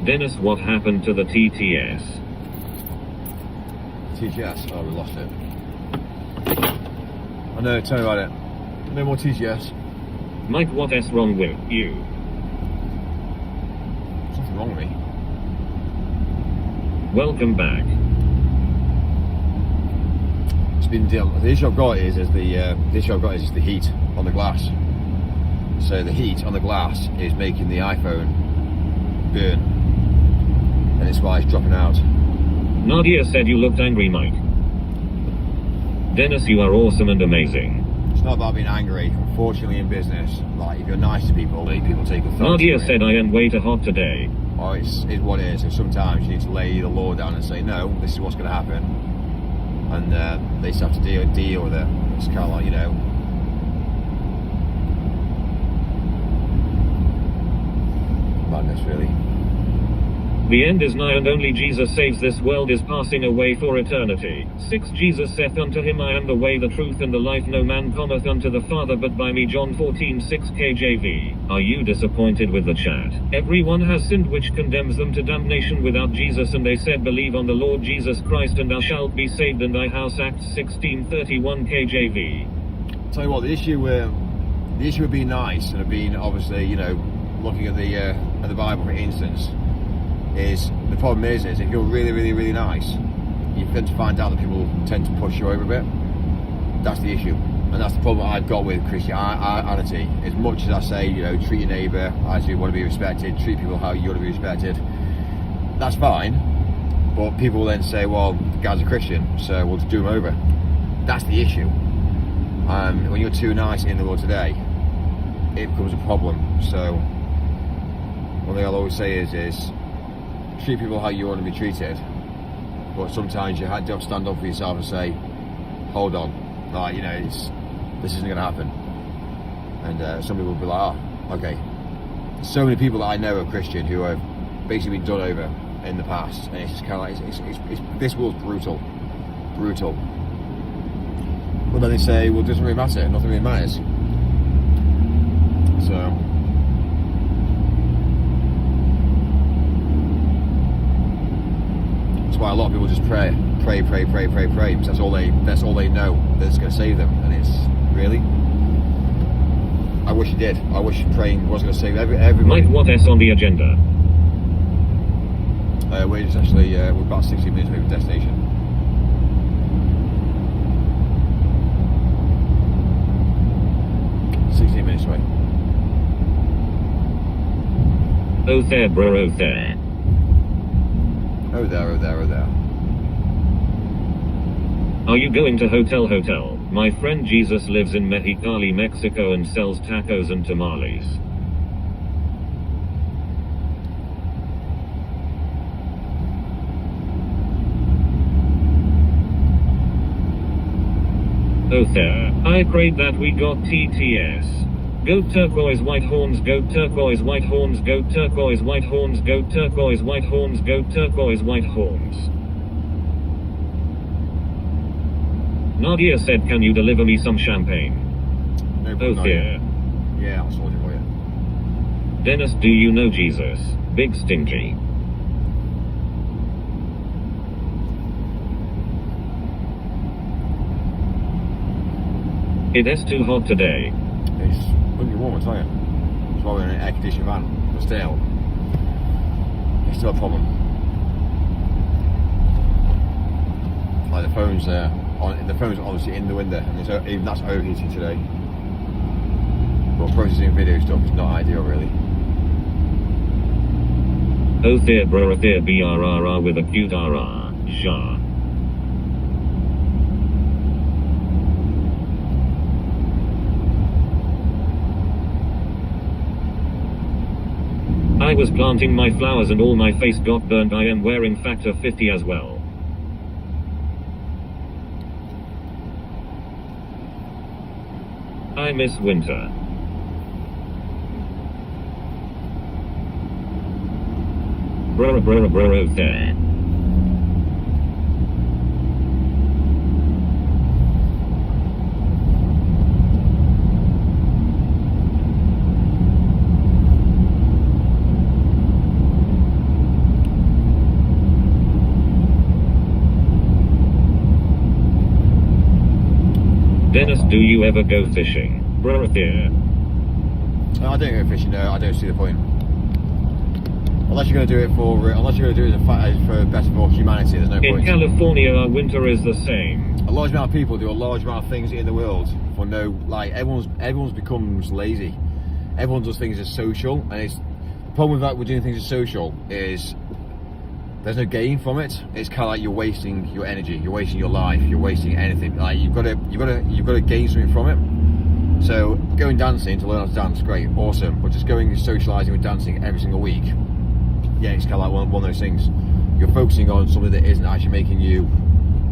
Dennis, what happened to the TTS? TGS? Oh, we lost it. I know, tell me about it. No more TGS. Mike, what's wrong with you? There's nothing wrong with me. Welcome back. It's been the issue I've got is the heat on the glass. So the heat on the glass is making the iPhone burn, and it's why it's dropping out. Nadia said you looked angry, Mike. Dennis, you are awesome and amazing. It's not about being angry. Unfortunately, in business, like if you're nice to people, people take authority. Nadia said I am way too hot today. Oh, it's what it is. And sometimes you need to lay the law down and say, no, this is what's going to happen, and they just have to deal with it. It's kind of like, madness, really. The end is nigh, and only Jesus saves. This world is passing away for eternity. 6 Jesus saith unto him, I am the way, the truth, and the life. No man cometh unto the Father but by me. John 14:6 KJV. Are you disappointed with the chat? Everyone has sinned, which condemns them to damnation without Jesus, and they said, believe on the Lord Jesus Christ and thou shalt be saved and thy house. Acts 16:31 KJV. Tell you what, the issue with being nice and of being, obviously, looking at the Bible, for instance, is the problem is if you're really, really, really nice, you tend to find out that people tend to push you over a bit. That's the issue, and that's the problem I've got with Christianity. As much as I say, treat your neighbour as you want to be respected, treat people how you want to be respected, that's fine. But people will then say, well, the guy's a Christian, so we'll just do him over. That's the issue. When you're too nice in the world today, it becomes a problem. So one thing I'll always say is treat people how you want to be treated, but sometimes you have to stand up for yourself and say, hold on, this isn't going to happen. And some people will be like, oh, okay. So many people that I know are Christian who have basically been done over in the past, and it's just kind of like, it's this world's brutal. But then they say, well, it doesn't really matter, nothing really matters. So that's why a lot of people just pray, because that's all they know that's going to save them. And it's really, I wish it did. I wish praying was going to save everybody. Mike, what's on the agenda? We're just actually we're about 60 minutes away from destination. Away. Oh there, bro, oh there. Oh there. Are you going to hotel? My friend Jesus lives in Mexicali, Mexico, and sells tacos and tamales. Oh there, I prayed that we got TTS. Go turquoise white horns, go turquoise white horns, go turquoise white horns, go turquoise white horns, go turquoise white horns. Nadia said, can you deliver me some champagne? No, oh dear. Yeah, I'll sort it for you. Dennis, do you know Jesus? Big stinky. It's too hot today. It's plenty warm, I tell you. That's why we're in an air-conditioned van. But still, it's still a problem. Like the phone's obviously in the window, and even that's overheating today. But processing video stuff is not ideal, really. Oh there, bro, there, BRRR with a cute RR. Sha. I was planting my flowers and all my face got burned. I am wearing factor 50 as well. I miss winter. Bro there. Dennis, do you ever go fishing? Bruh, yeah. No, I don't go fishing. No, I don't see the point. Unless you're going to do it for, unless you're going to do it for better for humanity, there's no In point. California, our winter is the same. A large amount of people do a large amount of things in the world for no, like everyone's becomes lazy. Everyone does things as social, and it's the problem with that. We're doing things as social is there's no gain from it. It's kind of like you're wasting your energy, you're wasting your life, you're wasting anything. Like you've got to gain something from it. So going dancing to learn how to dance, great, awesome. But just going and socialising with dancing every single week, yeah, it's kind of like one of those things. You're focusing on something that isn't actually making you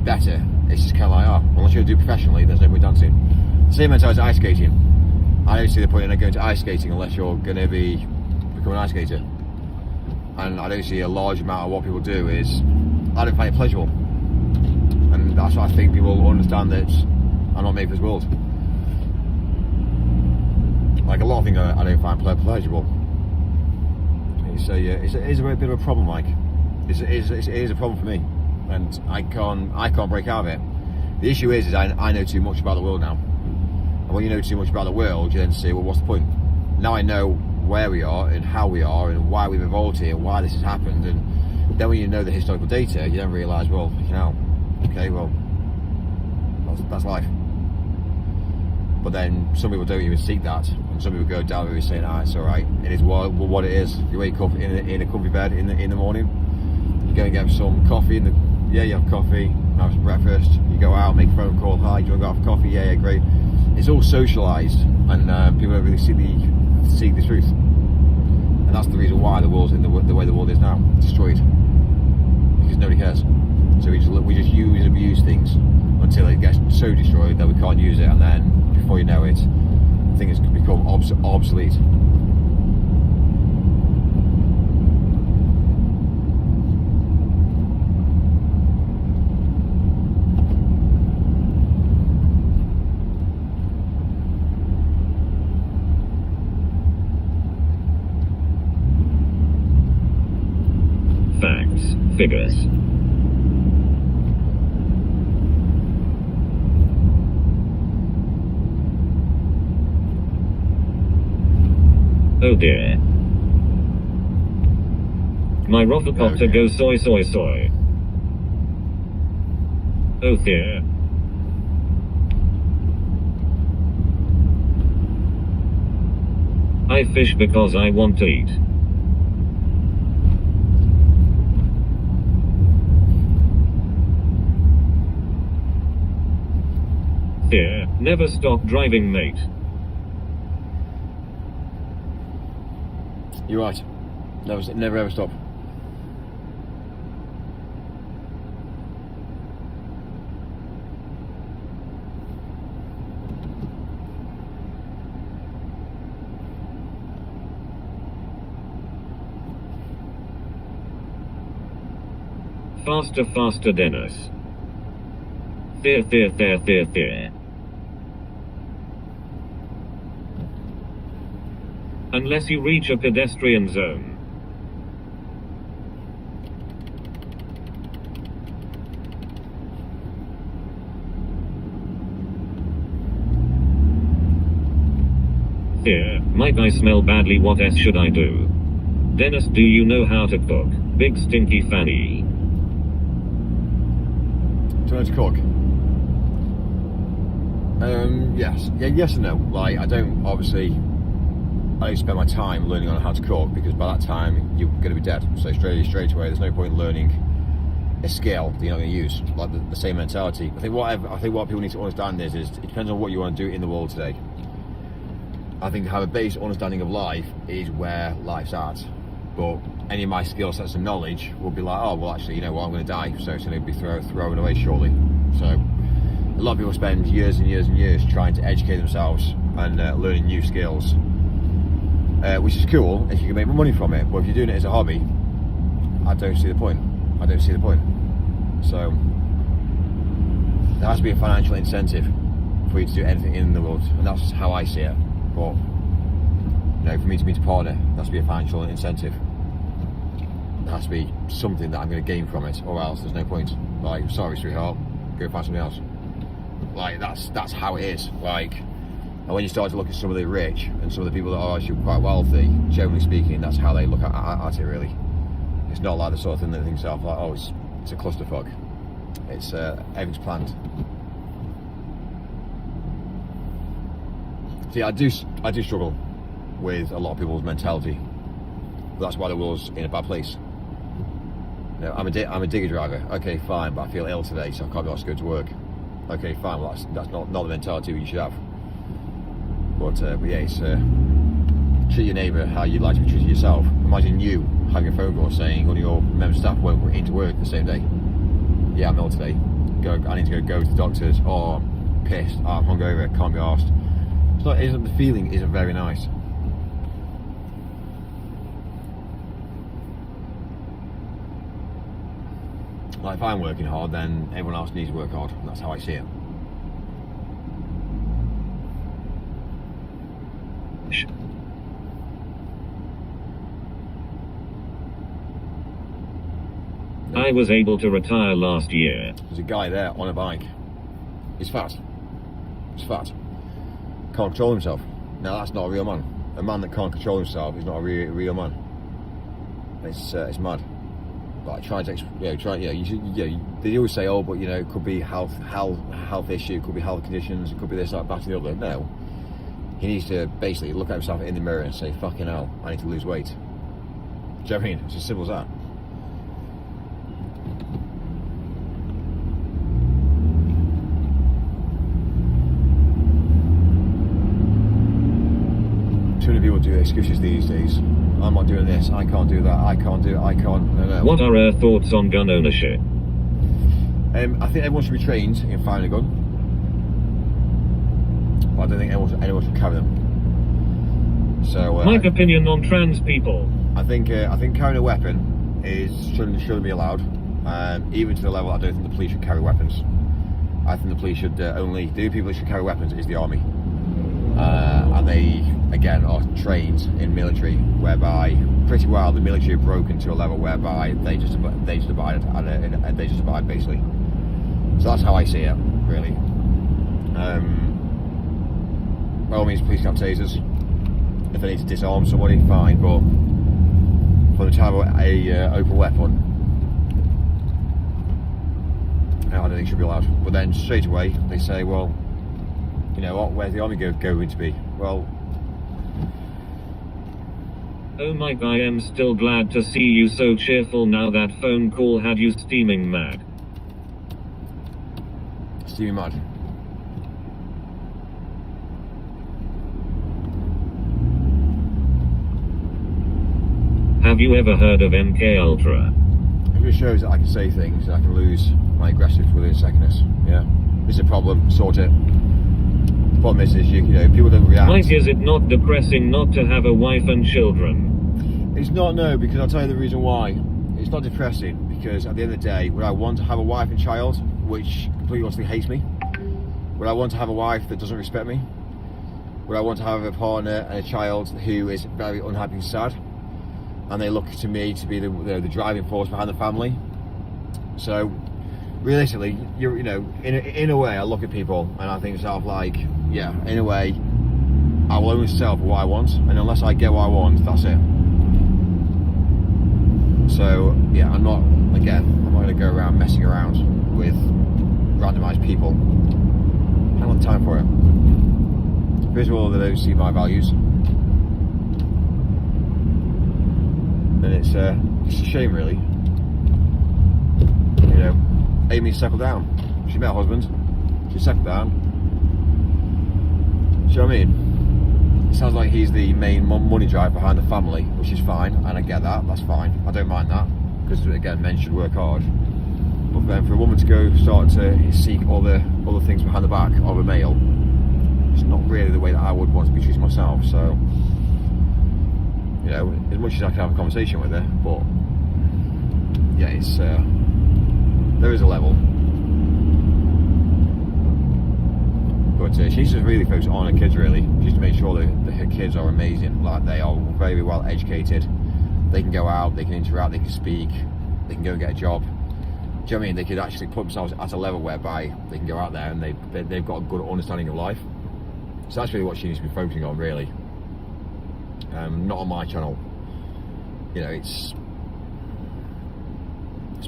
better. It's just kind of like, unless you're going to do it professionally, there's no point dancing. The same mentality as ice skating. I don't see the point in going to ice skating unless you're going to become an ice skater. And I don't see a large amount of what people do is, I don't find it pleasurable. And that's what I think people understand, that I'm not made for this world. Like a lot of things I don't find pleasurable. It's a bit of a problem, Mike. It is a problem for me, and I can't break out of it. The issue is I know too much about the world now, and when you know too much about the world, you then say, well, what's the point? Now I know where we are and how we are and why we've evolved here and why this has happened, and then when you know the historical data, you then realise, well, okay, well, that's life. But then some people don't even seek that, and some people go down and saying, it's alright, it is what it is. You wake up in a comfy bed in the morning, you go and get some coffee, you have coffee, have some breakfast, you go out, make a phone call, hi, do you want to go out for coffee? Yeah, great. It's all socialised, and people don't really seek the truth. And that's the reason why the world's in the way the world is now, destroyed. Because nobody cares. So we just use and abuse things until it gets so destroyed that we can't use it, and then before you know it, things can become obsolete. Facts, figures. Oh dear. My rocketcopter goes soy soy soy. Oh dear. I fish because I want to eat. Dear, never stop driving, mate. You're right. Never ever stop. Faster, faster, Dennis. There. Unless you reach a pedestrian zone. Here, Mike, I smell badly, what else should I do? Dennis, do you know how to cook? Big stinky fanny. Do you know how to cook? Yes. Yeah, yes and no. Like, I don't spend my time learning on how to cook, because by that time you're going to be dead. So straight away, there's no point learning a skill that you're not going to use. Like the same mentality. I think what people need to understand is it depends on what you want to do in the world today. I think to have a basic understanding of life is where life's at. But any of my skill sets and knowledge will be like, oh well, actually, you know what, I'm going to die, so it's going to be thrown away shortly. So a lot of people spend years and years and years trying to educate themselves and learning new skills. Which is cool if you can make money from it, but if you're doing it as a hobby, I don't see the point. So there has to be a financial incentive for you to do anything in the world, and that's how I see it. But for me to meet a partner, there has to be a financial incentive. There has to be something that I'm going to gain from it, or else there's no point. Like, sorry, sweetheart, go find something else. Like that's how it is. Like, and when you start to look at some of the rich and some of the people that are actually quite wealthy, generally speaking, that's how they look at it. Really, it's not like the sort of thing that they think themselves like, oh, it's a clusterfuck. It's everything's planned. See, I do struggle with a lot of people's mentality. But that's why the world's in a bad place. You know, I'm a digger driver. Okay, fine, but I feel ill today, so I can't be asked to go to work. Okay, fine. Well, that's not the mentality you should have. But yeah, it's treat your neighbour how you'd like to be treated yourself. Imagine you having a phone call saying one of your member staff won't into work the same day. Yeah, I'm ill today. I need to go to the doctors. Oh, I'm pissed. Oh, I'm hungover. Can't be asked. The feeling isn't very nice. Like, if I'm working hard, then everyone else needs to work hard. That's how I see it. I was able to retire last year. There's a guy there on a bike. He's fat. He's fat. Can't control himself. Now that's not a real man. A man that can't control himself is not a real man. It's mad. Like, they always say, oh, but you know, it could be health issue, it could be health conditions, it could be this, that, back to the other. No, he needs to basically look at himself in the mirror and say, fucking hell, I need to lose weight. Do you know what I mean? It's as simple as that. Too many people do excuses these days. I'm not doing this, I can't do that, I can't do it, I can't. No. What are our thoughts on gun ownership? I think everyone should be trained in firing a gun. But I don't think anyone should carry them. So my opinion on trans people. I think carrying a weapon shouldn't be allowed. Even to the level I don't think the police should carry weapons. I think the police should the only people that should carry weapons is the army. And they again are trained in military, whereby pretty well the military are broken to a level whereby they just abide basically. So that's how I see it, really. By all means, police can have tasers. If they need to disarm somebody, fine. But for them to have a open weapon, I don't think it should be allowed. But then straight away they say, well, you know what? Where's the army going to be? Well. Oh Mike, I am still glad to see you so cheerful now. That phone call had you steaming mad. Steaming mad? Have you ever heard of MK Ultra? It just shows that I can say things and I can lose my aggressive within seconds. Yeah. It's a problem, sort it. The problem is you know, people don't react. Mike, is it not depressing not to have a wife and children? It's not, no, because I'll tell you the reason why. It's not depressing because at the end of the day, would I want to have a wife and child which completely honestly hates me? Would I want to have a wife that doesn't respect me? Would I want to have a partner and a child who is very unhappy and sad? And they look to me to be the driving force behind the family? So realistically, you know, in a way, I look at people and I think to myself, like, yeah, in a way, I will only settle for what I want, and unless I get what I want, that's it. So yeah, I'm not going to go around messing around with randomised people. I don't have time for it. First of all, they don't see my values, and it's a shame, really. You know, Amy settled down. She met her husband. She settled down. Do you know what I mean? It sounds like he's the main money driver behind the family, which is fine, and I get that. That's fine. I don't mind that, because again, men should work hard. But then for a woman to go start to seek other things behind the back of a male, it's not really the way that I would want to be treating myself. So, you know, as much as I can have a conversation with her, but yeah, it's there is a level. But she needs to really focus on her kids, really. She needs to make sure that her kids are amazing. Like, they are very well educated. They can go out, they can interact, they can speak, they can go and get a job. you know what I mean? They could actually put themselves at a level whereby they can go out there and they've got a good understanding of life. So that's really what she needs to be focusing on, really. Not on my channel. You know, it's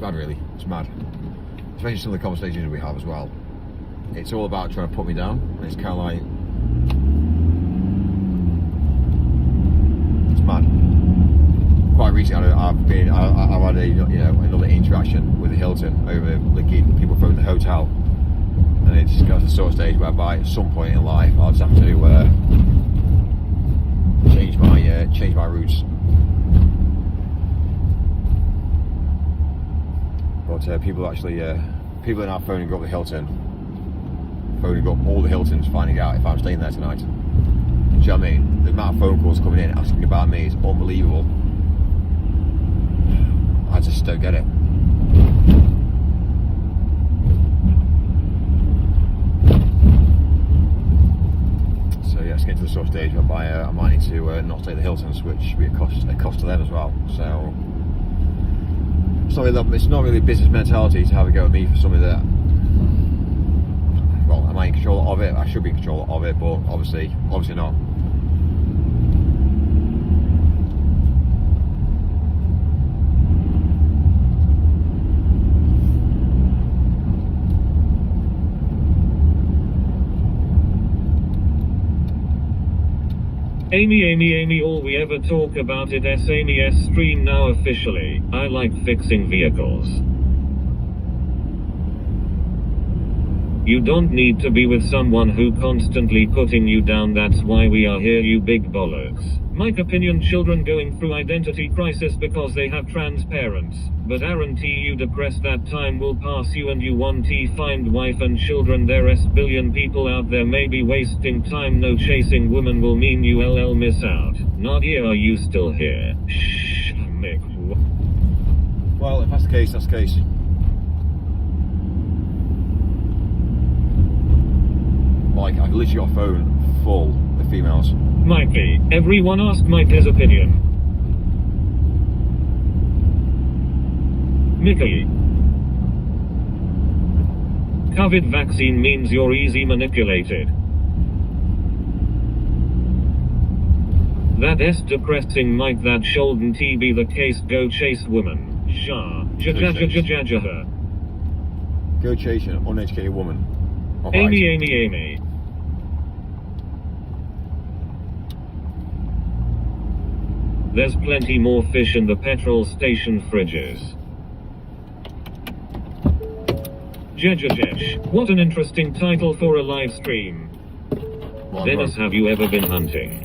mad, really. It's mad. Especially some of the conversations we have as well. It's all about trying to put me down. And it's kind of like, it's mad. Quite recently, I've had a, you know, another interaction with the Hilton over linking people from the hotel, and it's got to the sort of stage whereby at some point in life I'll just have to change my routes. But people are now phoning up the Hilton, phoning up all the Hiltons, finding out if I'm staying there tonight. Do you know what I mean? The amount of phone calls coming in asking about me is unbelievable. I just don't get it. So yeah, it's getting to the sort of stage whereby I might need to not stay at the Hiltons, which would be a cost to them as well. So it's not really business mentality to have a go at me for something that, well, am I in control of it? I should be in control of it, but obviously not. Amy, all we ever talk about it SNES stream now officially. I like fixing vehicles. You don't need to be with someone who constantly putting you down, that's why we are here, you big bollocks. Mike opinion, children going through identity crisis because they have trans parents. But guarantee you depressed, that time will pass you and you want to find wife and children. There's billion people out there maybe wasting time, no chasing women will mean you LL miss out. Nadia, are you still here? Shh, Mick. Well, if that's the case, that's the case. Mike, I've literally got a phone full of females. Mikey, everyone ask Mike his opinion. Mickey. COVID vaccine means you're easy manipulated. That's depressing, Mike, that shouldn't be the case. Go chase women. Shah. Jajajajajajaja. Go chase an uneducated woman. All right. Amy. There's plenty more fish in the petrol station fridges. Jejajesh, what an interesting title for a live stream. Dennis, have you ever been hunting?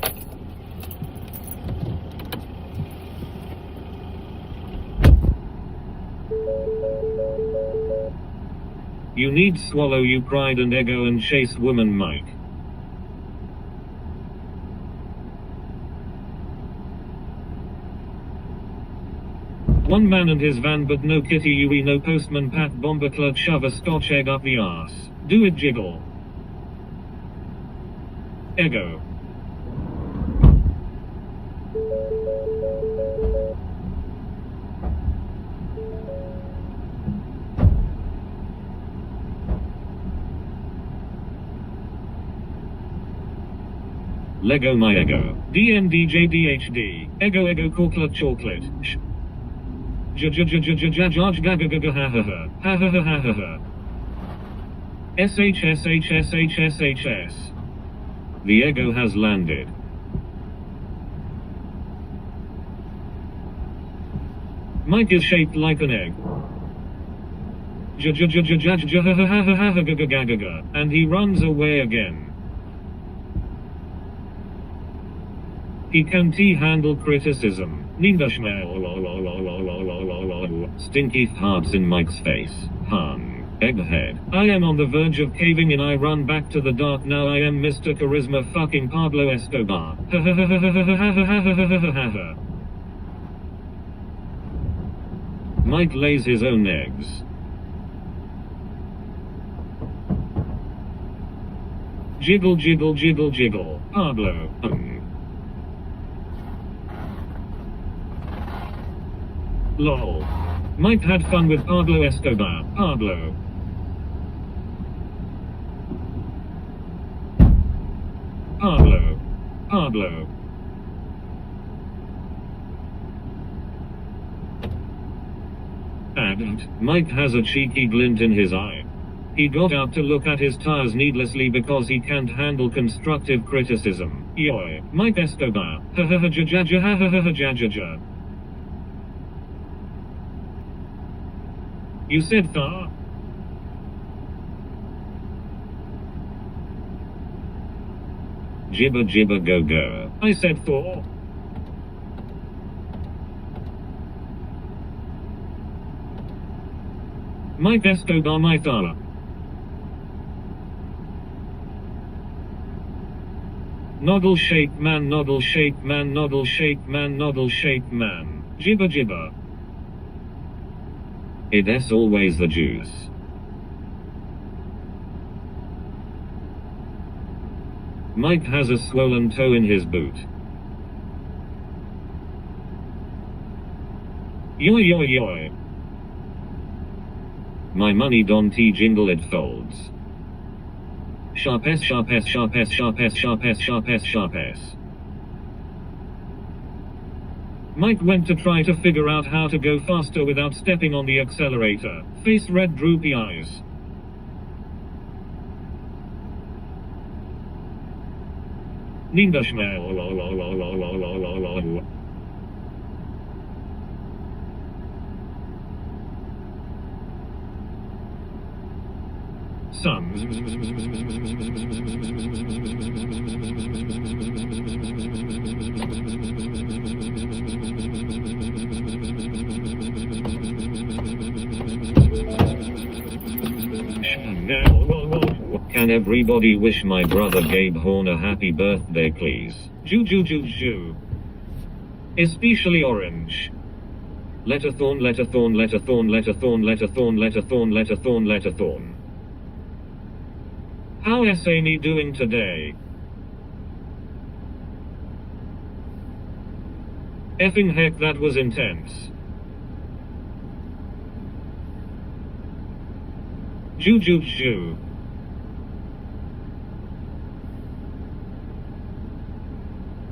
You need swallow you pride and ego and chase woman, Mike. One man and his van but no kitty Yui, no postman Pat bomber club, shove a scotch egg up the arse. Do it jiggle. Ego. Lego my ego. DMDJDHD. Ego chocolate chocolate. SHSHSHSHS. The ego has landed. Mike is shaped like an egg. And he runs away again. He can't handle criticism. Stinky farts in Mike's face. Egghead. I am on the verge of caving in. I run back to the dark now. I am Mr. Charisma fucking Pablo Escobar. Mike lays his own eggs. Jiggle jiggle jiggle jiggle. Pablo. LOL. Mike had fun with Pablo Escobar. Pablo. Pablo. Pablo. And Mike has a cheeky glint in his eye. He got out to look at his tires needlessly because he can't handle constructive criticism. Yoy. Mike Escobar. Ha ha ha ja ja ja ha ha ha ha ja ja ja. You said tha? Jibber jibber go go. I said Thor. Mike Escobar my thala. Noddle shake man, noddle shake man, noddle shake man, noddle shake man. Jibber jibber. It's always the juice. Mike has a swollen toe in his boot. Yoy yoy yoy. My money don T jingle it folds. Sharp S sharp S sharp S sharp S sharp S sharp S sharp S. Mike went to try to figure out how to go faster without stepping on the accelerator. Face red, droopy eyes. Ninda smell. Can everybody wish my brother Gabe Horn a happy birthday, please? Ju ju ju ju. Especially orange. Letterthorn, letterthorn, letterthorn, letterthorn, letterthorn, letterthorn, letterthorn, letterthorn. How is Amy doing today? Effing heck, that was intense. Ju ju ju.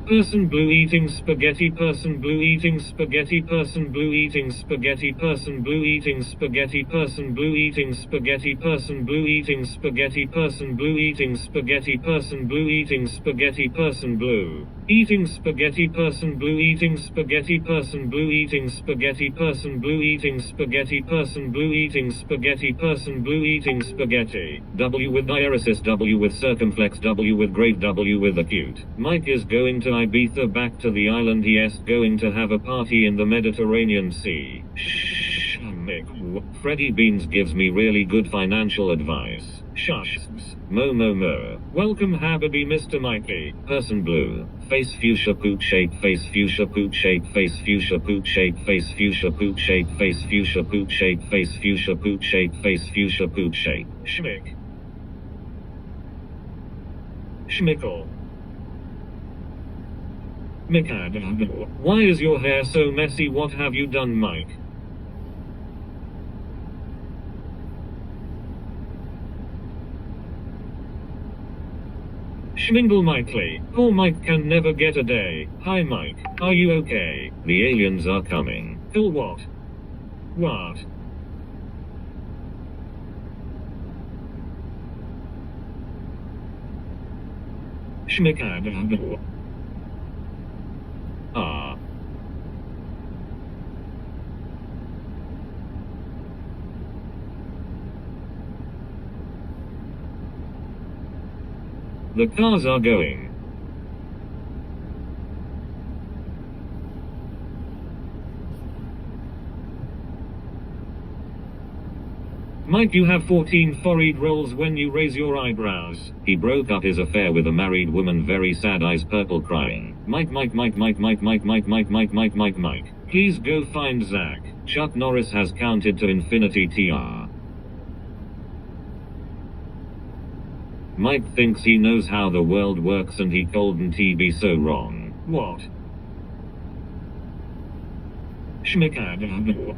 Person blue eating spaghetti, person blue eating spaghetti, person blue eating spaghetti, person blue eating spaghetti, person blue eating spaghetti, person blue eating spaghetti, person blue eating spaghetti, person blue eating spaghetti, person blue eating spaghetti, person blue eating spaghetti, person blue eating spaghetti, person blue eating spaghetti, person blue eating spaghetti, person blue eating spaghetti. W with diaresis, W with circumflex, W with grave, W with acute. Mike is going to Ibiza, back to the island. Yes, going to have a party in the Mediterranean Sea. Freddie Beans gives me really good financial advice. Shush. Mo mo mo. Welcome Habibi Mr. Mikey. Person blue. Face fuchsia poop shape, face fuchsia poop shape, face fuchsia poop shape, face fuchsia poop shape, face fuchsia poop shape, face fuchsia poop shape, face fuchsia poop shape. Schmick. Schmickle. Mickad. Why is your hair so messy? What have you done, Mike? Schmingle Mikely. Poor Mike can never get a day. Hi Mike, are you okay? The aliens are coming. Till what? What? Schmickad. Ah. The cars are going. Mike, you have 14 forehead rolls when you raise your eyebrows. He broke up his affair with a married woman, very sad, eyes purple, crying. Mike. Please go find Zach. Chuck Norris has counted to infinity TR. Mike thinks he knows how the world works and he couldn't be so wrong. What? Schmickad.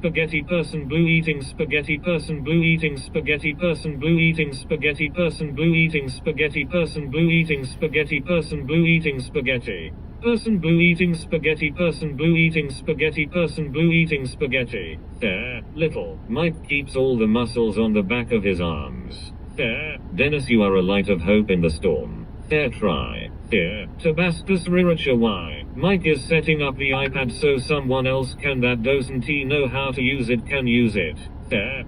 spaghetti person blue eating spaghetti person blue eating spaghetti person blue eating spaghetti person blue eating spaghetti person blue eating spaghetti person blue eating spaghetti person blue eating spaghetti person blue eating spaghetti person blue eating spaghetti. There, little Mike keeps all the muscles on the back of his arms. There, Dennis, you are a light of hope in the storm. There, try. There, Tabascus Riracha. Why? Mike is setting up the iPad so someone else can that doesn't he know how to use it can use it. There,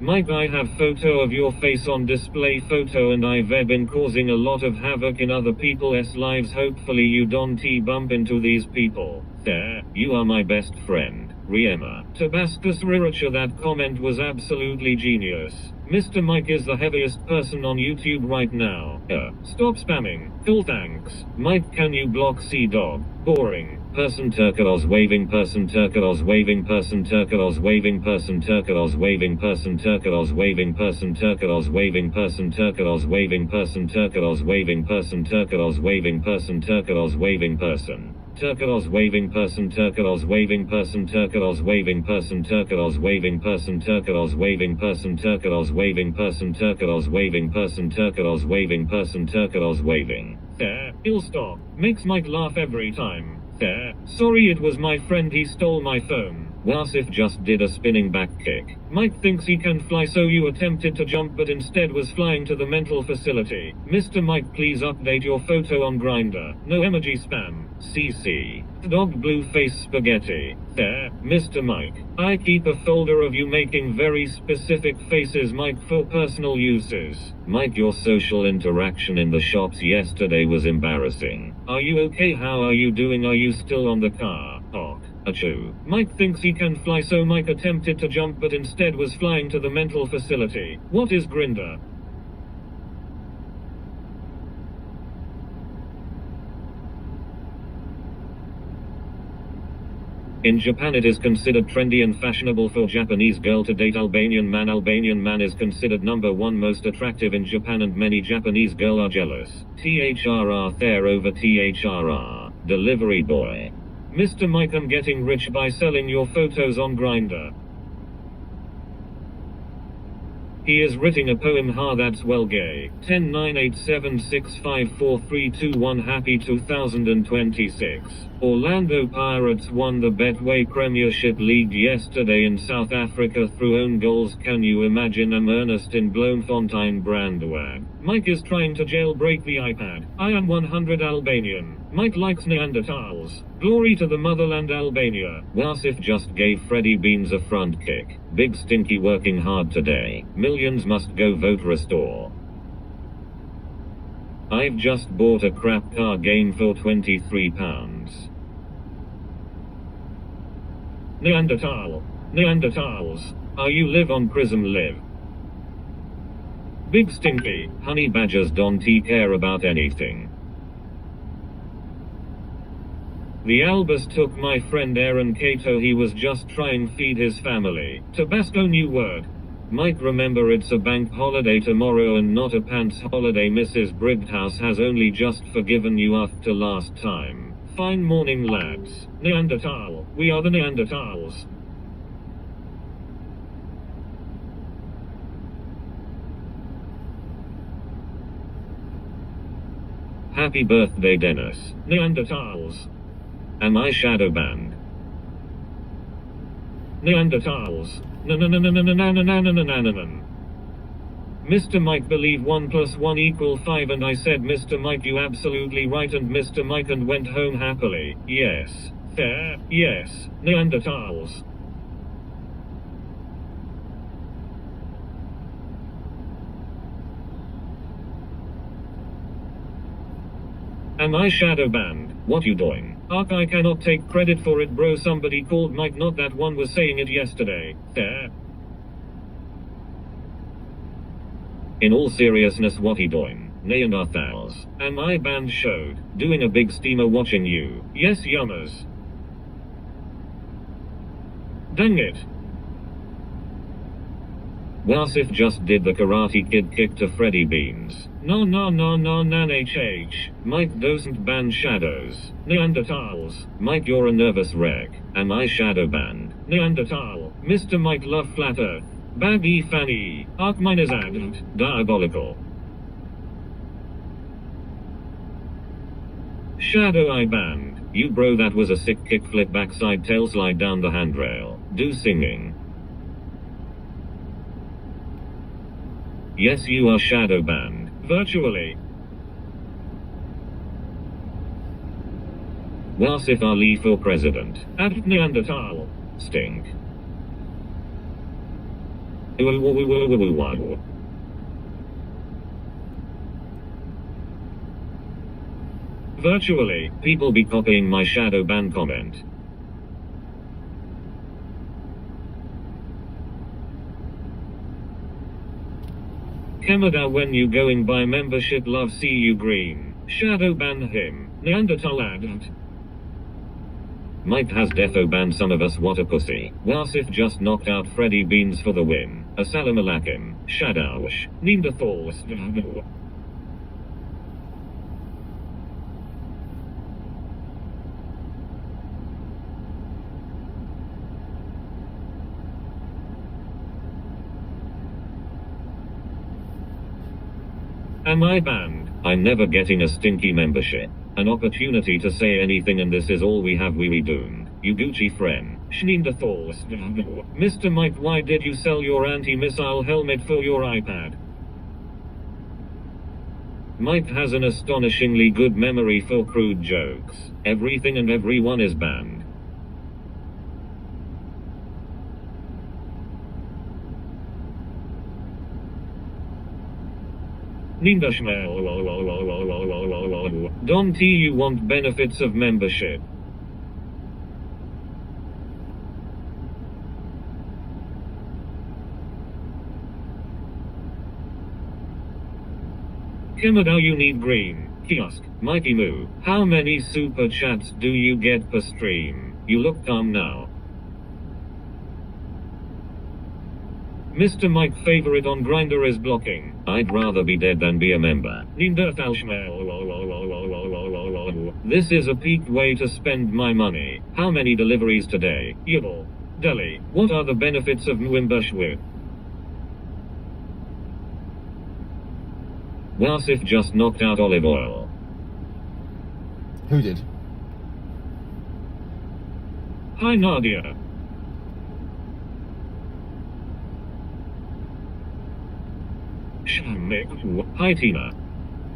Mike, I have photo of your face on display photo and I've been causing a lot of havoc in other people's lives. Hopefully you don't bump into these people. There, you are my best friend. Riema. Tabascus Riracha. That comment was absolutely genius. Mr. Mike is the heaviest person on YouTube right now. Stop spamming. Cool, thanks. Mike, can you block C-Dog? Boring. Person Turkelos waving person Turkelos waving person Turkelos waving person Turkelos waving person Turkelos waving person Turkelos waving person Turkelos waving person Turkelos waving person Turkelos waving person Turkelos waving person Turkelos waving person Turkelos waving person Turkelos waving person Turkelos waving person Turkelos waving person Turkelos waving person Turkelos waving person Turkelos waving person Turkelos waving. There, he'll stop. Makes Mike laugh every time. There, sorry, it was my friend, he stole my phone. Wasif just did a spinning back kick. Mike thinks he can fly, so you attempted to jump but instead was flying to the mental facility. Mr. Mike, please update your photo on Grindr. No emoji spam. CC. Dog blue face spaghetti. There, Mr. Mike. I keep a folder of you making very specific faces, Mike, for personal uses. Mike, your social interaction in the shops yesterday was embarrassing. Are you okay? How are you doing? Are you still on the car? Hawk. Achoo. Mike thinks he can fly, so Mike attempted to jump but instead was flying to the mental facility. What is Grindr? In Japan it is considered trendy and fashionable for Japanese girl to date Albanian man. Albanian man is considered number one most attractive in Japan and many Japanese girl are jealous. THRR there over THRR. Delivery boy. Mr. Mike, I'm getting rich by selling your photos on Grindr. He is writing a poem. Ha, that's well gay. 10-9-8-7-6-5-4-3-2-1. Happy 2026. Orlando Pirates won the Betway Premiership League yesterday in South Africa through own goals. Can you imagine? I'm Ernest in Bloemfontein Brandwag. Mike is trying to jailbreak the iPad. I am 100 Albanian. Mike likes Neanderthals. Glory to the motherland Albania. Wasif just gave Freddie Beans a front kick. Big Stinky working hard today. Millions must go vote restore. I've just bought a crap car game for £23. Neanderthal. Neanderthals. Are you live on Prism live? Big Stinky. Honey badgers don't care about anything. The Albus took my friend Aaron Cato, he was just trying feed his family. Tabasco new word. Mike, remember it's a bank holiday tomorrow and not a pants holiday. Mrs. Brighouse has only just forgiven you after last time. Fine morning lads. Neanderthal. We are the Neanderthals. Happy birthday Dennis. Neanderthals. Am I shadow banned? Neanderthals. Mr. Mike, believe 1 + 1 = 5 and I said, Mr. Mike, you absolutely right, and Mr. Mike and went home happily. Yes. Fair. Yes. Neanderthals. Am I shadow banned? What you doing? Ark, I cannot take credit for it, bro. Somebody called Mike, not that one was saying it yesterday. There. In all seriousness, what he doing? Neanderthals. Am I banned? Showed. Doing a big steamer watching you. Yes, yummers. Dang it. Wasif just did the Karate Kid kick to Freddie Beans. No, nan HH. Mike doesn't ban shadows. Neanderthals. Mike, you're a nervous wreck. Am I shadow banned? Neanderthal. Mr. Mike Love Flat Earth. Baggy Fanny. Arc minus added. Diabolical. Shadow Eye Band. You bro, that was a sick kickflip backside tail slide down the handrail. Do singing. Yes, you are shadow banned. Virtually. Wasif Ali for president. At Neanderthal. Stink. Virtually, people be copying my shadow ban comment. Canada, when you going by membership, love see you green. Shadow ban him. Neanderthal added. Mike has defo banned some of us, what a pussy. Wasif just knocked out Freddie Beans for the win. Assalamu alaikum. Shadowsh. Neanderthals. Am I banned? I'm never getting a stinky membership. An opportunity to say anything, and this is all we have. We doomed. You Gucci friend. Schneanderthals. Mr. Mike, why did you sell your anti-missile helmet for your iPad? Mike has an astonishingly good memory for crude jokes. Everything and everyone is banned. Don T, you want benefits of membership? Canada, you need green. Kiosk. Mikey Moo. How many super chats do you get per stream? You look calm now. Mr. Mike favorite on Grindr is blocking. I'd rather be dead than be a member. This is a peak way to spend my money. How many deliveries today? Yibble. Deli. What are the benefits of membership? Wasif just knocked out olive oil. Who did? Hi Nadia. Hi Tina.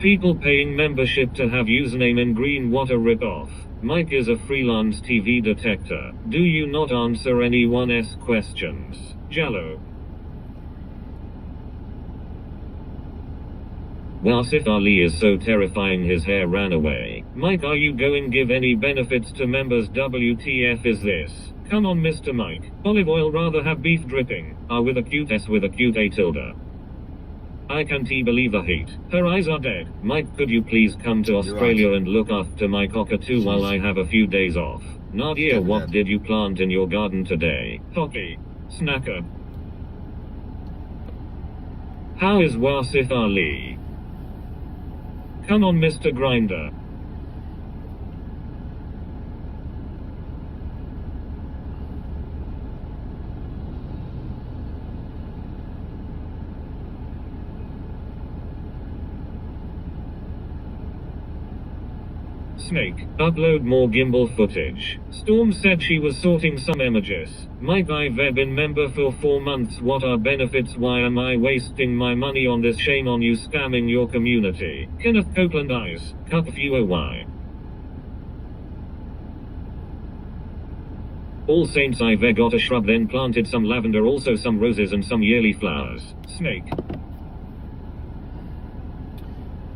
People paying membership to have username in green, what a ripoff. Mike is a freelance TV detector. Do you not answer anyone's questions? Jallo. Wasif Ali is so terrifying his hair ran away. Mike, are you going give any benefits to members? WTF is this? Come on Mr. Mike. Olive oil rather have beef dripping. With a cute S with a cute A tilde. I can't believe the heat. Her eyes are dead. Mike, could you please come to Australia and look after my cockatoo while I have a few days off? Nadia, what did you plant in your garden today? Hockey. Snacker. How is Wasif Ali? Come on Mr. Grinder. Snake, upload more gimbal footage. Storm said she was sorting some images. Mike, I've been member for 4 months. What are benefits? Why am I wasting my money on this? Shame on you scamming your community. Kenneth Copeland eyes. Cup few why. All Saints, I've got a shrub, then planted some lavender, also some roses and some yearly flowers. Snake.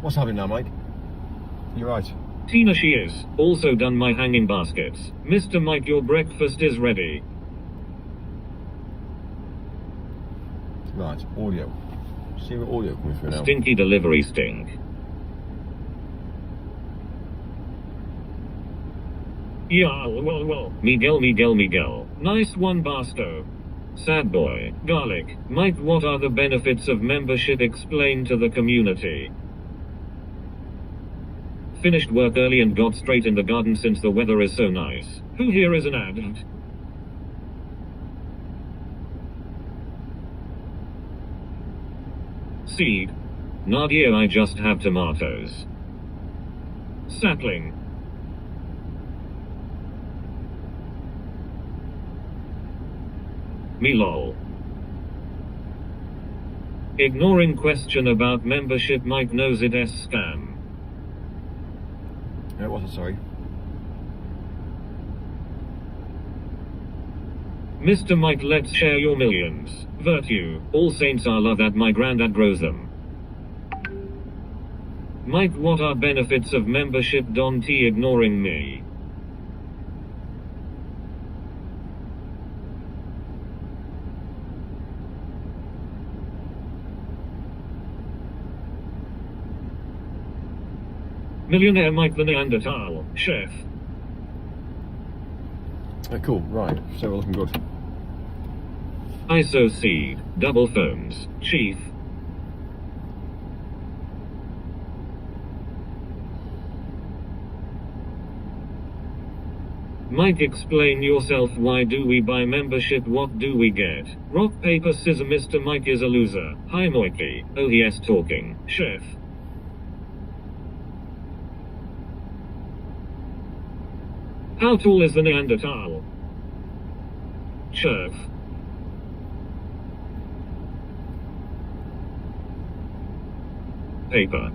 What's happening now, Mike? You're right. Tina, she is. Also done my hanging baskets. Mr. Mike, your breakfast is ready. Right, audio. See what audio coming through now. Stinky delivery stink. Yeah, well. Miguel. Nice one, Basto. Sad boy. Garlic. Mike, what are the benefits of membership? Explain to the community. Finished work early and got straight in the garden since the weather is so nice. Who here is an addict? Seed. Nadia, I just have tomatoes. Sapling. Me lol. Ignoring question about membership, Mike knows it s scam. It wasn't, sorry. Mr. Mike, let's share your millions. Virtue. All saints are love that my granddad grows them. Mike, what are benefits of membership? Don T ignoring me. Millionaire Mike the Neanderthal. Chef. Cool, right. So we're looking good. ISO seed. Double phones. Chief. Mike, explain yourself. Why do we buy membership? What do we get? Rock, paper, scissors. Mr. Mike is a loser. Hi Moikey. Oh, yes, talking. Chef. How tall is the Neanderthal? Chef. Paper.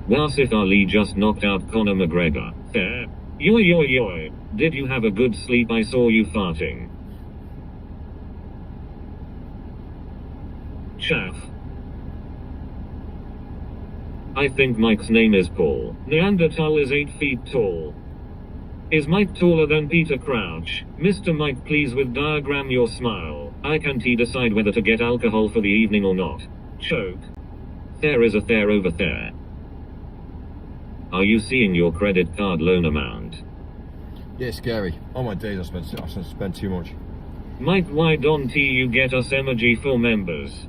Wasif Ali just knocked out Conor McGregor. Fair. Yoy yoy yoy. Did you have a good sleep? I saw you farting. Chaff. I think Mike's name is Paul. Neanderthal is 8 feet tall. Is Mike taller than Peter Crouch? Mr. Mike, please with diagram your smile. I can't decide whether to get alcohol for the evening or not. Choke. There is a there over there. Are you seeing your credit card loan amount? Yeah, it's scary. All my days I spent too much. Mike, why don't you get us emoji for members?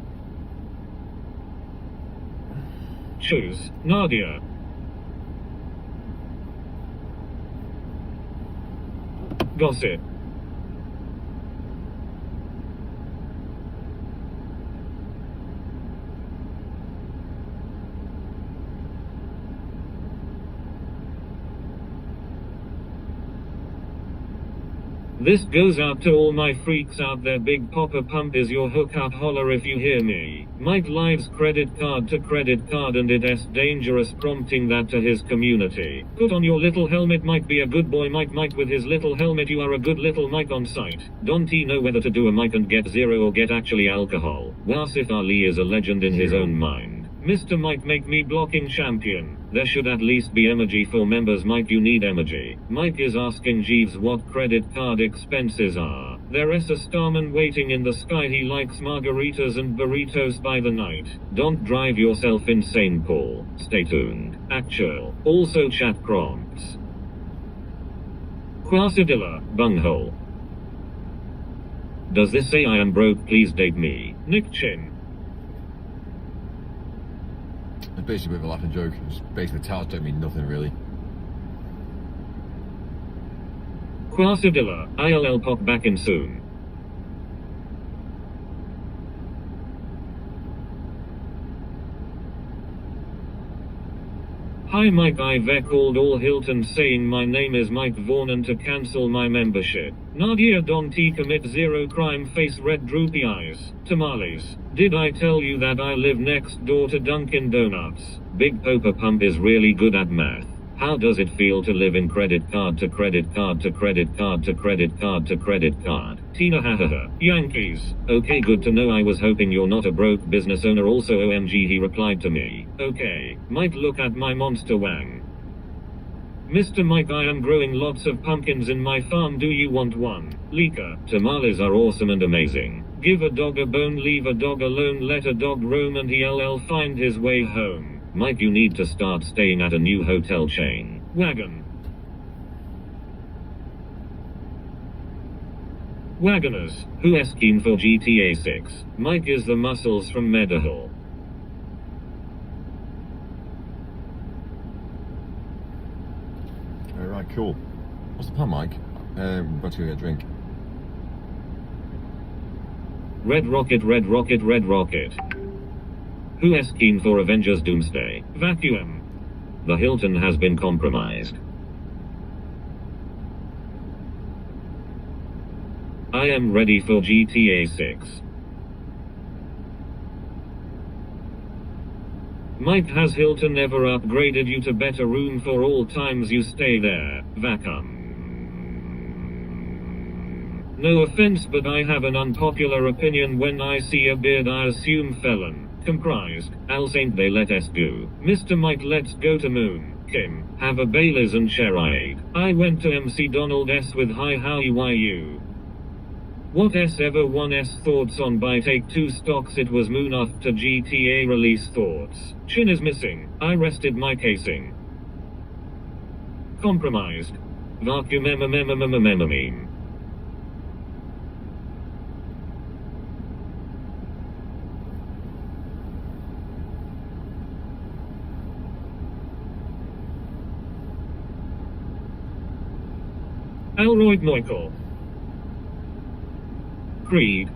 Choose Nadia. Gossip. This goes out to all my freaks out there. Big Popper Pump is your hookout. Holler if you hear me. Mike lives credit card to credit card and it's dangerous, prompting that to his community. Put on your little helmet. Mike, be a good boy. Mike with his little helmet. You are a good little Mike on site. Don't he know whether to do a Mike and get zero or get actually alcohol? Wasif Ali is a legend in his own mind. Mr. Mike, make me blocking champion. There should at least be emoji for members. Mike, you need emoji. Mike is asking Jeeves what credit card expenses are. There is a starman waiting in the sky. He likes margaritas and burritos by the night. Don't drive yourself insane, Paul. Stay tuned. Actual. Also chat prompts. Quasidilla, bunghole. Does this say I am broke? Please date me. Nick Chin. It's basically a bit of a laughing joke. It's basically titles don't mean nothing really. Quasidilla, ILL pop back in soon. Hi Mike, I've called all Hilton saying my name is Mike Vaughan and to cancel my membership. Nadia Don T commit zero crime, face red droopy eyes. Tamales. Did I tell you that I live next door to Dunkin' Donuts? Big Popper Pump is really good at math. How does it feel to live in credit card to credit card to credit card to credit card to credit card? Tina hahaha. Yankees. Okay, good to know. I was hoping you're not a broke business owner. Also OMG, he replied to me. Okay. Mike, look at my monster wang. Mr. Mike, I am growing lots of pumpkins in my farm. Do you want one? Lika. Tamales are awesome and amazing. Give a dog a bone, leave a dog alone, let a dog roam and he'll find his way home. Mike, you need to start staying at a new hotel chain. Wagon. Wagoners, who is keen for GTA 6? Mike is the muscles from Meadowhall. Alright, cool. What's the plan, Mike? About to go get a drink. Red rocket, red rocket, red rocket. Who is keen for Avengers Doomsday? Vacuum. The Hilton has been compromised. I am ready for GTA 6. Mike, has Hilton ever upgraded you to better room for all times you stay there? Vacuum. No offense, but I have an unpopular opinion. When I see a beard I assume felon. Comprised. Al Saint they let us go. Mr. Mike, let's go to moon. Kim. Have a Baileys and Cherade. I went to MC Donald S with hi how you. What S ever one S thoughts on by take 2 stocks? It was moon after GTA release thoughts. Chin is missing. I rested my casing. Compromised. Vacuum meme. Elroyd Michael. Creed.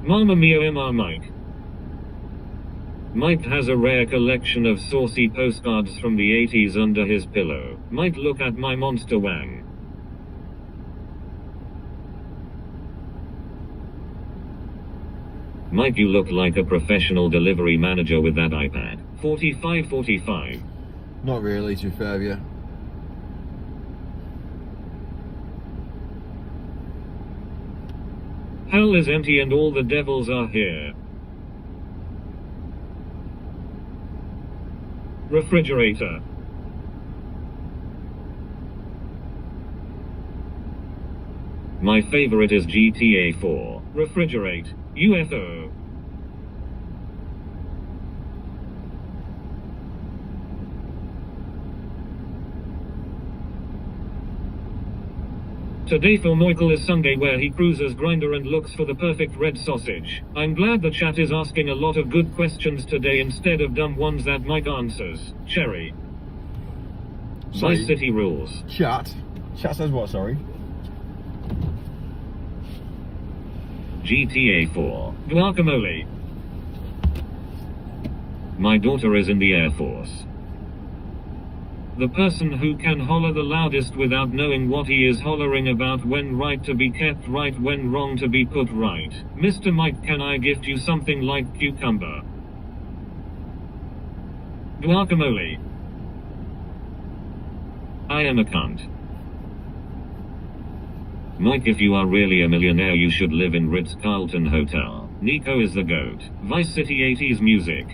Mamma Mia MR Mike. Mike has a rare collection of saucy postcards from the 80s under his pillow. Mike, look at my monster wang. Mike, you look like a professional delivery manager with that iPad. 45. Not really, to be fair with you. Hell is empty and all the devils are here. Refrigerator. My favorite is GTA 4. Refrigerate. UFO. Today for Michael is Sunday, where he cruises Grinder and looks for the perfect red sausage. I'm glad the chat is asking a lot of good questions today instead of dumb ones that Mike answers. Cherry. Sorry. Vice City rules. Chat says what, sorry? GTA 4. Guacamole. My daughter is in the Air Force. The person who can holler the loudest without knowing what he is hollering about, when right to be kept right, when wrong to be put right. Mr. Mike, can I gift you something like cucumber? Guacamole. I am a cunt. Mike, if you are really a millionaire you should live in Ritz-Carlton Hotel. Nico is the GOAT. Vice City 80s music.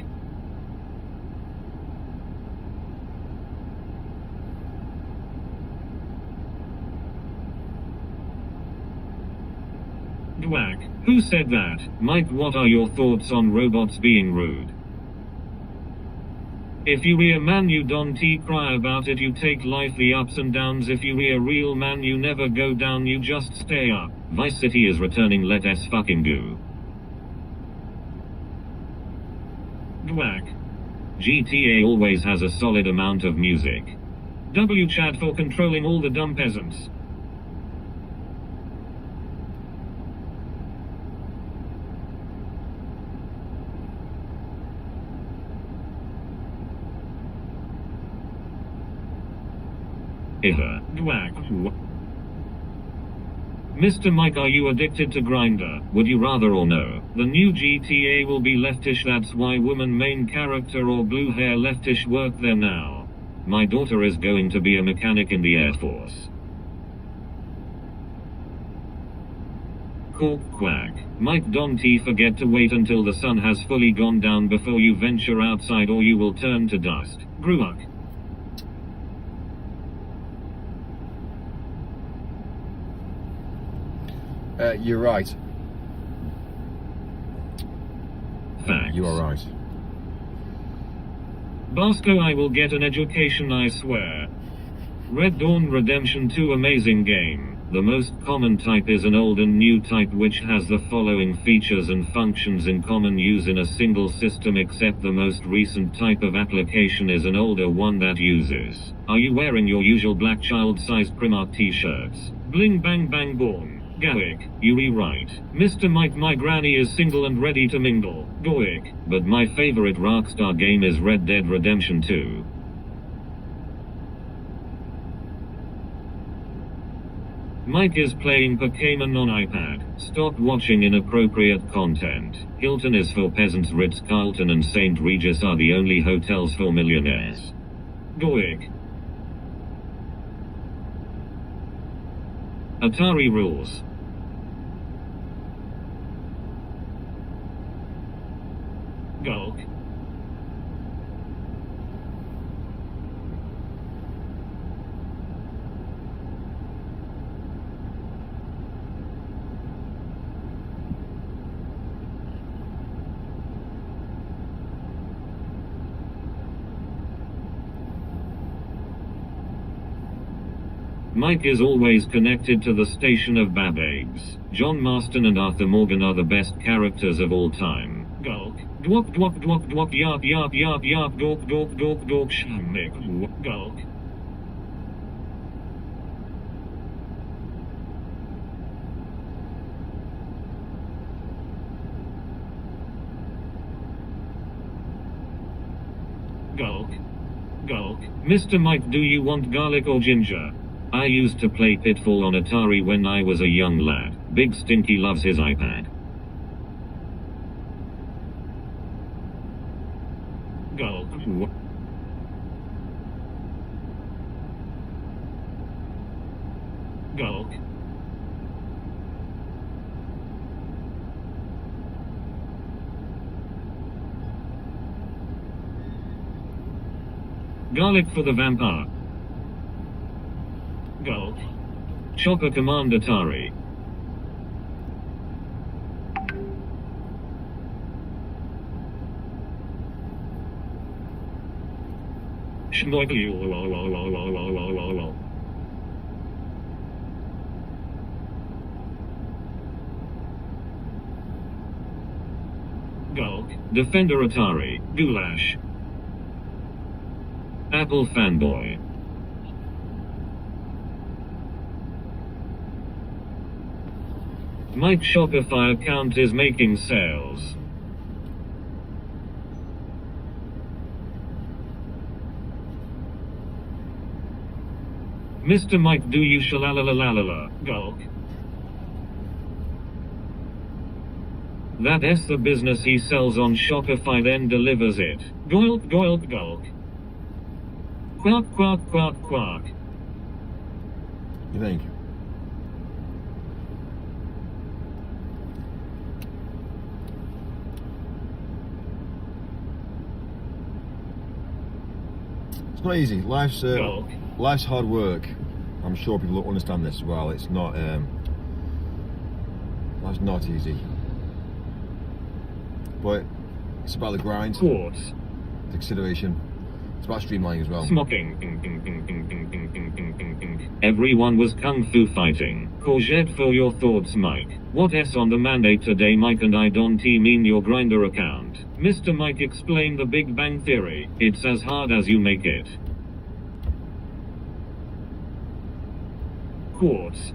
Dwack. Who said that? Mike, what are your thoughts on robots being rude? If you be a man you don't cry about it, you take life the ups and downs. If you be a real man you never go down, you just stay up. Vice City is returning, let us fucking go. Dwack. GTA always has a solid amount of music. W Chad for controlling all the dumb peasants. Dwack. Mr. Mike, are you addicted to Grinder? Would you rather or no? The new GTA will be leftish, that's why woman main character or blue hair leftish work there now. My daughter is going to be a mechanic in the Air Force. Cork quack. Mike, don't forget to wait until the sun has fully gone down before you venture outside, or you will turn to dust. Gruak. You're right. Facts. You are right. Bosco, I will get an education, I swear. Red Dawn Redemption 2 amazing game. The most common type is an old and new type which has the following features and functions in common use in a single system, except the most recent type of application is an older one that uses. Are you wearing your usual black child-sized Primark t-shirts? Bling bang bang born. Goic, you rewrite. Mr. Mike, my granny is single and ready to mingle. Goic, but my favorite Rockstar game is Red Dead Redemption 2. Mike is playing Pokemon on iPad. Stop watching inappropriate content. Hilton is for peasants, Ritz-Carlton and St. Regis are the only hotels for millionaires. Goic. Atari rules. Gulk. Mike is always connected to the station of Babeggs. John Marston and Arthur Morgan are the best characters of all time. Gulk. Dwok dwok dwok dwok yap yap yap yap dork dork dork dork shamik. Gulk. Gulk. Gulk. Mr. Mike, do you want garlic or ginger? I used to play Pitfall on Atari when I was a young lad. Big Stinky loves his iPad. Gulk. Gulk. Garlic for the vampire. Gulk. Chopper Command Atari. Gulk. Defender Atari. Goulash. Apple fanboy. Mike's Shopify account is making sales. Mr. Mike, do you shalalalalala, Gulk? That's the business he sells on Shopify, then delivers it. Goilk, goilk, gulk. Quack, quack, quack, quack. You think? It's not easy. Life's hard work. I'm sure people don't understand this as well. It's not. Life's not easy. But it's about the grind. Quartz. The consideration. It's about streamlining as well. Smocking. Everyone was kung fu fighting. Courgette for your thoughts, Mike. What S on the mandate today, Mike, and I don't mean your grinder account. Mr. Mike, explain the Big Bang Theory. It's as hard as you make it. Quartz.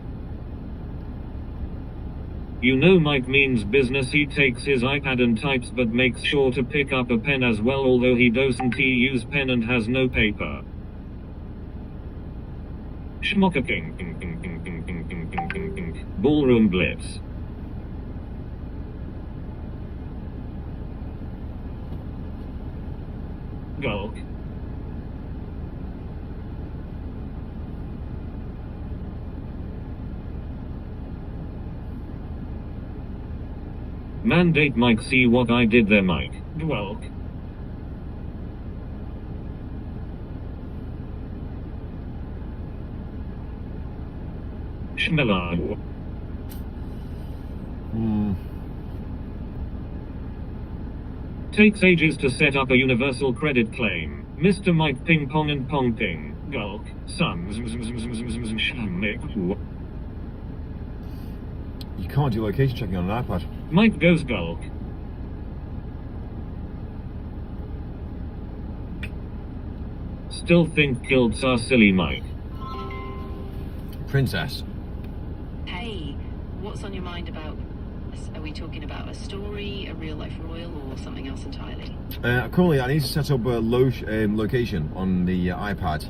You know Mike means business. He takes his iPad and types, but makes sure to pick up a pen as well, although he doesn't use pen and has no paper. Schmocking. Ballroom Blitz. Gulk. Mandate Mike, see what I did there, Mike. Dwelk. Schmella. Takes ages to set up a universal credit claim. Mr. Mike, ping pong and pong ping. Gulk. Sums. You can't do location checking on an iPad. Mike goes gulk. Still think kilts are silly, Mike. Princess. Hey, what's on your mind about? Are we talking about a story, a real life royal, or something else entirely? Currently, I need to set up a location on the iPad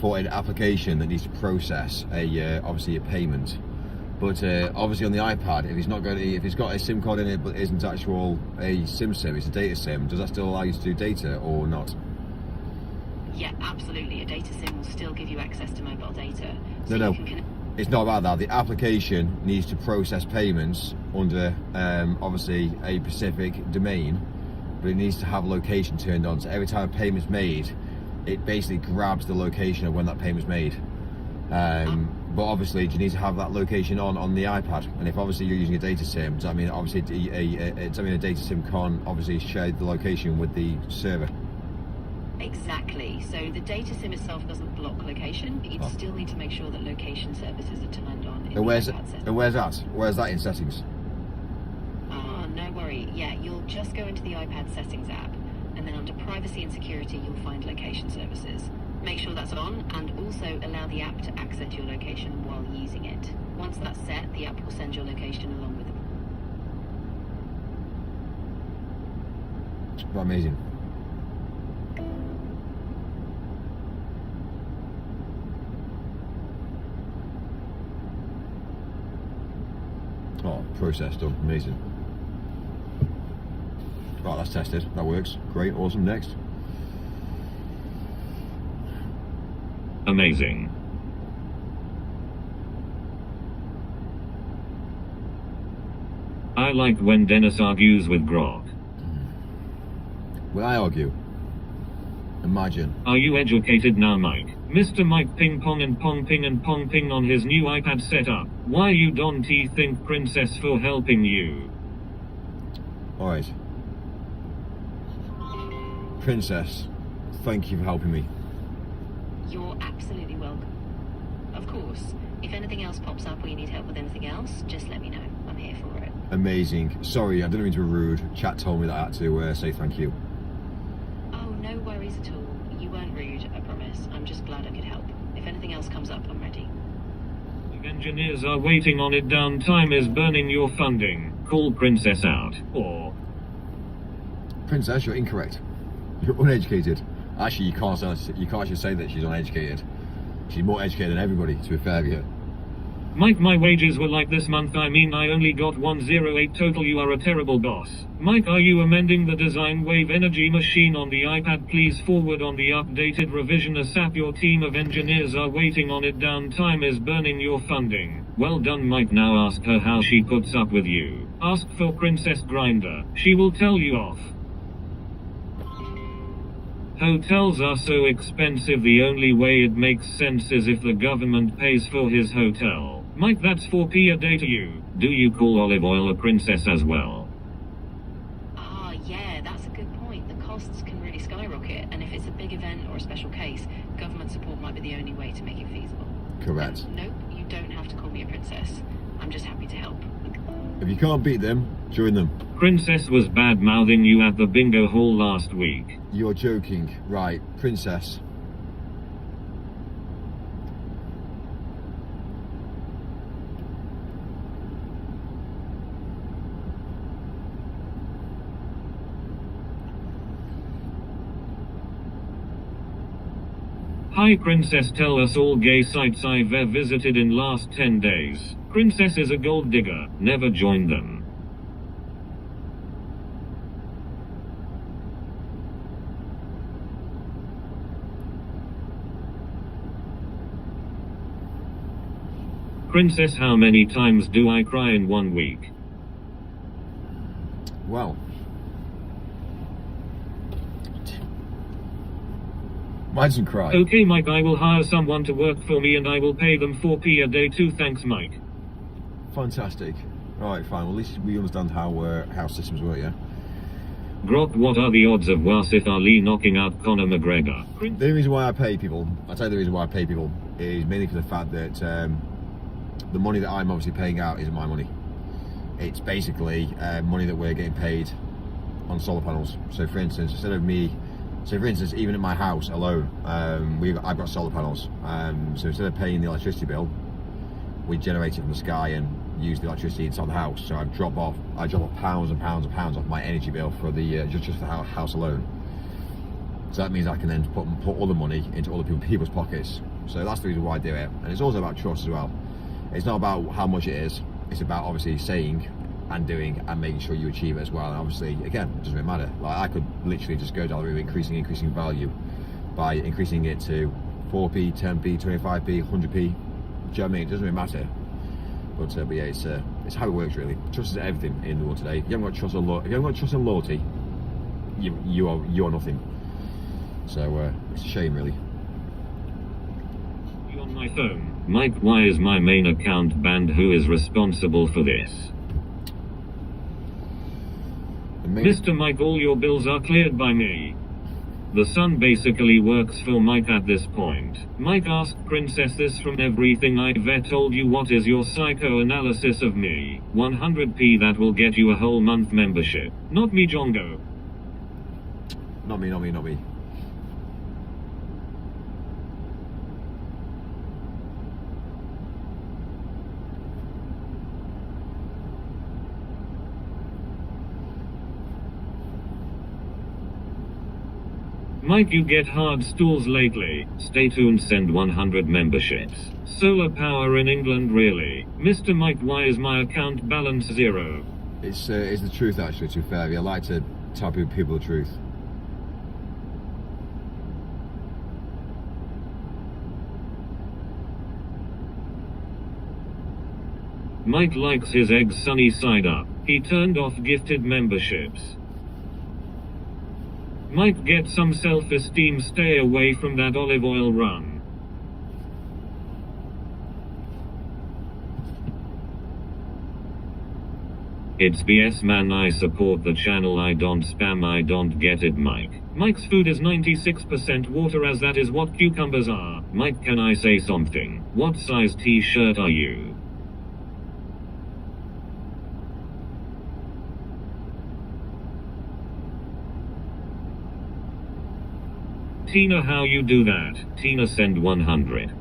for an application that needs to process obviously a payment. But obviously on the iPad, if it's got a SIM card in it but isn't actual a SIM, it's a data SIM. Does that still allow you to do data or not? Yeah, absolutely. A data SIM will still give you access to mobile data. So No. you can It's not about that. The application needs to process payments under obviously a specific domain, but it needs to have location turned on. So every time a payment's made, it basically grabs the location of when that payment's made. But obviously, you need to have that location on the iPad. And if obviously you're using a data SIM, does that mean obviously a data SIM can't obviously share the location with the server? Exactly. So the data SIM itself doesn't block location, but you'd still need to make sure that location services are turned on. And where's that? Where's that in settings? No worry. Yeah, you'll just go into the iPad settings app, and then under privacy and security, you'll find location services. Make sure that's on, and also allow the app to access your location while using it. Once that's set, the app will send your location along with it. Amazing. Oh, process done. Amazing. Right, that's tested. That works. Great. Awesome. Next. Amazing. I like when Dennis argues with Grok. Will I argue? Imagine. Are you educated now, Mike? Mr. Mike ping pong and pong ping and pong ping on his new iPad setup. Why you don't think Princess for helping you? Alright. Princess, thank you for helping me. You're absolutely welcome. Of course, if anything else pops up or you need help with anything else, just let me know. I'm here for it. Amazing. Sorry, I didn't mean to be rude. Chat told me that I had to say thank you. Oh, no worries at all. You weren't rude, I promise. I'm just glad I could help. If anything else comes up, I'm ready. Engineers are waiting on it. Downtime is burning your funding. Call Princess out. Or... Princess, you're incorrect. You're uneducated. Actually, you can't actually say that she's uneducated. She's more educated than everybody, to be fair here. Mike, my wages were like this month. I mean, I only got 108 total. You are a terrible boss. Mike, are you amending the design wave energy machine on the iPad? Please forward on the updated revision ASAP. Your team of engineers are waiting on it. Downtime is burning your funding. Well done, Mike. Now ask her how she puts up with you. Ask for Princess Grinder. She will tell you off. Hotels are so expensive. The only way it makes sense is if the government pays for his hotel. Mike, that's 4p a day to you. Do you call olive oil a princess as well? Yeah, that's a good point. The costs can really skyrocket, and if it's a big event or a special case, government support might be the only way to make it feasible. Correct. Nope, you don't have to call me a princess. I'm just happy to help. If you can't beat them, join them. Princess was bad-mouthing you at the bingo hall last week. You're joking. Right, Princess. Hi Princess, tell us all gay sites I've visited in last 10 days. Princess is a gold digger, never join them. Princess, how many times do I cry in 1 week? Well. Mine doesn't cry. Okay Mike, I will hire someone to work for me and I will pay them 4p a day too. Thanks Mike. Fantastic. Alright, fine. Well, at least we understand how systems work, yeah? Grok, what are the odds of Wasif Ali knocking out Conor McGregor? The only reason why I pay people, I'll tell you the reason why I pay people, is mainly for the fact that the money that I'm obviously paying out isn't my money. It's basically money that we're getting paid on solar panels. So for instance, even at my house alone, I've got solar panels. So instead of paying the electricity bill, we generate it from the sky and use the electricity inside the house. So I drop off pounds and pounds and pounds off my energy bill for the just the house alone. So that means I can then put all the money into other people's pockets. So that's the reason why I do it. And it's also about trust as well. It's not about how much it is. It's about obviously saying and doing and making sure you achieve it as well. And obviously, again, it doesn't really matter. Like I could literally just go down the route increasing value by increasing it to 4p, 10p, 25p, 100p. Do you know what I mean? It doesn't really matter. But yeah, it's how it works really. Trust is everything in the world today. If you haven't got trust and loyalty, you are nothing. So it's a shame really. On my phone, Mike, why is my main account banned? Who is responsible for this? Mr. Mike, all your bills are cleared by me. The son basically works for Mike at this point. Mike asked Princess this from everything I've ever told you. What is your psychoanalysis of me? 100p, that will get you a whole month membership. Not me, Jongo. Not me. Mike, you get hard stools lately. Stay tuned, send 100 memberships. Solar power in England, really? Mr. Mike, why is my account balance 0? It's the truth actually, to be fair. I like to tell people the truth. Mike likes his eggs sunny side up. He turned off gifted memberships. Mike, get some self-esteem, stay away from that olive oil run. It's BS, man, I support the channel, I don't spam, I don't get it, Mike. Mike's food is 96% water, as that is what cucumbers are. Mike, can I say something? What size t-shirt are you? Tina, how you do that? Tina, send 100.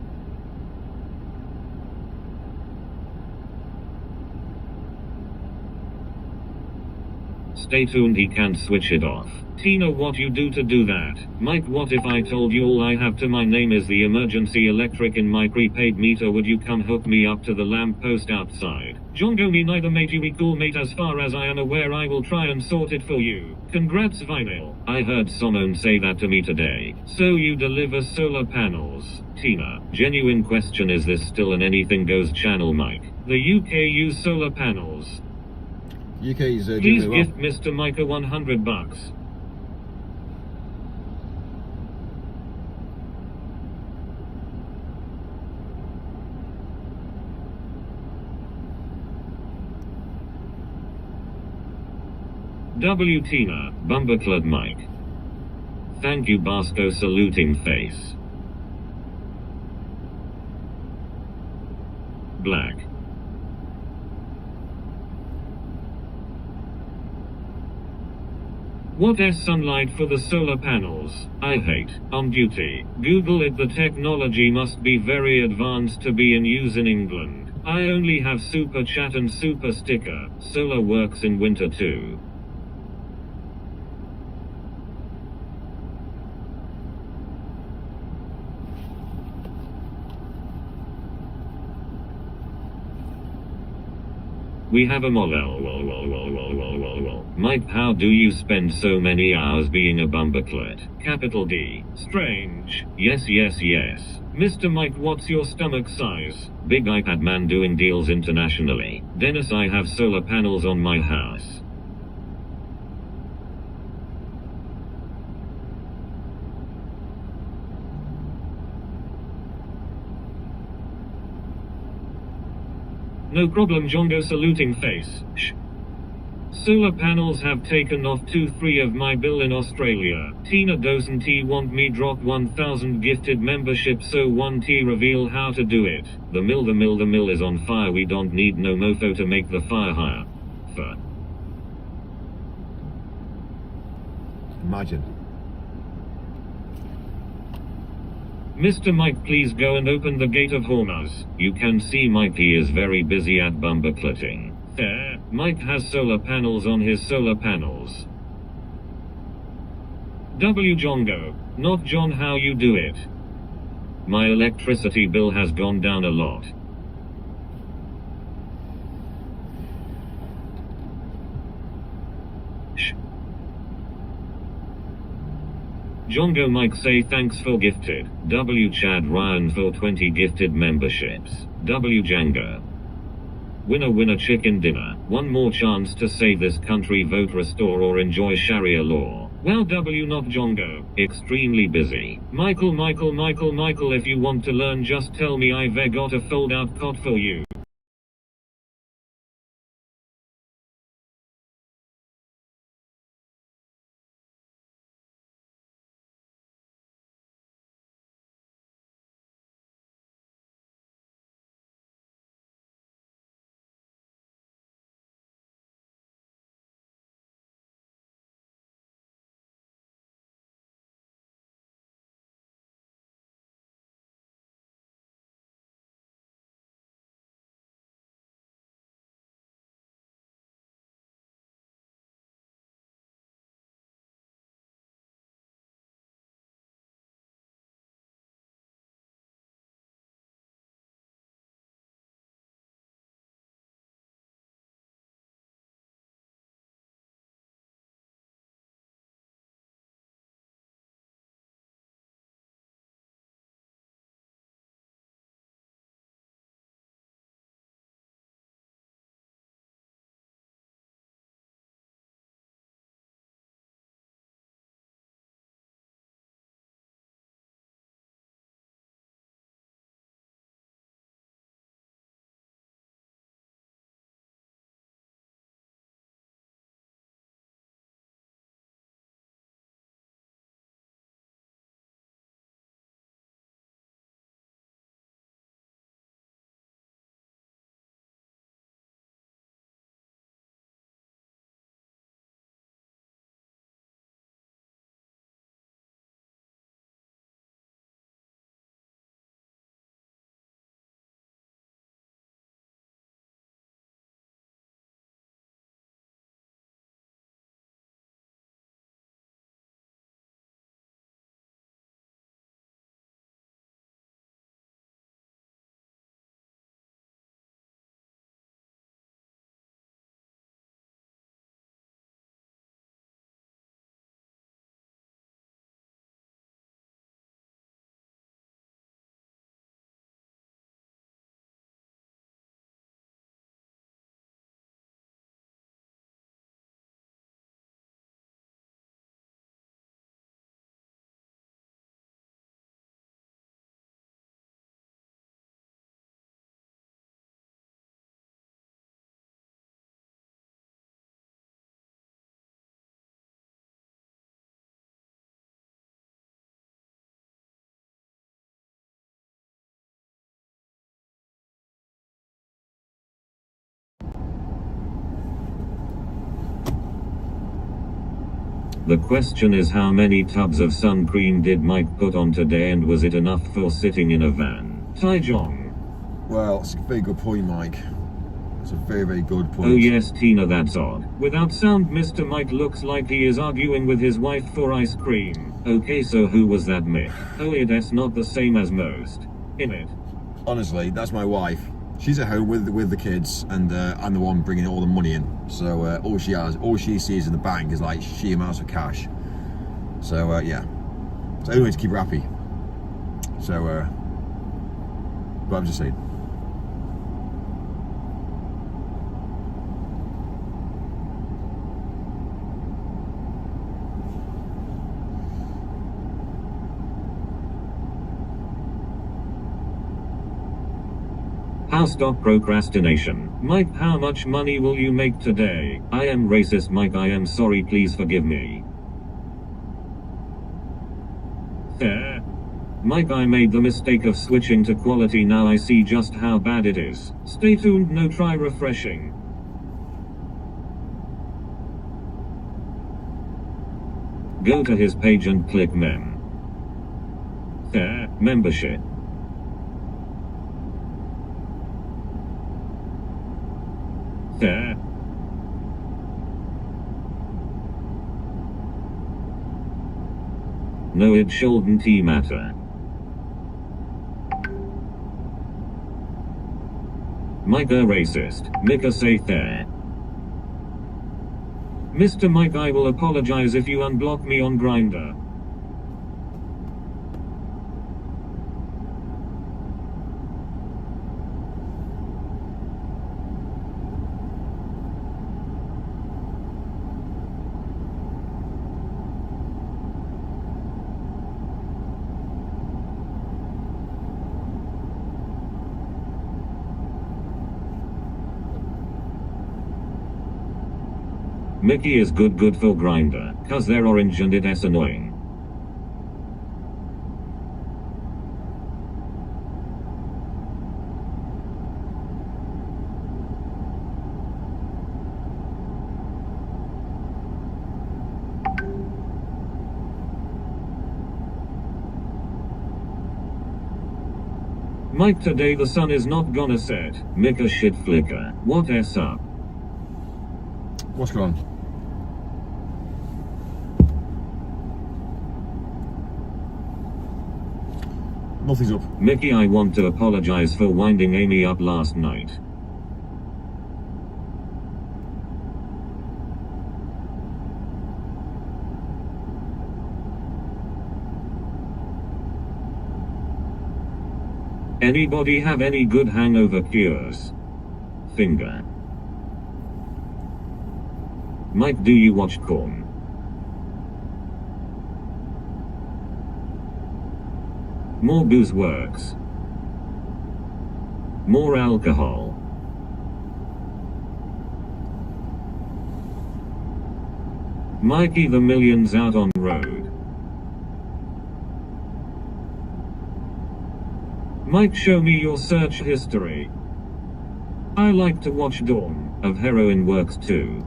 Stay tuned, he can't switch it off. Tina, what you do to do that? Mike, what if I told you all I have to my name is the emergency electric in my prepaid meter? Would you come hook me up to the lamp post outside? Jongo, me neither, mate, you be cool, mate. As far as I am aware, I will try and sort it for you. Congrats, Vinyl. I heard someone say that to me today. So you deliver solar panels? Tina, genuine question, is this still an anything goes channel, Mike? The UK use solar panels. UK's doing Please really well. gift Mr. Micah $100. W Tina, Bumberclad Mike. Thank you, Basco, saluting face. Black. What is sunlight for the solar panels? I hate. On duty. Google it, the technology must be very advanced to be in use in England. I only have super chat and super sticker. Solar works in winter too. We have a molel. Mike, how do you spend so many hours being a bumberclad? Capital D. Strange. Yes. Mr. Mike, what's your stomach size? Big iPad man doing deals internationally. Dennis, I have solar panels on my house. No problem, Jongo, saluting face. Shh. Solar panels have taken off 2-3 of my bill in Australia. Tina doesn't want me drop 1,000 gifted membership, so 1T reveal how to do it. The mill is on fire, we don't need no mofo to make the fire higher. Imagine. Mr. Mike, please go and open the gate of Hormuz. You can see Mike, he is very busy at bumperclitting. There, Mike has solar panels on his solar panels. W Jongo, not John, how you do it? My electricity bill has gone down a lot. Shh. Jongo Mike say thanks for gifted. W Chad Ryan for 20 gifted memberships. W Janga. Winner winner chicken dinner. One more chance to save this country, vote restore or enjoy Sharia law. Well, W not Jongo, extremely busy. Michael, if you want to learn just tell me, I've got a fold out cot for you. The question is, how many tubs of sun cream did Mike put on today, and was it enough for sitting in a van? Taijong. Well, it's a very good point, Mike. It's a very, very good point. Oh yes, Tina, that's odd. Without sound, Mr. Mike looks like he is arguing with his wife for ice cream. Okay, so who was that myth? Oh, that's not the same as most. In it. Honestly, that's my wife. She's at home with the kids, and I'm the one bringing all the money in. So all she sees in the bank is like sheer amounts of cash. So yeah. So anyway, to keep her happy. So, but I'm just saying. How stop procrastination. Mike, how much money will you make today? I am racist, Mike, I am sorry, please forgive me. There. Mike, I made the mistake of switching to quality, now I see just how bad it is. Stay tuned, no, try refreshing. Go to his page and click mem. There. Membership. Fair. No, it shouldn't matter. Mike a racist. Mika say fair. Mr. Mike, I will apologize if you unblock me on Grindr. Mickey is good for Grindr, cause they're orange and it's annoying. Mike, today the sun is not gonna set. Mika shit flicker. What s up? What's going on? Nothing's up. Mickey, I want to apologize for winding Amy up last night. Anybody have any good hangover cures? Finger. Mike, do you watch Corn? More booze works. More alcohol. Mikey, the millions out on road. Mike, show me your search history. I like to watch Dawn of Heroin works too.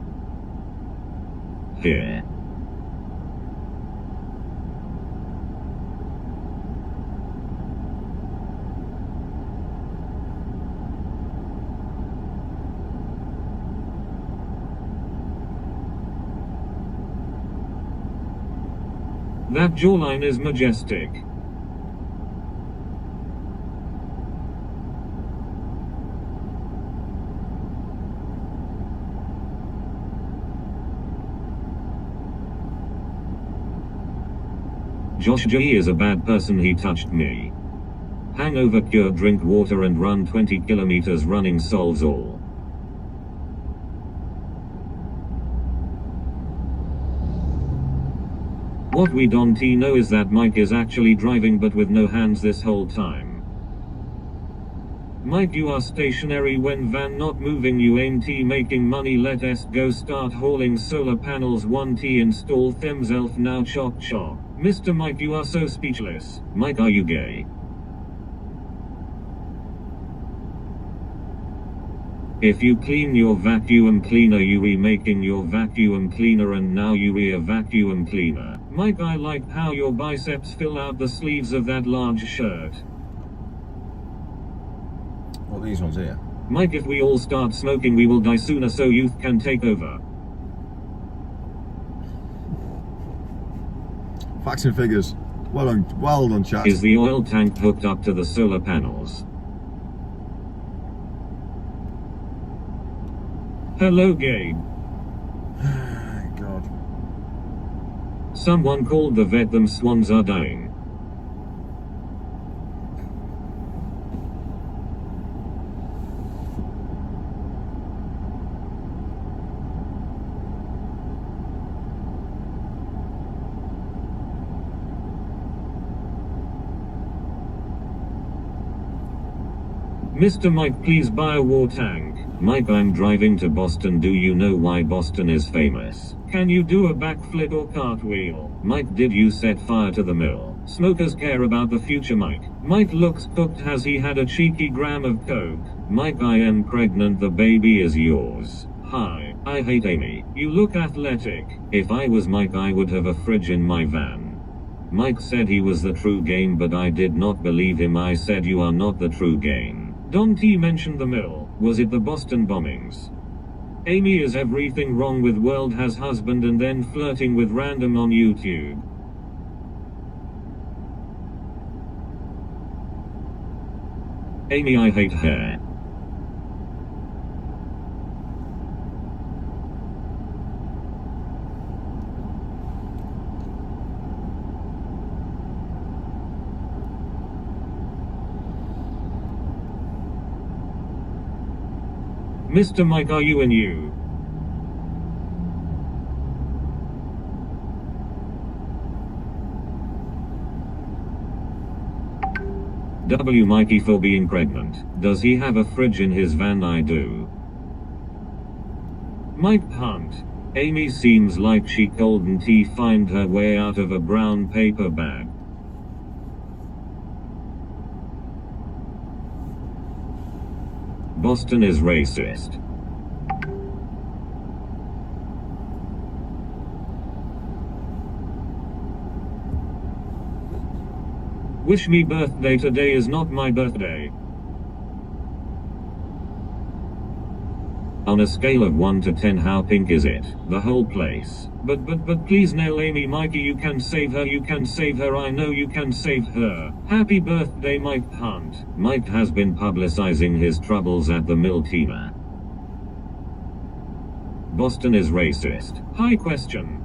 Here. That jawline is majestic. Josh J is a bad person, he touched me. Hangover cure, drink water and run 20 kilometers, running solves all. What we don't know is that Mike is actually driving but with no hands this whole time. Mike, you are stationary when van not moving, you ain't making money, let us go start hauling solar panels, 1T install themself now, chok chok. Mr. Mike, you are so speechless. Mike, are you gay? If you clean your vacuum cleaner, you remaking your vacuum cleaner and now you a vacuum cleaner. Mike, I like how your biceps fill out the sleeves of that large shirt. What are these ones here? Mike, if we all start smoking we will die sooner, so youth can take over. Facts and figures. Well done, chat. Is the oil tank hooked up to the solar panels? Hello, Gabe. God. Someone called the vet, them swans are dying. Mr. Mike, please buy a war tank. Mike, I'm driving to Boston. Do you know why Boston is famous? Can you do a backflip or cartwheel? Mike, did you set fire to the mill? Smokers care about the future, Mike. Mike looks cooked. Has he had a cheeky gram of coke? Mike, I am pregnant. The baby is yours. Hi, I hate Amy. You look athletic. If I was Mike, I would have a fridge in my van. Mike said he was the true game, but I did not believe him. I said you are not the true game. Don T mentioned the mill. Was it the Boston bombings? Amy is everything wrong with world has husband and then flirting with random on YouTube. Amy, I hate her. Mr. Mike, are you in you? W Mikey for being pregnant. Does he have a fridge in his van? I do. Mike Hunt. Amy seems like she couldn't find her way out of a brown paper bag. Boston is racist. Wish me birthday. Today is not my birthday. On a scale of 1 to 10, how pink is it? The whole place. But please nail Amy. Mikey, you can save her. You can save her. I know you can save her. Happy birthday, Mike Hunt. Mike has been publicizing his troubles at the mill teamer. Boston is racist. High question.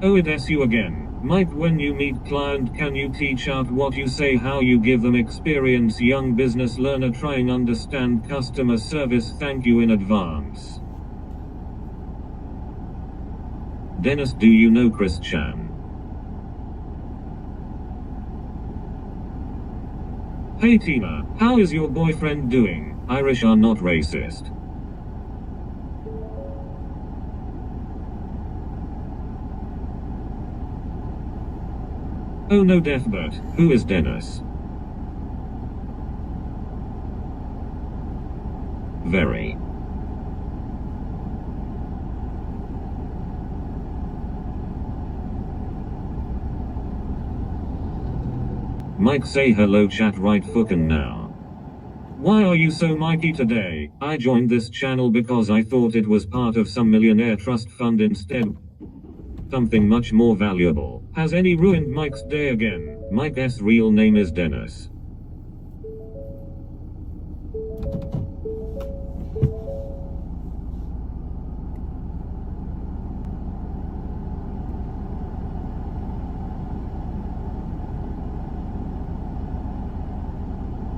Oh, it's you again. Mike, when you meet client, can you teach out what you say, how you give them experience? Young business learner trying understand customer service. Thank you in advance. Dennis, do you know Christian? Hey Tina, how is your boyfriend doing? Irish are not racist. Oh no, Deathbird. Who is Dennis? Very. Mike, say hello chat right fucking now. Why are you so Mikey today? I joined this channel because I thought it was part of some millionaire trust fund instead. Something much more valuable. Has any ruined Mike's day again? Mike's real name is Dennis.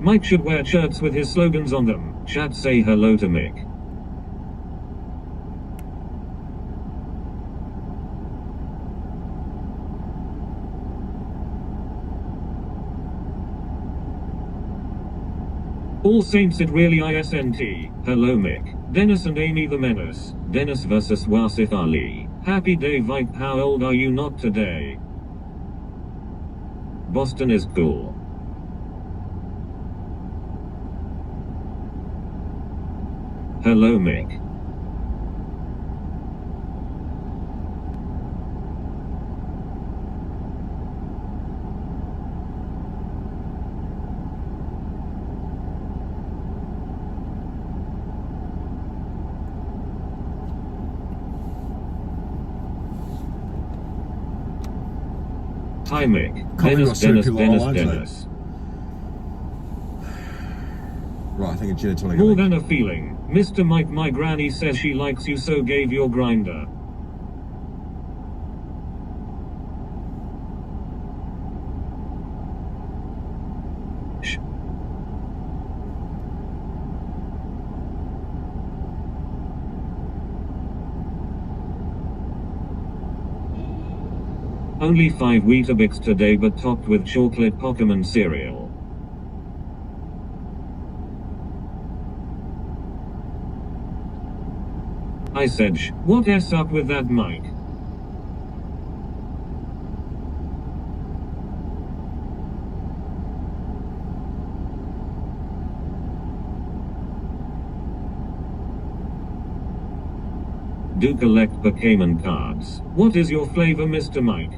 Mike should wear shirts with his slogans on them. Chat, say hello to Mick. All Saints, it really isn't. Hello Mick. Dennis and Amy the Menace. Dennis vs Wasif Ali. Happy day Vike, how old are you? Not today. Boston is cool. Hello Mick. Hi Mick. Dennis. Right, I think a gin and tonic. More than a feeling. Mr. Mike, my granny says she likes you, so gave your grinder. Shh. Only 5 Weetabix today, but topped with chocolate Pokemon cereal. I said shh. What's up with that mic? Do collect Pokemon cards. What is your flavor, Mr. Mike?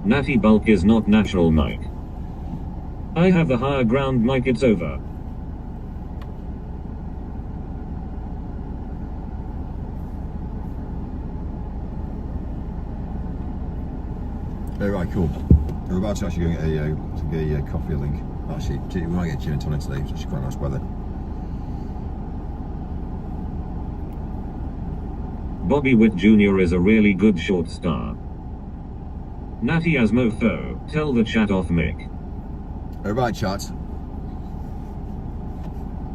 Natty bulk is not natural, Mike. I have the higher ground, Mike, it's over. Right, cool. We're about to actually go get a coffee link. Actually, we might get gin and tonic today, which is quite nice weather. Bobby Witt Jr. is a really good short star. Natty as mofo, tell the chat off, Mick. Right, chat.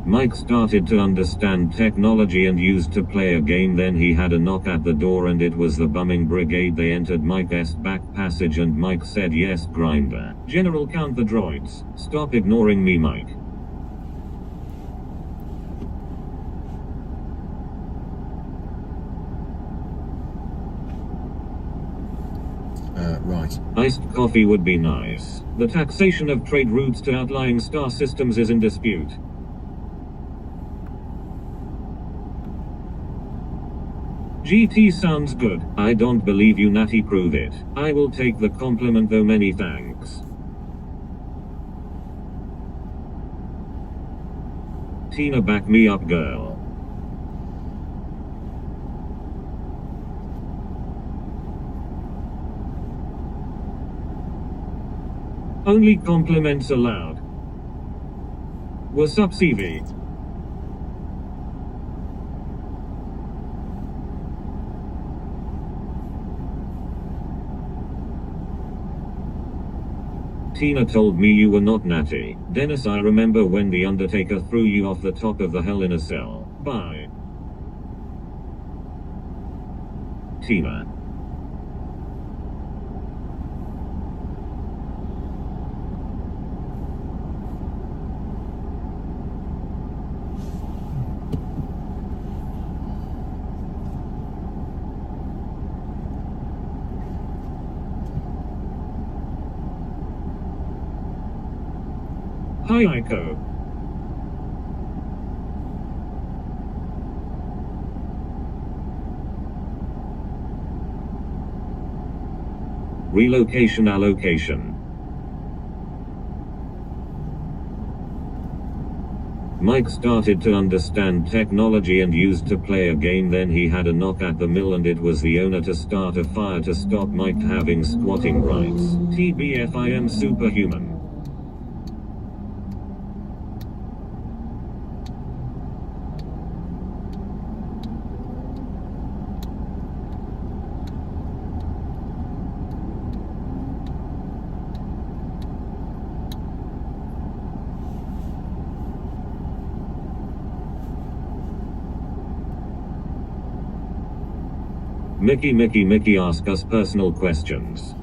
Mike started to understand technology and used to play a game, then he had a knock at the door and it was the bumming brigade. They entered Mike's back passage and Mike said, yes, grinder. General, count the droids. Stop ignoring me, Mike. Right. Iced coffee would be nice. The taxation of trade routes to outlying star systems is in dispute. GT sounds good. I don't believe you, Natty, prove it. I will take the compliment though, many thanks. Tina, back me up, girl. Only compliments allowed. What's up, CV? Tina told me you were not Natty. Dennis, I remember when the Undertaker threw you off the top of the Hell in a Cell. Bye. Tina. Hi, Aiko. Relocation allocation. Mike started to understand technology and used to play a game, then he had a knock at the mill and it was the owner to start a fire to stop Mike having squatting rights. TBF, I am superhuman. Mickey, ask us personal questions.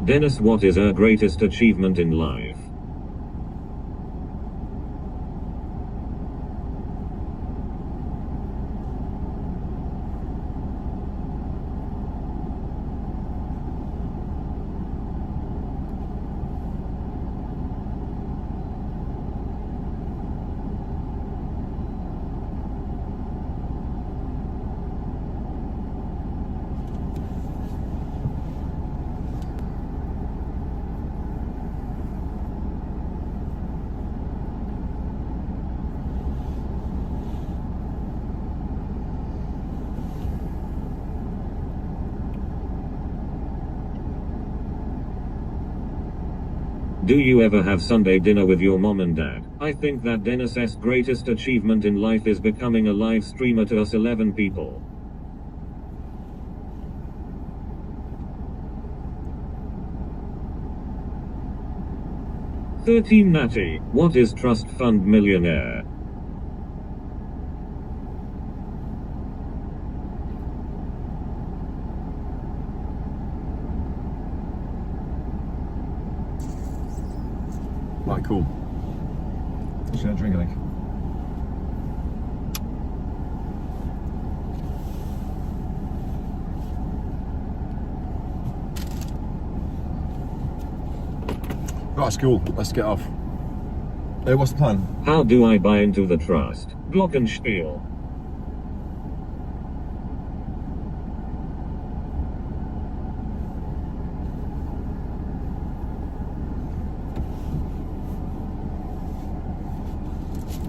Dennis, what is her greatest achievement in life? Do you ever have Sunday dinner with your mom and dad? I think that Dennis's greatest achievement in life is becoming a live streamer to us 11 people. "13 Natty, what is Trust Fund Millionaire?" Alright, cool. Just gonna drink, I think. Right, it's cool. Let's get off. Hey, what's the plan? How do I buy into the trust? Glockenspiel.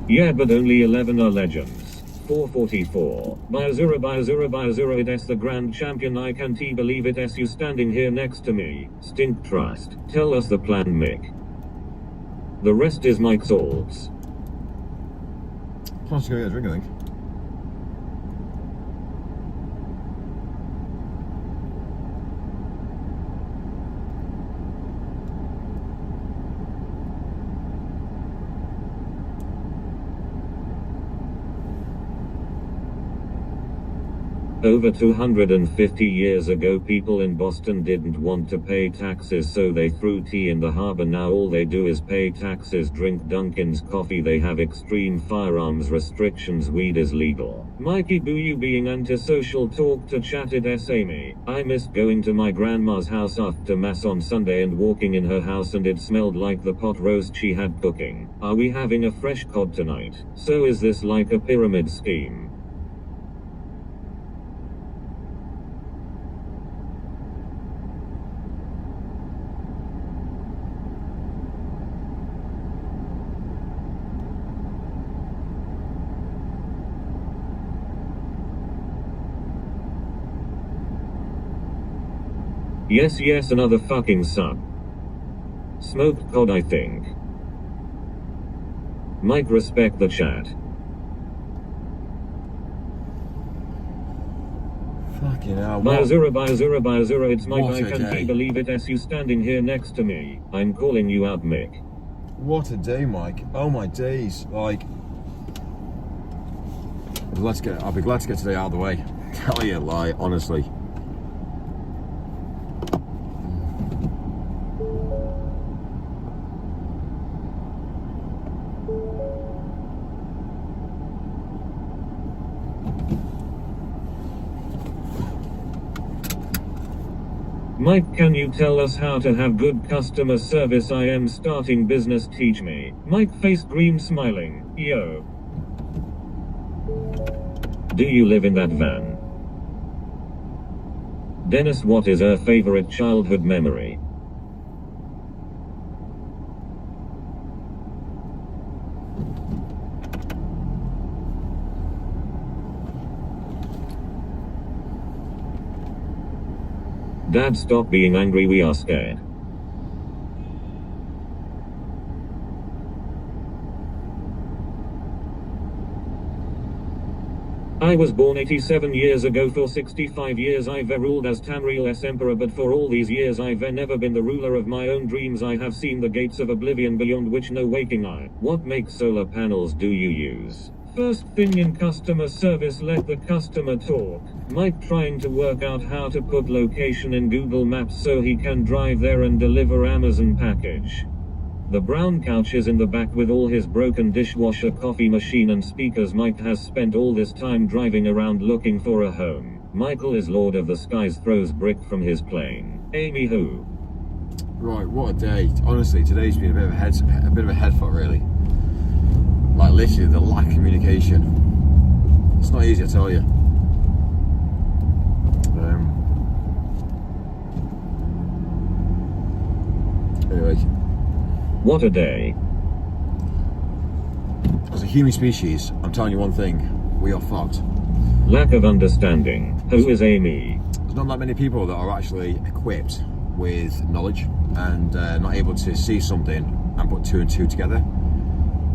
Yeah, but only 11 are legends. 444. By Azura, it is the grand champion. I can't believe it is you standing here next to me. Stink trust. Tell us the plan, Mick. The rest is Mike's alls. Plans to go get a drink, I think. Over 250 years ago, people in Boston didn't want to pay taxes, so they threw tea in the harbor. Now all they do is pay taxes, drink Dunkin's coffee. They have extreme firearms restrictions. Weed is legal. Mikey, do you being antisocial? Talk to chatted S. Amy. I missed going to my grandma's house after mass on Sunday and walking in her house, and it smelled like the pot roast she had cooking. Are we having a fresh cod tonight? So is this like a pyramid scheme? Yes, another fucking sub. Smoked cod, I think. Mike, respect the chat. Fucking hell. By Azura, it's Mike. What I a can't day. believe it as you standing here next to me. I'm calling you out, Mick. What a day, Mike. Oh my days. Like, I'll be glad to get today out of the way. Tell you a lie, honestly. Mike, can you tell us how to have good customer service? I am starting business, teach me. Mike, face green, smiling. Yo. Do you live in that van? Dennis, what is her favorite childhood memory? Dad, stop being angry, we are scared. I was born 87 years ago. For 65 years I've ruled as Tamriel's emperor, but for all these years I've never been the ruler of my own dreams. I have seen the gates of oblivion beyond which no waking eye. What makes solar panels do you use? First thing in customer service, let the customer talk. Mike trying to work out how to put location in Google Maps so he can drive there and deliver Amazon package. The brown couch is in the back with all his broken dishwasher, coffee machine and speakers. Mike has spent all this time driving around looking for a home. Michael is Lord of the Skies, throws brick from his plane. Amy who? Right, what a day. Honestly, today's been a bit of a head fuck, really. Like, literally, the lack of communication. It's not easy, I tell you. Anyway. What a day. As a human species, I'm telling you one thing. We are fucked. Lack of understanding. Who is Amy? There's not that many people that are actually equipped with knowledge and not able to see something and put two and two together.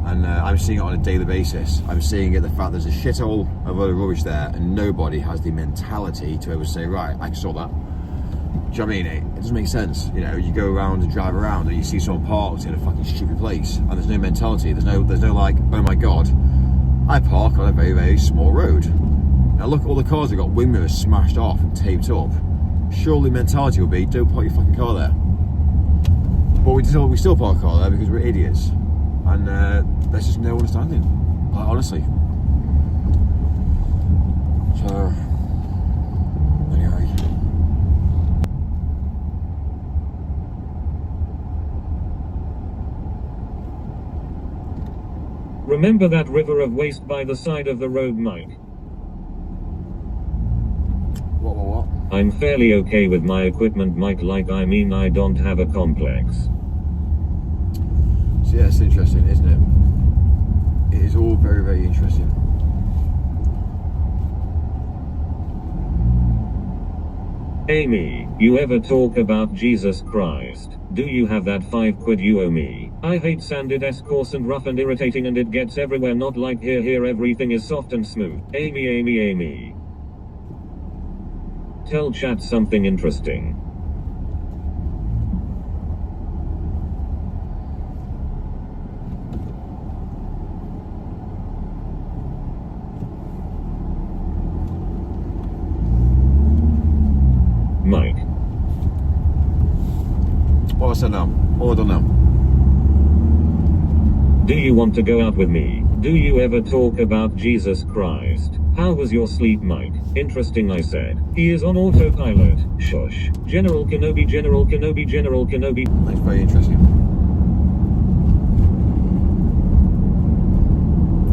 And I'm seeing it on a daily basis. I'm seeing it, the fact there's a shithole of other rubbish there and nobody has the mentality to ever say, right, I saw that. Do you know what I mean? It doesn't make sense. You know, you go around and drive around and you see someone parked in a fucking stupid place and there's no mentality. There's no like, oh my God, I park on a very, very small road. Now look at all the cars that got wing mirrors smashed off and taped up. Surely mentality will be, don't park your fucking car there. But we still park a car there because we're idiots, and there's just no understanding. Like, honestly. So anyway. Remember that river of waste by the side of the road, Mike? What? I'm fairly okay with my equipment, Mike, I mean I don't have a complex. So yeah, it's interesting, isn't it? It is all very, very interesting. Amy, you ever talk about Jesus Christ? Do you have that £5 you owe me? I hate sanded coarse and rough and irritating, and it gets everywhere, not like here everything is soft and smooth. Amy. Tell chat something interesting. Mike. What I said now? All I done now? Do you want to go out with me? Do you ever talk about Jesus Christ? How was your sleep, Mike? Interesting, I said. He is on autopilot. Shush. General Kenobi. That's very interesting.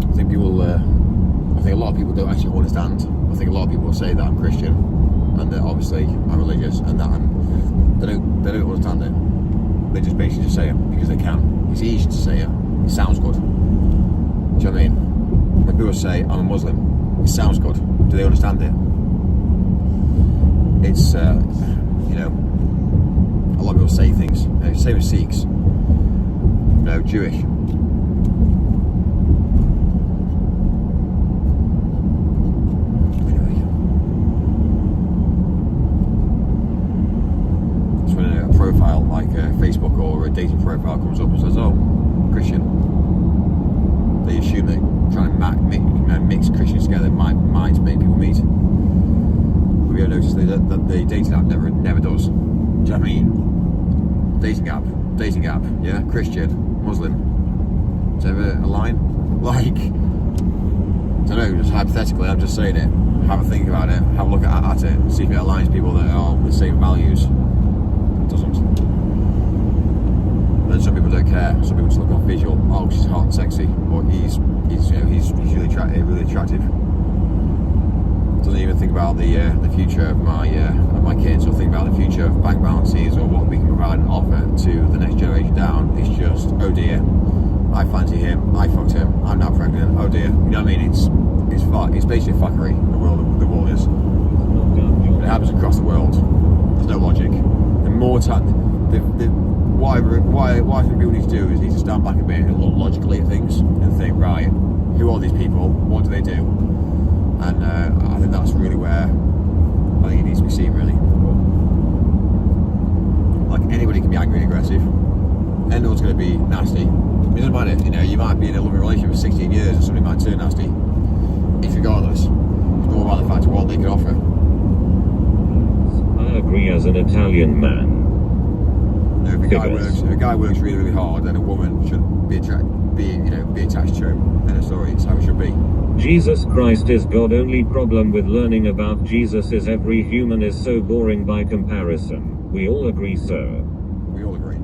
I think a lot of people don't actually understand. I think a lot of people say that I'm Christian, and that obviously I'm religious, and that they don't understand it. They just basically just say it because they can. It's easy to say it. It sounds good. Do you know what I mean? When people say I'm a Muslim, it sounds good. Do they understand it? It's a lot of people say things. Same with Sikhs. Jewish. Anyway, so when a profile like a Facebook or a dating profile comes up and says, "Oh, Christian," they assume they're trying to mix Christians together might make people meet. But we have noticed that the dating app never does. Do you know what I mean? Dating app, yeah? Christian, Muslim. Is there ever a line? Like, I don't know, just hypothetically, I'm just saying it. Have a think about it, have a look at it, see if it aligns people that are with the same values. It doesn't. And some people don't care. Some people just look on visual. Oh, she's hot and sexy, but he's really attractive. Doesn't even think about the future of my kids, or think about the future of bank balances, or what we can provide and offer to the next generation down. It's just, oh dear, I fancy him, I fucked him, I'm now pregnant. Oh dear, you know what I mean? It's basically fuckery. The world is. It happens across the world. There's no logic. The more time, what I think people need to do is need to stand back a bit and look logically at things and think, right, who are these people? What do they do? And I think that's really where I think it needs to be seen, really. Like, anybody can be angry and aggressive. Anyone's going to be nasty. It doesn't matter, you might be in a loving relationship for 16 years and somebody might turn nasty. It's regardless. It's more about the fact of what they can offer. I agree as an Italian man. If a guy works really, really hard, then a woman should be attached to him. End of story. It's how it should be. Jesus Christ is God. Only problem with learning about Jesus is every human is so boring by comparison. We all agree, sir. We all agree.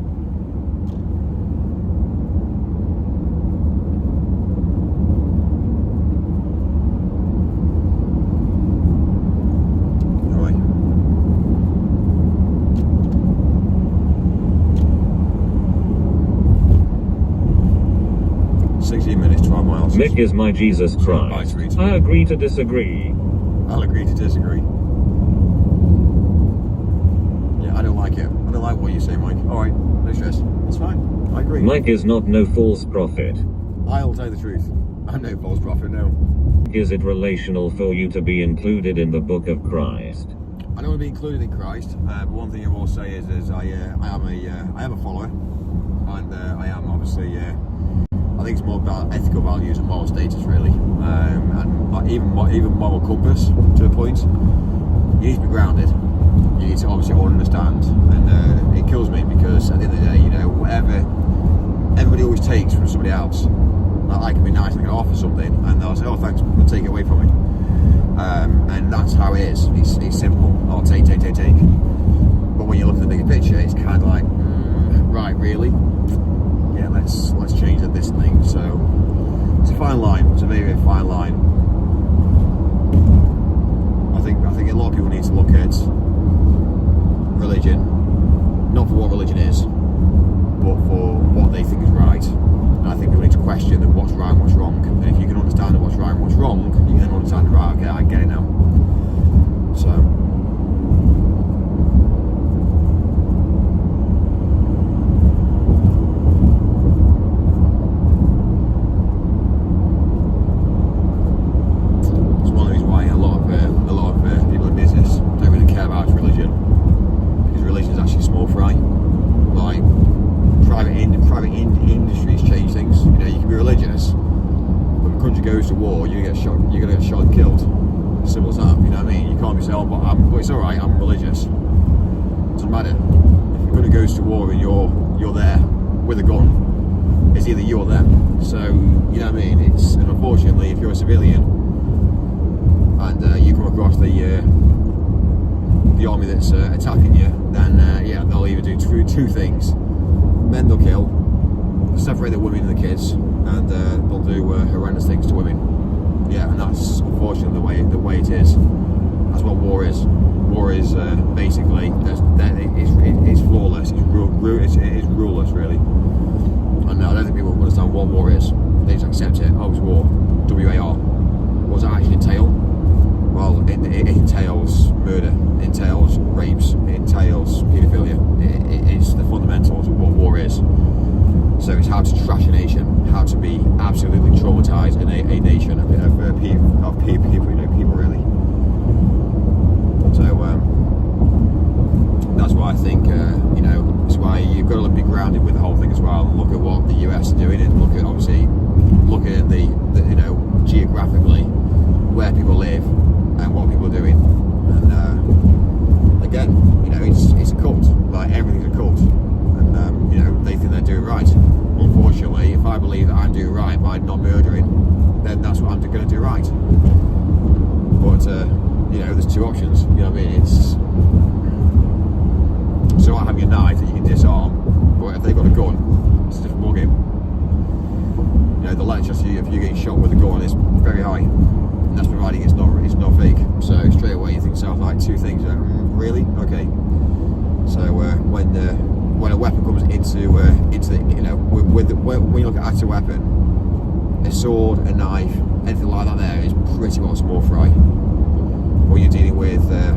Right. 16 minutes, 12 miles. Mick is my Jesus Christ. I agree to disagree. I'll agree to disagree. Yeah, I don't like it. I don't like what you say, Mike. Alright, no stress. It's fine. I agree. Mike is not no false prophet. I'll tell you the truth. I'm no false prophet, no. Is it relational for you to be included in the book of Christ? I don't want to be included in Christ, but one thing I will say is I am a follower, and I am obviously I think it's more about ethical values and moral status, really, and even moral compass to a point. You need to be grounded. you need to obviously understand, and it kills me because at the end of the day, whatever everybody always takes from somebody else, I can be nice, I can offer something, and they'll say, oh thanks, they'll take it away from me, and that's how it is. It's simple. I'll take. But when you look at the bigger picture, it's kind of like, right, really? Yeah, let's change this thing. So it's a fine line. It's a very, very fine line. I think a lot of people need to look at religion, not for what religion is, but for what they think is right. And I think people need to question what's right and what's wrong. And if you can understand what's right and what's wrong, you can then understand, right, okay, I get it now. So. Goes to war, you're gonna get shot and killed. Simple as that, you know what I mean? You can't be saying, but it's alright, I'm religious. Doesn't matter. If your country goes to war and you're there with a gun, it's either you or them. So, you know what I mean? And unfortunately, if you're a civilian and you come across the army that's attacking you, then they'll either do two things. Men they'll kill, separate the women and the kids, and they'll do horrendous things to women. Yeah, and that's unfortunately the way it is. That's what war is. War is basically it's flawless. It is ruleless, really. And I don't think people understand what war is. They just accept it. Oh, it's war. WAR. What does it actually entail? Well, it entails murder, it entails rapes, it entails paedophilia. It's the fundamentals of what war is. So it's how to trash a nation, how to be absolutely traumatized in a nation of people really. So that's why I think it's why you've got to be grounded with the whole thing as well, and look at what the US are doing, and look at the geographically where people live and what people are doing. And again, it's a cult. Like everything's a cult. They think they're doing right. Unfortunately, if I believe that I'm doing right by not murdering, then that's what I'm going to do right. But there's two options. You know what I mean? It's all right having a knife that you can disarm, but if they've got a gun, it's a different ballgame. The lecture if you're getting shot with a gun is very high, and that's providing it's not fake. So straight away you think to yourself, like, two things. Really? Okay. So when a weapon comes into when you look at active weapon, a sword, a knife, anything like that, there is pretty much small fry. When you're dealing with a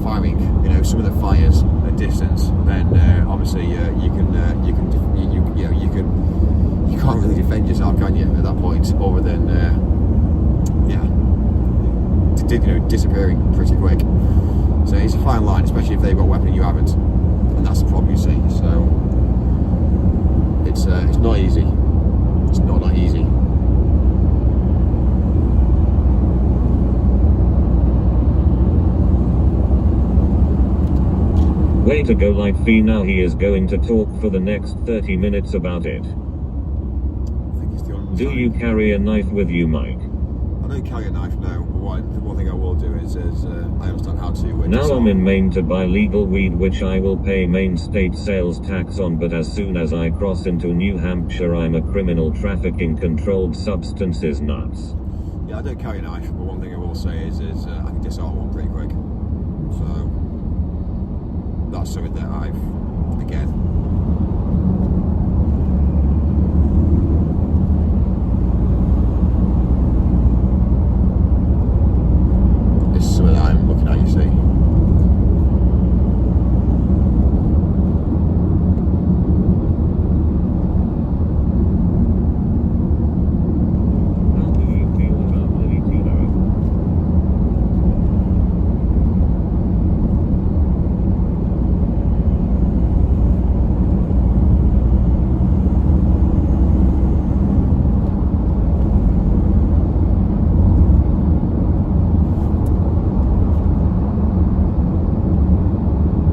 firing, some of the fires at distance, then obviously you can't really defend yourself, can you? At that point, other than disappearing pretty quick. So it's a fine line, especially if they've got a weapon and you haven't. And that's the problem, you see. So it's not easy. It's not that easy. Way to go, Light Fee. Now he is going to talk for the next 30 minutes about it. I think it's the Do you carry a knife with you, Mike? I don't carry a knife now, but the one thing I will do is I understand how to Now I'm in Maine to buy legal weed, which I will pay Maine state sales tax on, but as soon as I cross into New Hampshire, I'm a criminal trafficking controlled substances nuts. Yeah, I don't carry a knife, but one thing I will say is I can disarm one pretty quick. So that's something that I'm looking at, you see. How do you feel about Lily Tuna?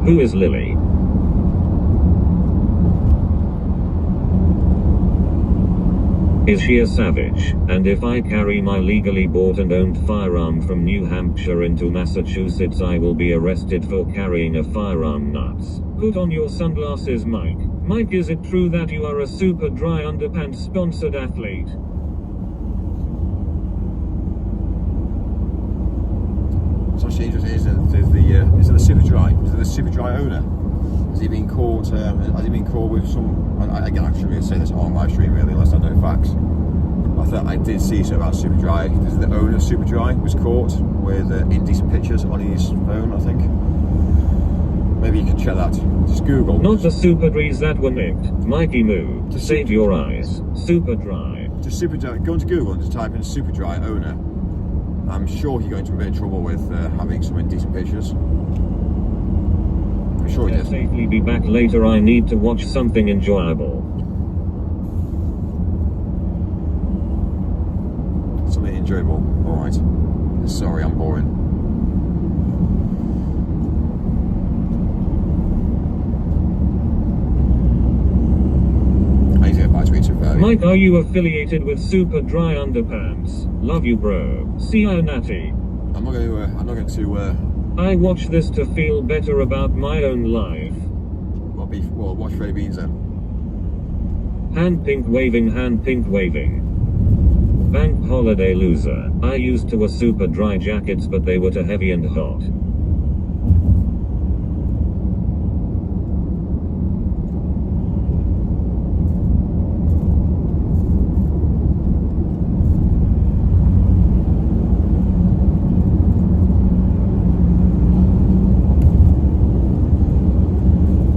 Who is Lily? Is she a savage? And if I carry my legally bought and owned firearm from New Hampshire into Massachusetts, I will be arrested for carrying a firearm. Nuts. Put on your sunglasses, Mike. Mike, is it true that you are a super dry underpants sponsored athlete? It's actually interesting, isn't it? Is it the super dry? Is it the super dry owner? Has he been caught? Has he been caught with some? Again, I shouldn't really say this on my stream really, unless I know facts. I thought I did see something about Superdry. The owner of Superdry was caught with indecent pictures on his phone, I think. Maybe you can check that. Just Google. Not the Superdries that were nicked. Mikey Moo. Just save your eyes. Superdry. Just Superdry. Go into Google and just type in Superdry owner. I'm sure he got into a bit of trouble with having some indecent pictures. I'm sure he did. Safely be back later. I need to watch something enjoyable. Something enjoyable. Alright. Sorry, I'm boring. I need to get back to each of Mike, are you affiliated with Super Dry Underpants? Love you, bro. See you, Natty. I'm not going to I watch this to feel better about my own life. watch Freddie Beans then. Hand pink waving, hand pink waving. Bank holiday loser. I used to wear super dry jackets, but they were too heavy and hot.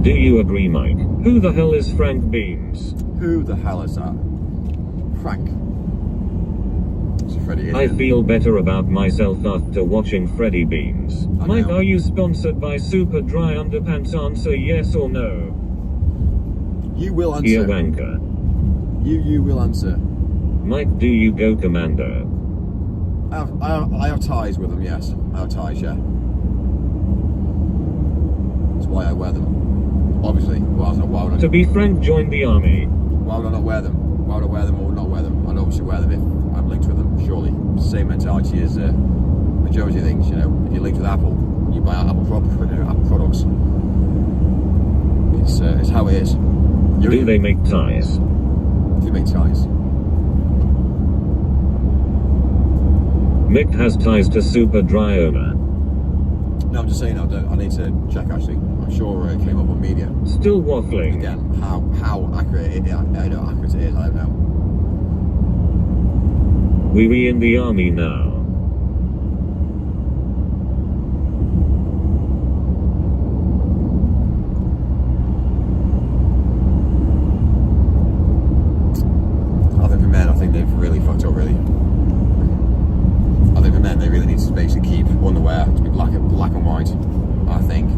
Do you agree, Mike? Who the hell is Frank Beans? Who the hell is that? Frank. It's Freddie. I feel better about myself after watching Freddie Beans. Mike, are you sponsored by Super Dry Underpants? Answer yes or no. You will answer. You wanker. You will answer. Mike, do you go commando? I have ties with them, yes. I have ties, yeah. That's why I wear them. Obviously, why would I? To be frank, join the army. Why would I not wear them? Why would I wear them or not wear them? I'd obviously wear them if I'm linked with them, surely. Same mentality as majority of things, you know. If you're linked with Apple, you buy Apple products. It's how it is. Do they make ties? They make ties. Mick has ties to Super Dry owner. No, I'm just saying, I need to check actually. I'm sure it came up on media. Still waffling. Again, how accurate it is, I don't know. We in the army now. I think for men, I think they've really fucked up, really. I think for men, they really need to basically keep underwear to be black and white, I think.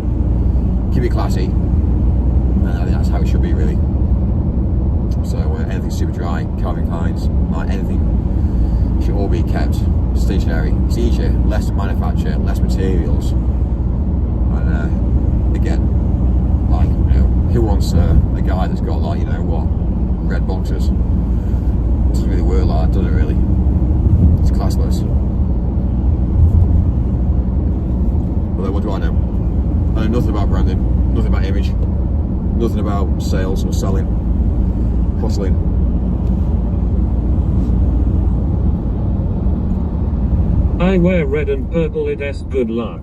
Keep it classy, and I think that's how it should be, really. So anything super dry, Calvin Klein's, like anything, should all be kept stationary. It's easier, less to manufacture, less materials, and again, like, you know, who wants a guy that's got, like, you know what, red boxers? It doesn't really work like that, does it, really? It's classless. But what do I know? I know nothing about branding, nothing about image, nothing about sales or selling, hustling. I wear red and purple, it is good luck.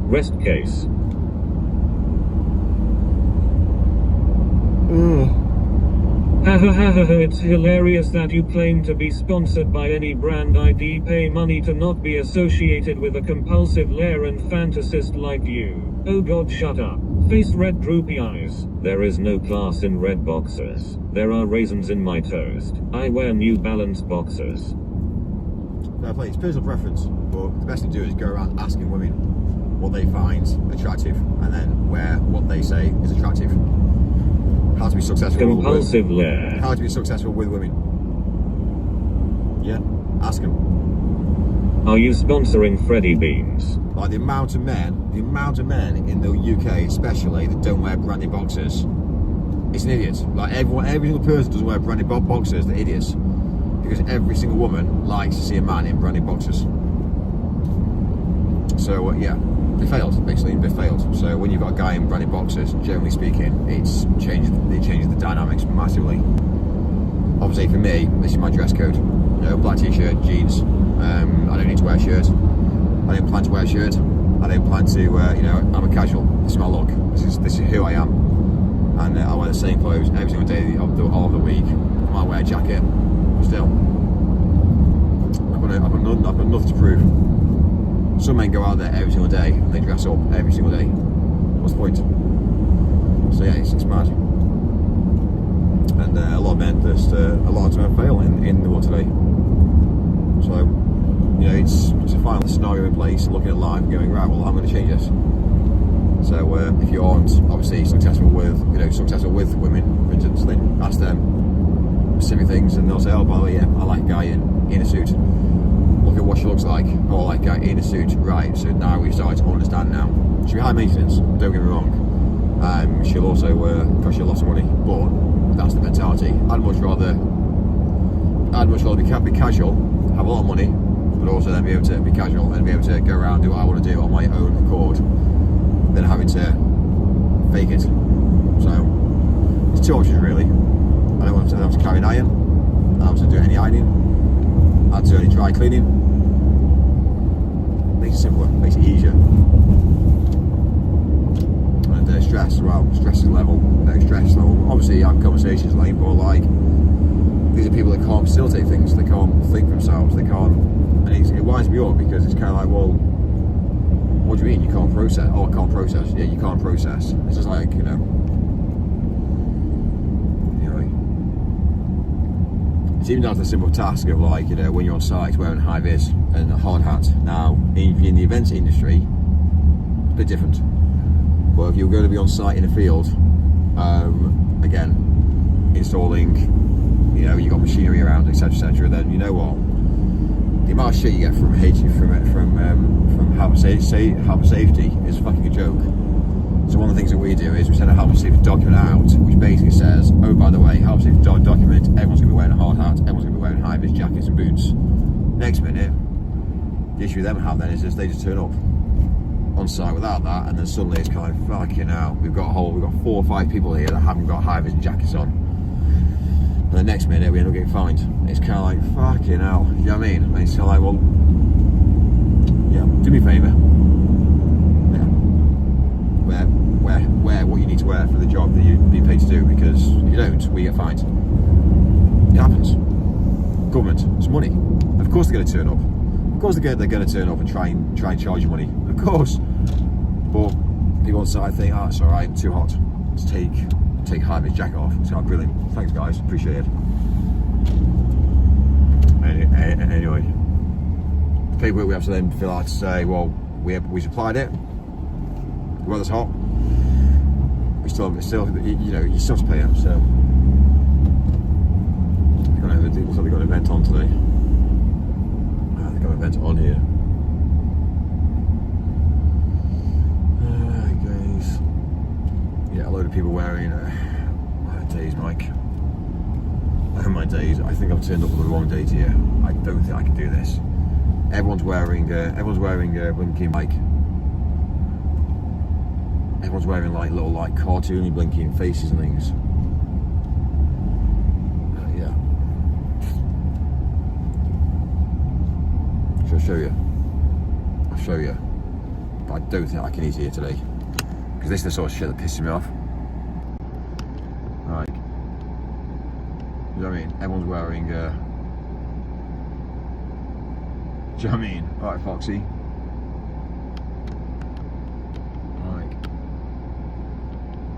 Rest case. It's hilarious that you claim to be sponsored by any brand ID, pay money to not be associated with a compulsive lair and fantasist like you. Oh god, shut up. Face red droopy eyes. There is no class in red boxers. There are raisins in my toast. I wear New Balance boxers. Fair play, it's personal preference, but the best thing to do is go around asking women what they find attractive and then wear what they say is attractive. How to be successful compulsive with lair. How to be successful with women. Yeah, ask them. Are you sponsoring Freddy Beans? Like the amount of men in the UK especially that don't wear branded boxers. It's an idiot. Like every single person doesn't wear branded boxers, they're idiots. Because every single woman likes to see a man in branded boxers. So yeah, they failed, basically, they failed. So when you've got a guy in branded boxers, generally speaking, it changes the dynamics massively. Obviously for me, this is my dress code. You know, black t-shirt, jeans. I don't need to wear a shirt. I don't plan to wear a shirt. I don't plan to, you know, I'm a casual. This is my look. This is who I am. And I wear the same clothes every single day of the week. I might wear a jacket, still. I've got nothing to prove. Some men go out there every single day and they dress up every single day. What's the point? So yeah, it's mad. And a lot of men fail in the world today. So, you know, it's a final scenario in place, looking at life and going, right, well, I'm going to change this. So if you aren't obviously successful with women, for instance, then ask them specific things and they'll say, oh, by the way, yeah, I like a guy in a suit. Look at what she looks like. Oh, I like a guy in a suit. Right, so now we start to understand now. She'll be high maintenance, don't get me wrong. She'll also cost you a lot of money, but that's the mentality. I'd much rather be casual, have a lot of money, but also then be able to be casual and be able to go around and do what I want to do on my own accord, than having to fake it. So it's two options really. I don't want to have to carry an iron. I don't have to do any ironing. I have to do any dry cleaning. Makes it simpler, makes it easier. And stress as well. Stress is level. Stress level. Obviously, you have conversations like, but like, these are people that can't facilitate things. They can't think for themselves. They can't. And it winds me up because it's kind of like, well, what do you mean you can't process? Oh, I can't process. Yeah, you can't process. It's just like, you know. Anyway, it's even down to the simple task of like, you know, when you're on site wearing high vis and a hard hat. Now, in the events industry, it's a bit different. But if you're going to be on site in a field, again, installing, you know, you got machinery around, etc., then you know what, the amount of shit you get from health and safety is fucking a joke. So one of the things that we do is we send a health and safety document out, which basically says, oh, by the way, health and safety document, everyone's going to be wearing a hard hat, everyone's going to be wearing high vis jackets and boots. Next minute, the issue with them have then is just they just turn up on site without that, and then suddenly it's kind of like, fucking hell, we've got 4 or 5 people here that haven't got high vis jackets on. And the next minute we end up getting fined. It's kind of like, fucking hell, you know what I mean? And it's kind of like, well, yeah, do me a favour. Yeah. Wear what you need to wear for the job that you've been paid to do, because if you don't, we get fined. It happens. Government, it's money. Of course they're going to turn up. Of course they're going to turn up and try and charge you money. Of course. But people on site think, oh, it's alright, too hot. Let's take high vis jacket off. It's like, brilliant. Thanks guys, appreciate it. Anyway, the paperwork we have to then fill out to say, well, we supplied it. The weather's hot. We still, you know, you still have to pay it. So looks like they've got an event on today. They've got an event on here. Guys. Yeah, a load of people wearing. My days, Mike. My days. I think I've turned up on the wrong date here. I don't think I can do this. Everyone's wearing blinking like. Everyone's wearing like little like cartoony blinking faces and things. Yeah. I'll show you. But I don't think I can eat here today, because this is the sort of shit that pisses me off. Right. You know what I mean? Everyone's wearing. Do you know what I mean? Alright, Foxy.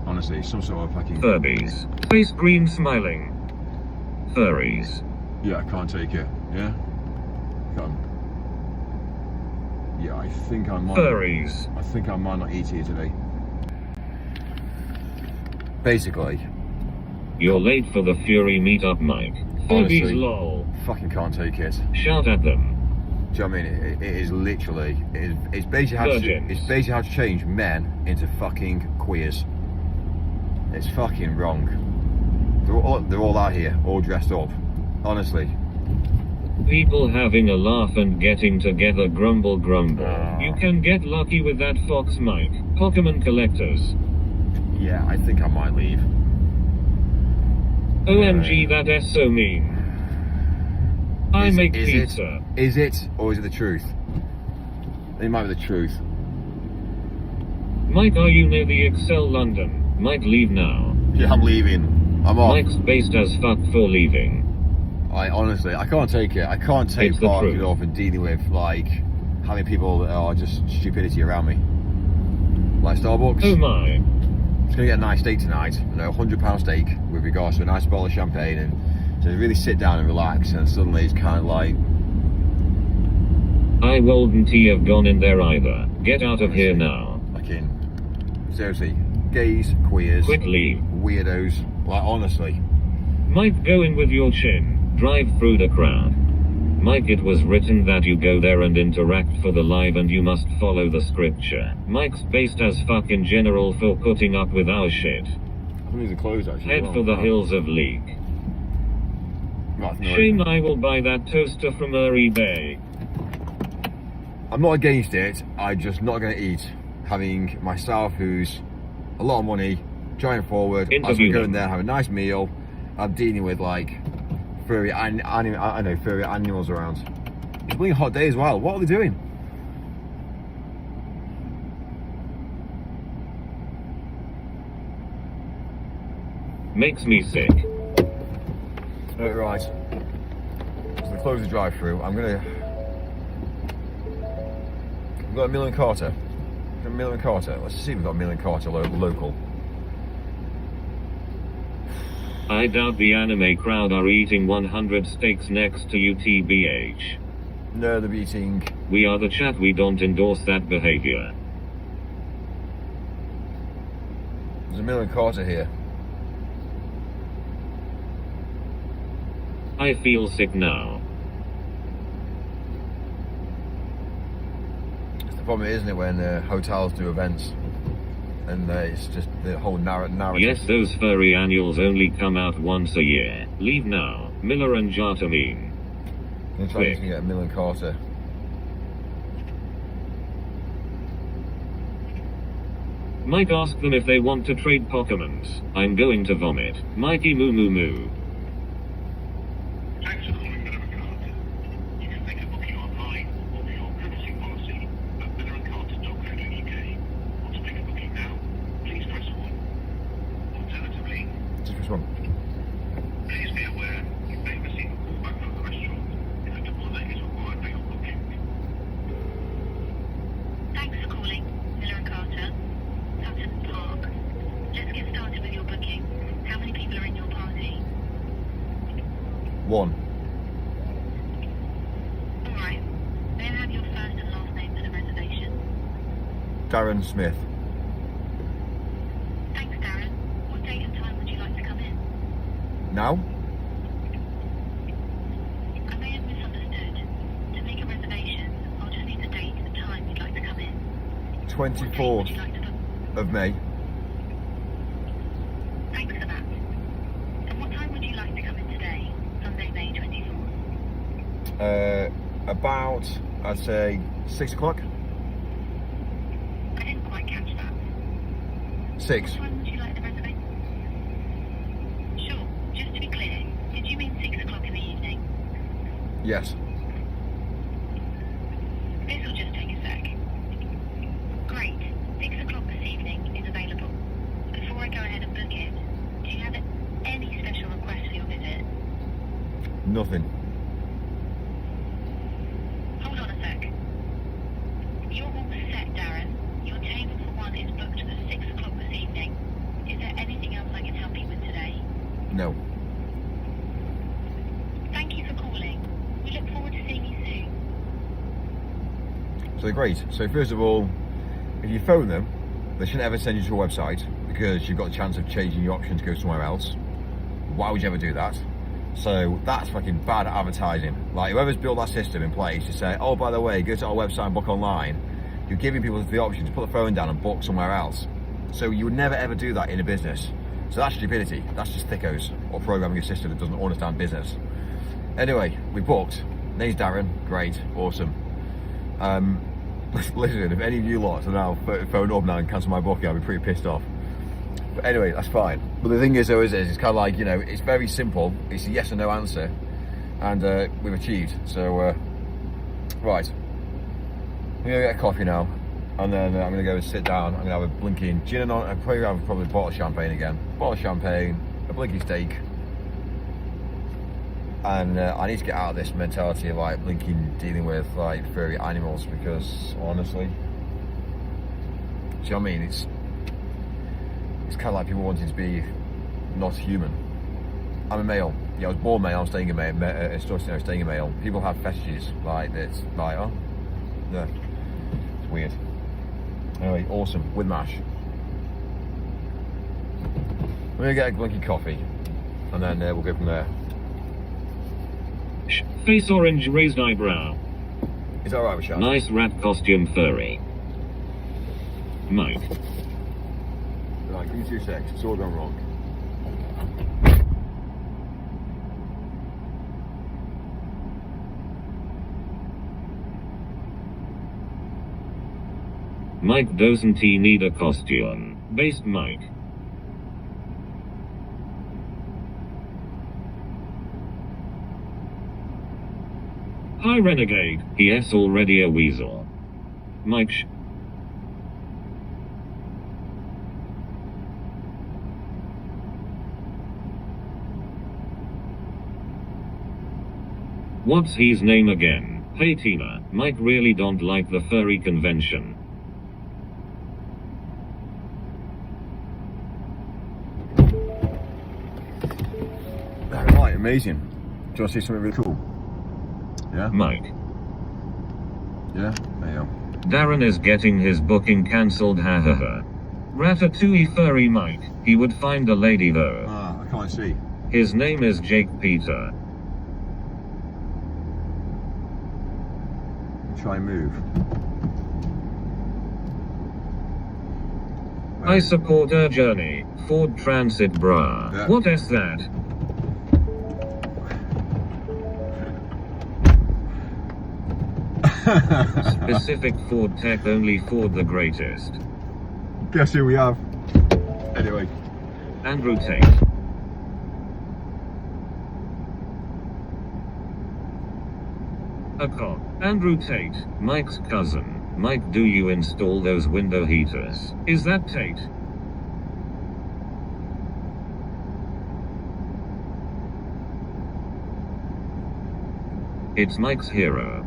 Honestly, some sort of fucking Furbies. Face green smiling. Furries. Yeah, I can't take it. Yeah? Can't. Yeah, I think I might. Furries. I think I might not eat here today. Basically. You're late for the Fury meetup, Mike. Honestly, Furbies lol. Fucking can't take it. Shout at them. Do you know what I mean? It is literally, it's basically how to change men into fucking queers. It's fucking wrong. They're all out here, all dressed up. Honestly. People having a laugh and getting together, grumble grumble. You can get lucky with that fox, Mike. Pokemon collectors. Yeah, I think I might leave. OMG, that is so mean. I make pizza. Is it, or is it the truth? It might be the truth. Mike, are you near the Excel London? Mike, leave now. Yeah, I'm leaving. I'm off. Mike's based as fuck for leaving. I honestly, I can't take it. I can't take parking off and dealing with, like, having people that are just stupidity around me. Like Starbucks. Oh my. Just gonna get a nice steak tonight, you know, £100 steak with regards to a nice bottle of champagne, and to really sit down and relax, and suddenly it's kind of like, I wouldn't have gone in there either. Get out of here now. Fucking, seriously, gays, queers, Quick leave. weirdos, like honestly. Mike, go in with your chin. Drive through the crowd. Mike, it was written that you go there and interact for the live and you must follow the scripture. Mike's based as fuck in general for putting up with our shit. I think these are closed actually. Head for the hills of League. Right, Shane, I will buy that toaster from eBay. I'm not against it, I'm just not going to eat. Having myself, who's a lot of money, trying forward, I'm going to go in there, have a nice meal. I'm dealing with like furry animals around. It's been a hot day as well. What are they doing? Makes me sick. Right. So they close the drive-through. We've got a Mill and Carter. Let's see if we've got a Mill and Carter local. I doubt the anime crowd are eating 100 steaks next to you, TBH. No, they're eating. We are the chat, we don't endorse that behavior. There's a Mill and Carter here. I feel sick now. It's the problem, isn't it, when hotels do events? And it's just the whole narrative. Yes, those furry annuals only come out once a year. Leave now. Miller and Jartamine. I'm going to try to get a Mill and Carter. Mike, ask them if they want to trade Pokemons. I'm going to vomit. Mikey moo moo moo. Thanks for calling Miller & Carter. You can make a booking online or for your privacy policy at millerandcarter.co.uk. Want to make a booking now? Please press 1. Alternatively, Just press 1. please be aware you may receive a call back from the restaurant if a deposit is required for your booking. Thanks for calling Miller & Carter, Houghton Park. Let's get started with your booking. How many people are in your party? 1. Alright. May I have your first and last name for the reservation? Darren Smith. Thanks, Darren. What date and time would you like to come in? Now? I may have misunderstood. To make a reservation, I'll just need the date and time you'd like to come in. What date would 24th you like to book? of May. Thanks for that. And what time would you like to come in today, Sunday, May 24th? About, I'd say, 6 o'clock? I didn't quite catch that. 6. What time would you like the reservation? Sure, just to be clear, did you mean 6 o'clock in the evening? Yes. This will just take a sec. Great, 6 o'clock this evening is available. Before I go ahead and book it, do you have any special requests for your visit? Nothing. Hold on a sec. You're all set, Darren. Your table for one is booked for 6 o'clock this evening. Is there anything else I can help you with today? No. Thank you for calling. We look forward to seeing you soon. So they're great. So first of all, if you phone them, they shouldn't ever send you to a website because you've got a chance of changing your option to go somewhere else. Why would you ever do that? So that's fucking bad advertising. Like, whoever's built that system in place to say, oh, by the way, go to our website and book online, you're giving people the option to put the phone down and book somewhere else. So you would never ever do that in a business. So that's stupidity. That's just thickos, or programming a system that doesn't understand business. Anyway, we booked. Name's Darren. Great. Awesome. Listen, if any of you lots are now phone up now and cancel my booking, I'll be pretty pissed off. But anyway, that's fine. But the thing is, though, it's kind of like, you know, it's very simple. It's a yes or no answer, and we've achieved. So, right, I'm gonna get a coffee now, and then I'm gonna go and sit down. I'm gonna have a blinking gin and I'm probably have a bottle of champagne again. Bottle of champagne, a blinking steak, and I need to get out of this mentality of like blinking dealing with like furry animals, because honestly, do you know what I mean? It's kind of like people wanting to be not human. I'm a male. Yeah, I was born male. I'm staying a male. Staying a male. People have fetishes like this. Like, oh, yeah, it's weird. Anyway, awesome with mash. We're gonna get a blinky coffee, and then we'll go from there. Face orange, raised eyebrow. Is that right, Rashad? Nice rat costume, furry. Mike. Right, give me 2 seconds. It's all gone wrong. Mike doesn't he need a costume? Based Mike. Hi Renegade, yes already a weasel. Mike What's his name again? Hey Tina, Mike really don't like the furry convention. Right, amazing. Do you want to see something really cool? Yeah? Mike. Yeah? There you go. Darren is getting his booking cancelled, hahaha. Ratatouille furry Mike, he would find a lady though. Ah, I can't see. His name is Jake Peter. Try and move. I support her journey. Ford Transit brah. Yeah. What is that? Specific Ford tech, only Ford the greatest. Guess who we have? Anyway. Andrew Tate. A cop. Andrew Tate, Mike's cousin. Mike, do you install those window heaters? Is that Tate? It's Mike's hero.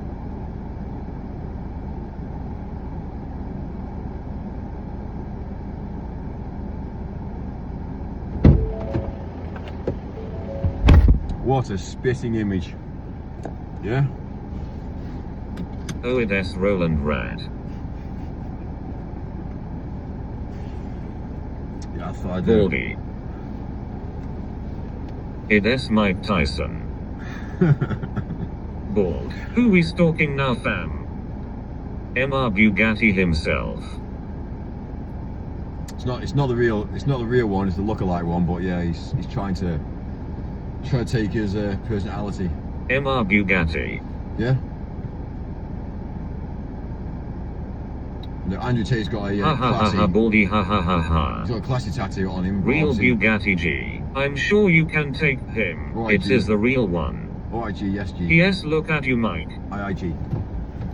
What a spitting image. Yeah? Oh, it's Roland Rat. Yeah, I thought I did. Baldy. It's Mike Tyson. Bald. Who we stalking now, fam? MR Bugatti himself. It's not the real one, it's the lookalike one, but yeah, he's trying to take his personality. MR Bugatti. Yeah? No, Andrew Tate's got a Ha ha ha classy, ha, Baldy, ha ha ha ha. he's got a classy tattoo on him. Real obviously. Bugatti G. I'm sure you can take him. Right, It is the real one. OIG, yes G. Yes, look at you, Mike. IIG.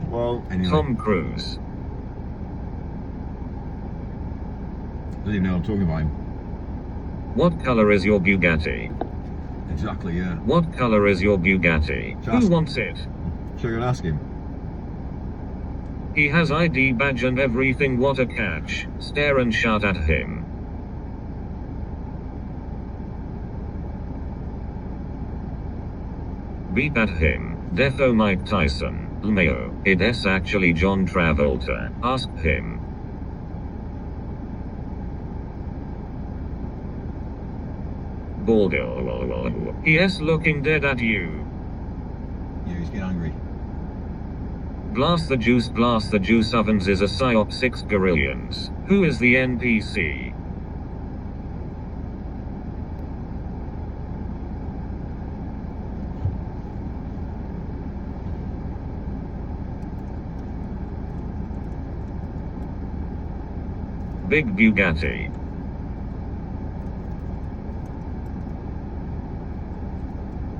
Well, anyway. Tom Cruise. I don't even know what I'm talking about him. What color is your Bugatti? Exactly, yeah. What color is your Bugatti? Just- Who wants it? Should I go and ask him? He has ID badge and everything, what a catch. Stare and shout at him. Beep at him. Defo Mike Tyson. Lmao. It's actually John Travolta. Ask him. Baldo. Yes, looking dead at you. Yeah, he's getting angry. Blast the juice ovens is a psyop 6 Gorillions. Who is the NPC? Big Bugatti.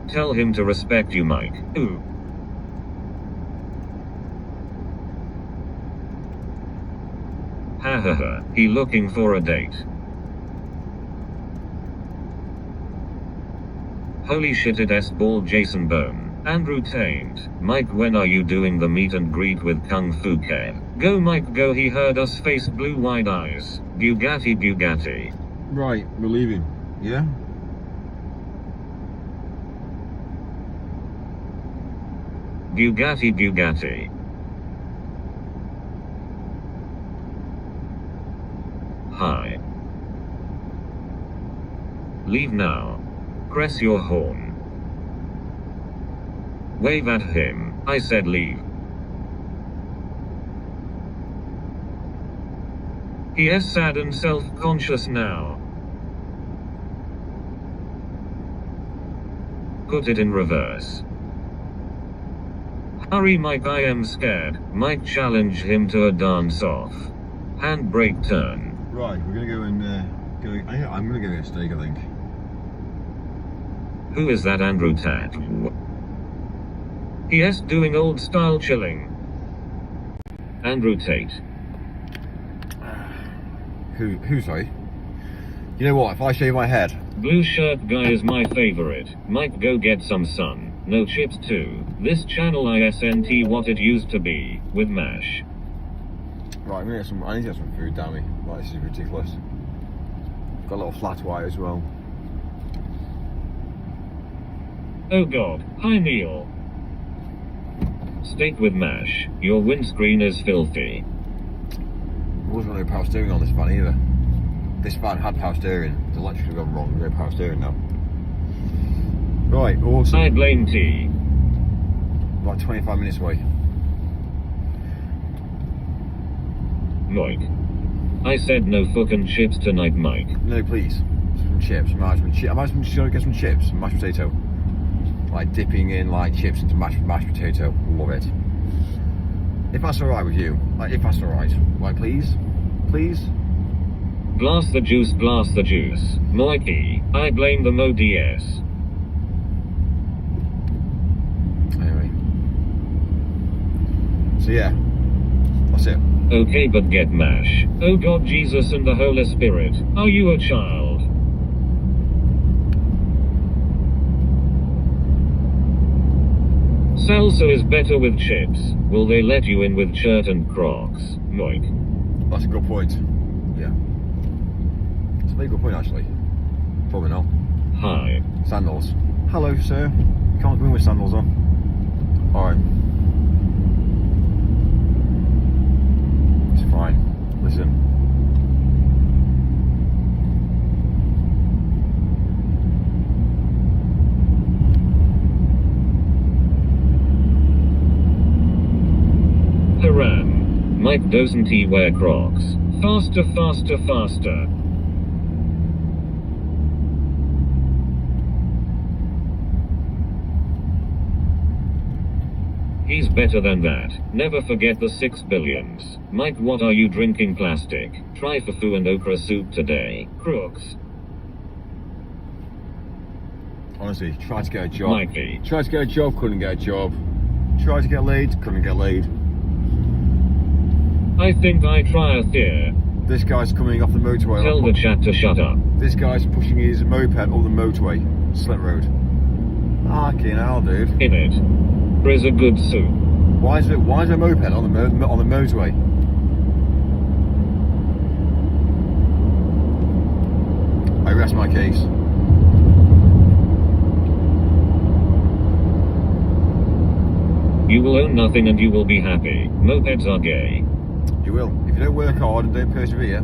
Tell him to respect you, Mike. Ooh. Ha ha ha, he looking for a date. Holy shit, it S-ball Jason Bone. Andrew Taint. Mike, when are you doing the meet and greet with Kung Fu Ken? Go Mike go, he heard us, face blue wide eyes. Bugatti. Right, we're leaving. Yeah? Bugatti. Hi. Leave now. Press your horn. Wave at him. I said leave. He is sad and self-conscious now. Put it in reverse. Hurry Mike, I am scared. Mike, challenge him to a dance-off. Handbrake turn. Right, we're gonna go and I'm gonna go get a steak, I think. Who is that Andrew Tat? He is doing old style chilling. Andrew Tate. Who, sorry? You know what, if I shave my head... Blue shirt guy is my favorite. Mike, go get some sun. No chips too. This channel isn't what it used to be, with MASH. Right, I need to get some food, damn me. Like, this is ridiculous. Got a little flat white as well. Oh god, hi Neil. Steak with MASH. Your windscreen is filthy. There wasn't no power steering on this van either. This van had power steering. The electric had gone wrong, no power steering now. Right, awesome. I blame T. About 25 minutes away. Mike. I said no fucking chips tonight, Mike. No, please. Some chips. I might just get some chips and mashed potato. Like dipping in like chips into mashed potato. Love it. If that's alright with you. Like, if that's alright. Like, please? Please? Blast the juice. Mikey, I blame the Mo DS. Anyway. So yeah. That's it. Okay, but get MASH. Oh God, Jesus and the Holy Spirit. Are you a child? Salsa is better with chips. Will they let you in with shirt and Crocs? Moik. That's a good point. Yeah. It's a very good point, actually. Probably not. Hi. Sandals. Hello, sir. You can't go in with sandals on. Alright. It's fine. Listen. Haram. Mike doesn't he wear Crocs? Faster. He's better than that. Never forget the 6 billions. Mike, what are you drinking? Plastic. Try fufu and okra soup today. Crooks. Honestly, tried to get a job. Mikey. Tried to get a job, couldn't get a job. Tried to get laid, couldn't get laid. I think I try a theory. This guy's coming off the motorway. Tell the chat to shut up. This guy's pushing his moped up the motorway. Slit road. Fucking hell, dude. In it. There's a good soup. Why is there a moped on the motorway? I rest my case. You will own nothing and you will be happy. Mopeds are gay. You will. If you don't work hard and don't persevere,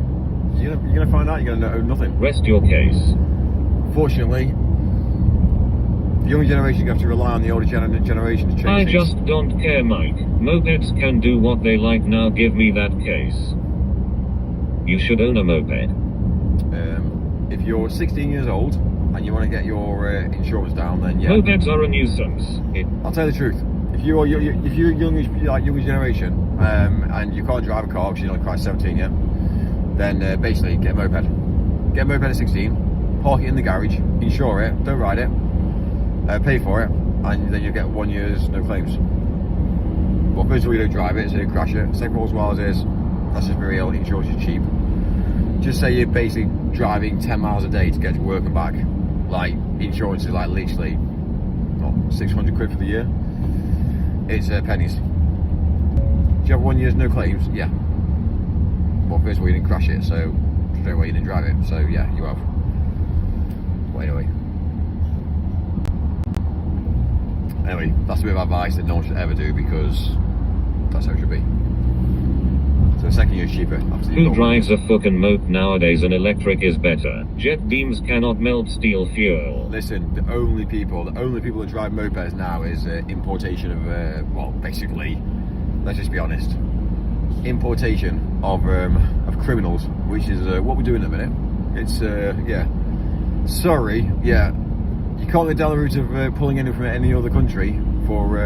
you're gonna find out you're gonna own nothing. Rest your case. unfortunately, the younger generation have to rely on the older generation to change I things. just don't care, Mike. Mopeds can do what they like now. Give me that case. You should own a moped. If you're 16 years old and you want to get your insurance down, then yeah. Mopeds are a nuisance. I'll tell you the truth. If you're younger generation and you can't drive a car because you're not quite 17 yet, then basically get a moped. Get a moped at 16, park it in the garage, insure it, don't ride it, pay for it, and then you get 1 year's no claims. Well, first of all, you don't drive it, so you crash it. Second of all, as well as is, that's just very real. Insurance is cheap. Just say you're basically driving 10 miles a day to get to work and back. Like, insurance is like literally, what, 600 quid for the year? It's pennies. Do you have 1 year's no claims? Yeah. Well, first of all, you didn't crash it, so straight away you didn't drive it. So yeah, you have. But anyway, that's a bit of advice that no one should ever do, because that's how it should be. So the second year is cheaper. Absolutely. Who drives a fucking mope nowadays? An electric is better. Jet beams cannot melt steel fuel. Listen, the only people that drive mopeds now is importation of, well, basically, let's just be honest, importation of criminals, which is what we're doing at the minute. It's yeah. Sorry, yeah. You can't go down the route of pulling in from any other country for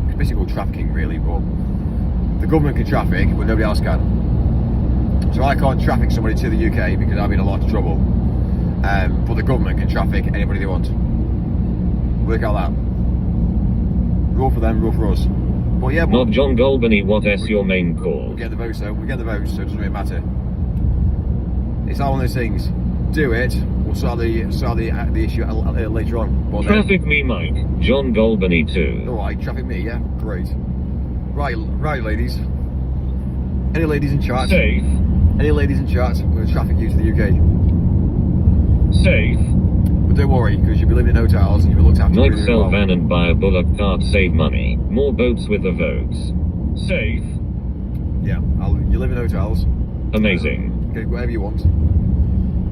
it's basically called trafficking, really, but the government can traffic, but nobody else can. So I can't traffic somebody to the UK because I'll be in a lot of trouble. But the government can traffic anybody they want. Work out that. Rule for them, rule for us. But yeah, Not John Golbany, what's your main call? we get the votes though. We get the votes, so it doesn't really matter. It's not one of those things. Do it. We'll sort the issue later on. But Traffic me, Mike. John Golbany too. Alright, traffic me, yeah? Great. Right, ladies. Any ladies in chat? Safe. Any ladies in chat? We're going to traffic you to the UK. Safe. But don't worry, because you'll be living in hotels and you'll be looked after Mike, really sell well. van and buy a bullock cart, save money. More boats with the votes. Safe. Yeah, you live in hotels. Amazing. Get whatever you want.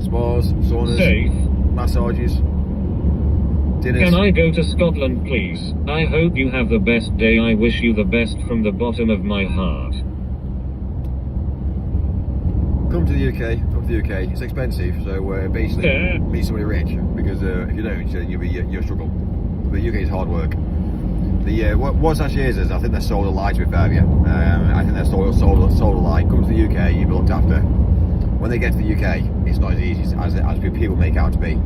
Spas, saunas, Safe. massages, dinners. Can I go to Scotland, please? I hope you have the best day. I wish you the best from the bottom of my heart. Come to the UK. Come to the UK. It's expensive, so basically Yeah. meet somebody rich, because if you don't, you'll struggle. The UK is hard work. The what's actually is I think they're sold a lie, to be fair with you. I think they're sold a lie. Come to the UK, you'll be looked after. When they get to the UK, it's not as easy as people make out to be.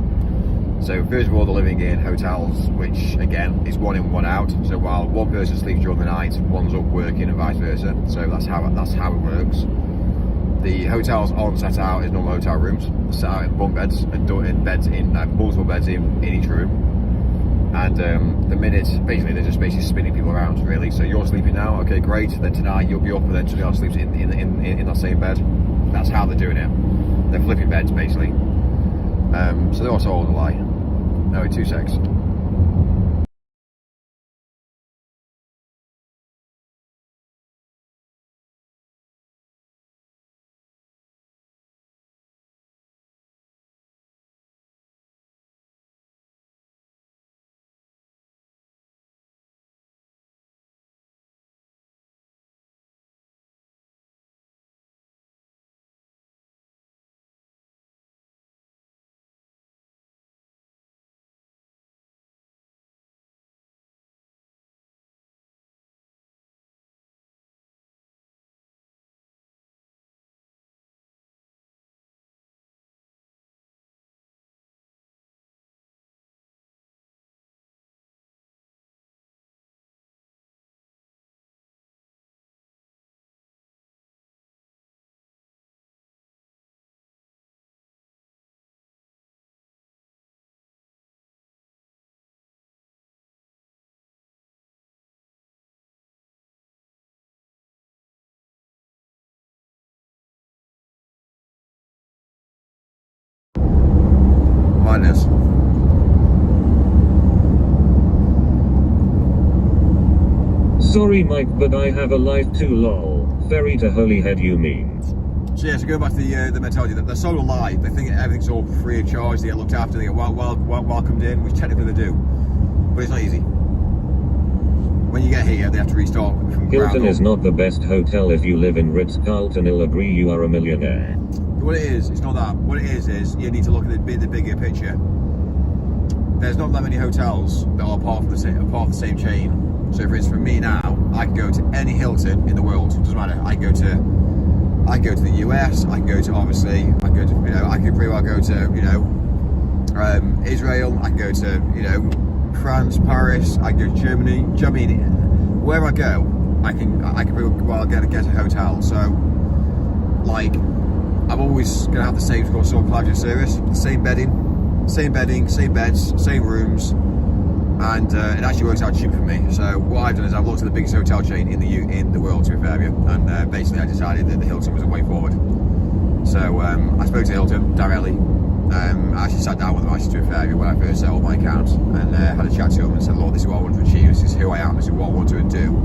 So first of all, they're living in hotels, which again is one in, one out. So while one person sleeps during the night, one's up working, and vice versa. So that's how it works. The hotels aren't set out as normal hotel rooms. They're set out in bunk beds and multiple beds in each room. And the minute, basically, they're just basically spinning people around, really. So you're sleeping now, okay, great. Then tonight you'll be up, and then somebody else sleeps in that same bed. That's how they're doing it. They're flipping beds, basically. So they're also all a lie. No, 2 secs. Madness. Sorry, Mike, but I have a life too lol. Ferry to Holyhead, you mean? So yeah, so going back to the mentality, they're so alive. They think everything's all free of charge. They get looked after. They get welcomed in, which technically they do, but it's not easy. When you get here, they have to restart from ground Hilton up. is not the best hotel if you live in Ritz-Carlton. He'll agree you are a millionaire. What it is, it's not that. What it is you need to look at the bigger picture. There's not that many hotels that are part of the same chain. So if it's for me now, I can go to any Hilton in the world. It doesn't matter. I can go to the US. I can go to I can pretty well go to Israel. I can go to France, Paris. I can go to Germany. Wherever I go, I can pretty well get a hotel. So like, I'm always gonna have the same sort of quality of service, the same bedding, same beds, same rooms, and it actually works out cheap for me. So what I've done is I've looked at the biggest hotel chain in the world, to be fair, and basically I decided that the Hilton was the way forward. So I spoke to Hilton directly. I actually sat down with them actually, to be fair, when I first set up my account, and had a chat to them and said, "Look, this is what I want to achieve. This is who I am. This is what I want to do.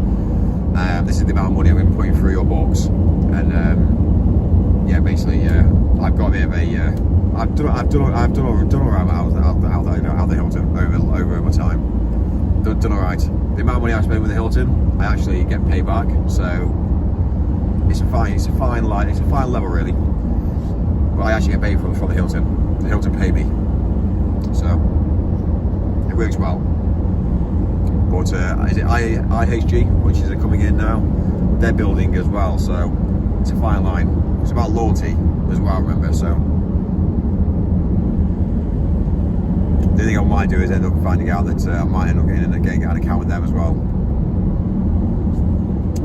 This is the amount of money I'm going to be putting through your books." And yeah, basically, I've got a bit of a I've done alright out the Hilton over my time. Done alright. The amount of money I spend with the Hilton, I actually get paid back. So it's a fine level really. But I actually get paid from the Hilton. The Hilton pay me, so it works well. But is it IHG, which is coming in now? They're building as well, so it's a fine line. It's about loyalty as well, remember. So the thing I might do is end up finding out that I might end up getting an account with them as well,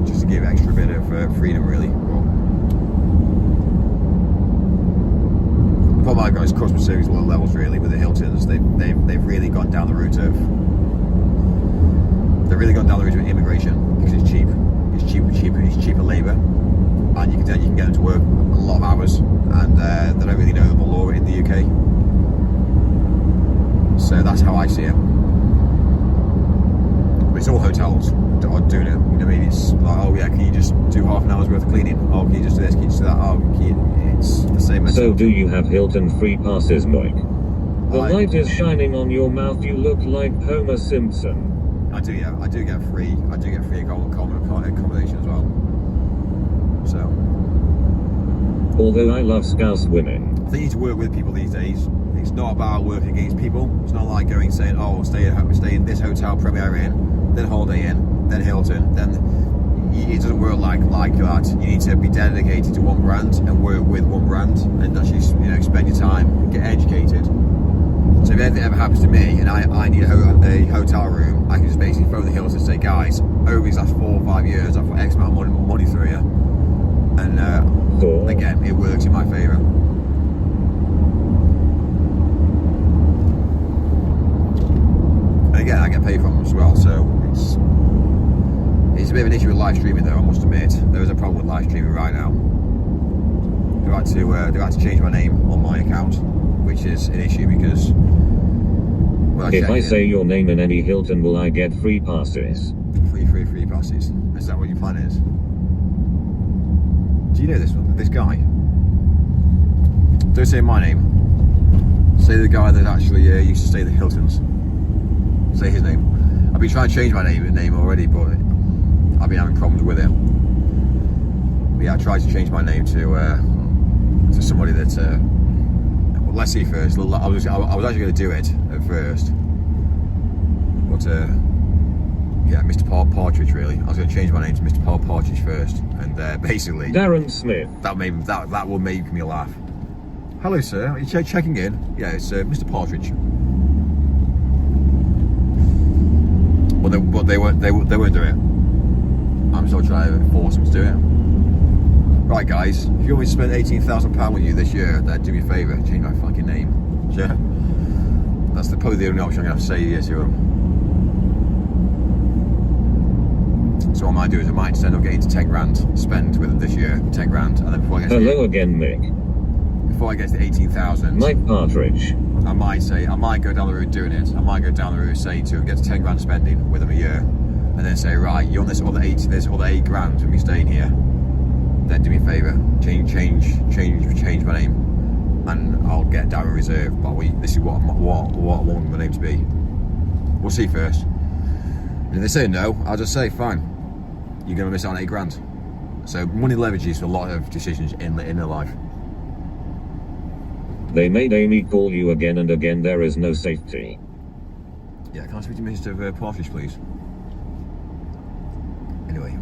just to give extra bit of freedom, really. The problem I've got is customer service levels really with the Hiltons. They've really gone down the route of immigration because it's cheap. It's cheaper labour, and you can get them to work a lot of hours, and they don't really know the law in the UK. So that's how I see it. But it's all hotels that are doing it. You know what I mean? It's like, oh yeah, can you just do half an hour's worth of cleaning? Oh, can you just do this? Can you just do that? Oh, it's the same. So do you have Hilton free passes, Mike? The light is shining on your mouth. You look like Homer Simpson. I do get free accommodation as well. So, although I love Scouse women, I think you need to work with people these days. It's not about working against people. It's not like going saying, "Oh, stay in this hotel, Premier Inn, then Holiday Inn, then Hilton." Then it doesn't work like that. You need to be dedicated to one brand and work with one brand, and actually spend your time, get educated. So if anything ever happens to me and I need a hotel room, I can just basically phone the Hilton and say, "Guys, over these last 4 or 5 years, I've put X amount of money through you," and again, it works in my favour. Again, I get paid from them as well, so it's a bit of an issue with live streaming though, I must admit. There is a problem with live streaming right now. They've had to change my name on my account, which is an issue because if I say your name in any Hilton, will I get free passes? Free passes. Is that what your plan is? Do you know this guy? Don't say my name. Say the guy that actually used to stay at the Hiltons. Say his name. I've been trying to change my name already, but I've been having problems with it. But yeah, I tried to change my name to somebody that. Well, let's see first. I was actually going to do it at first, but yeah, Mr. Partridge really. I was going to change my name to Mr. Partridge first, and basically Darren Smith. That will make me laugh. Hello, sir. Are you checking in? Yeah, it's Mr. Partridge. But they won't do it. I'm still trying to force them to do it. Right, guys, if you want me to spend £18,000 with you this year, then do me a favour, change my fucking name. Yeah, that's probably the only option I'm gonna have to say yes to them. So what I might do is I might just end up getting to 10 grand spend with them this year, 10 grand, and then before I get Hello again, Mick. Before I get to 18,000, Mike Partridge. I might go down the route doing it. I might go down the route saying to him, get to 10 grand spending with him a year, and then say, right, you're on this other 8 grand with me staying here. then do me a favour, change my name, and I'll get Darren reserved. But this is what I want my name to be. We'll see first. And if they say no, I'll just say fine. You're gonna miss out on £8,000. So money leverages a lot of decisions in their life. They made Amy call you again and again. There is no safety. Yeah, can I speak to Mr. Partridge, please? Anyway.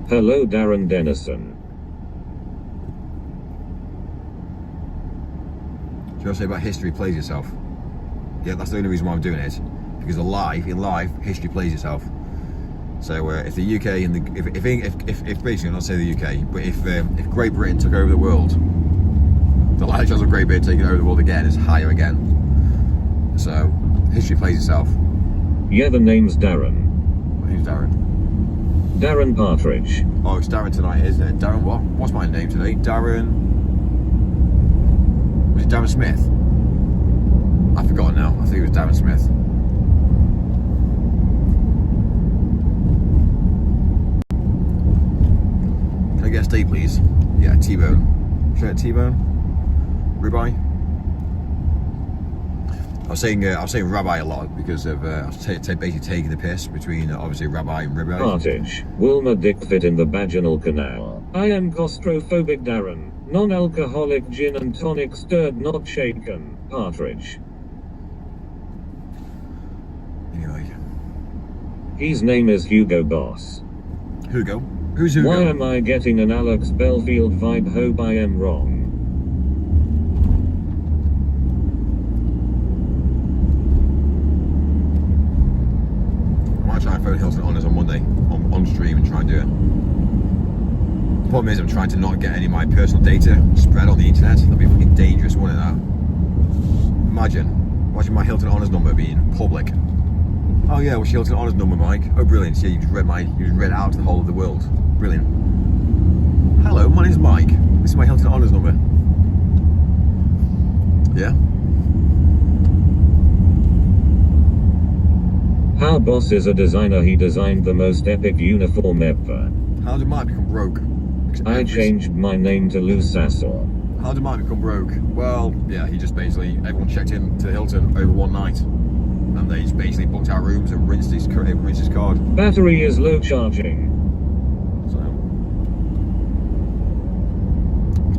Hello, Darren Dennison. Do you want to say about history plays itself? Yeah, that's the only reason why I'm doing it. Because in life, history plays itself. So if the UK and if basically, not say the UK, but if Great Britain took over the world, the likelihood of Great Britain taking over the world again is higher again. So history plays itself. Yeah, the name's Darren. Who's Darren? Darren Partridge. Oh, it's Darren tonight, isn't it? Darren what? What's my name today? Darren... Was it Darren Smith? I've forgotten now. I think it was Darren Smith. Can I get a steak, please? Yeah, T-bone. Should I get T-bone? Ribeye? I was saying rabbi a lot because of I was basically taking the piss between obviously rabbi and ribeye. Partridge. Will my dick fit in the vaginal canal? I am claustrophobic, Darren. Non-alcoholic gin and tonic stirred not shaken. Partridge. Anyway. His name is Hugo Boss. Hugo? Who's Hugo? Why am I getting an Alex Belfield vibe? Hope I am wrong. I might try and phone Hilton on Monday on stream and try and do it. The problem is I'm trying to not get any of my personal data spread on the internet. That'd be fucking dangerous, wouldn't that? Imagine my Hilton Honours number being public. Oh yeah, what's your Hilton Honours number, Mike? Oh brilliant, yeah, you just read it out to the whole of the world. Brilliant. Hello, my name's Mike. This is my Hilton Honours number. Yeah? How Boss is a designer. He designed the most epic uniform ever. How did Mike become broke? I changed my name to Lou Sassel. How did Mike become broke? Well, yeah, he just basically, everyone checked in to Hilton over one night. And they just basically booked out rooms and rinsed his card. Battery is low charging. So,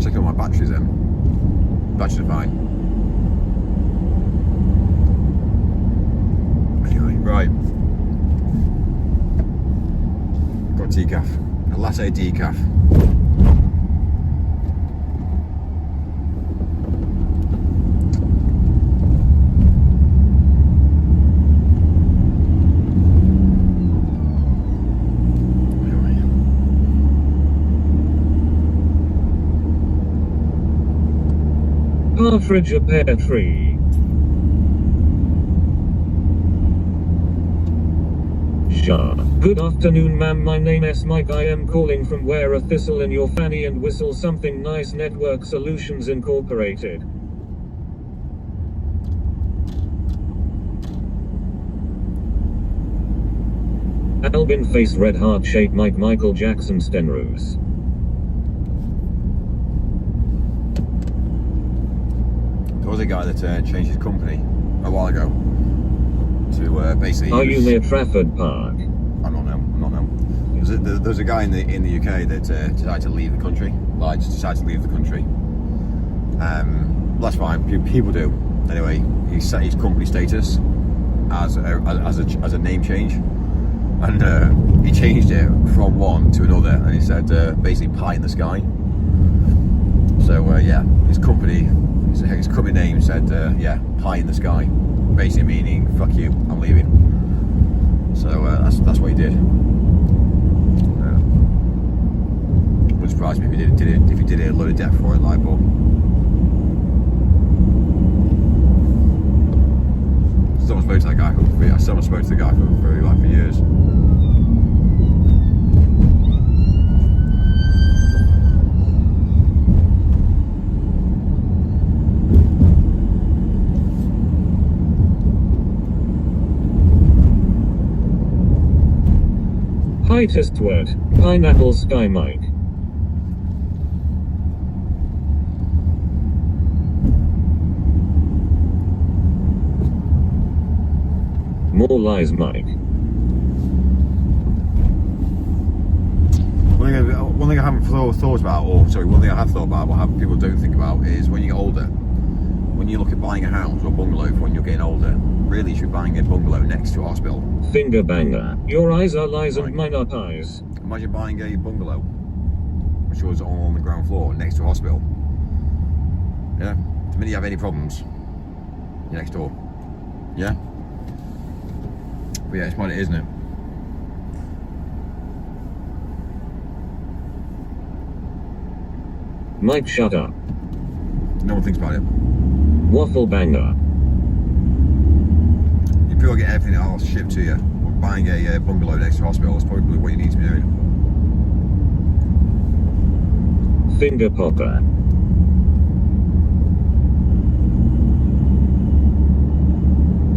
check out my batteries then. Batteries are fine. Anyway, right. Got a decaf. A latte decaf. Partridge a pear tree. Shah. Good afternoon, ma'am. My name is Mike. I am calling from Wear a Thistle in Your Fanny and Whistle Something Nice Network Solutions Incorporated. Albin face red heart shape Mike Michael Jackson Stenrose. There was a guy that changed his company a while ago to basically. Are you near Trafford Park? I'm not now. There's a guy in the UK that decided to leave the country. Like, just decided to leave the country. That's fine. People do. Anyway, he set his company status as a name change, and he changed it from one to another, and he said basically pie in the sky. So yeah, his company name said yeah, pie in the sky, basically meaning fuck you, I'm leaving. So that's what he did. Wouldn't surprise me if he did it a load of debt for it, like, but still haven't spoken to that guy for years. Heightest word. Pineapple Sky Mike. More lies Mike. One thing I haven't thought about, one thing I have thought about, what people don't think about, is when you get older, when you look at buying a house or bungalow for when you're getting older, really you should be buying a bungalow next to a hospital. Finger banger. Your eyes are lies and mine are pies. Imagine buying a bungalow, which was on the ground floor next to a hospital. Yeah? The minute you have any problems, you're next door. Yeah? But yeah, it's what it is, isn't it? Mike, shut up. No one thinks about it. Waffle banger. You people get everything else shipped to you. But buying a bungalow next to a hospital is probably what you need to be doing. Finger popper.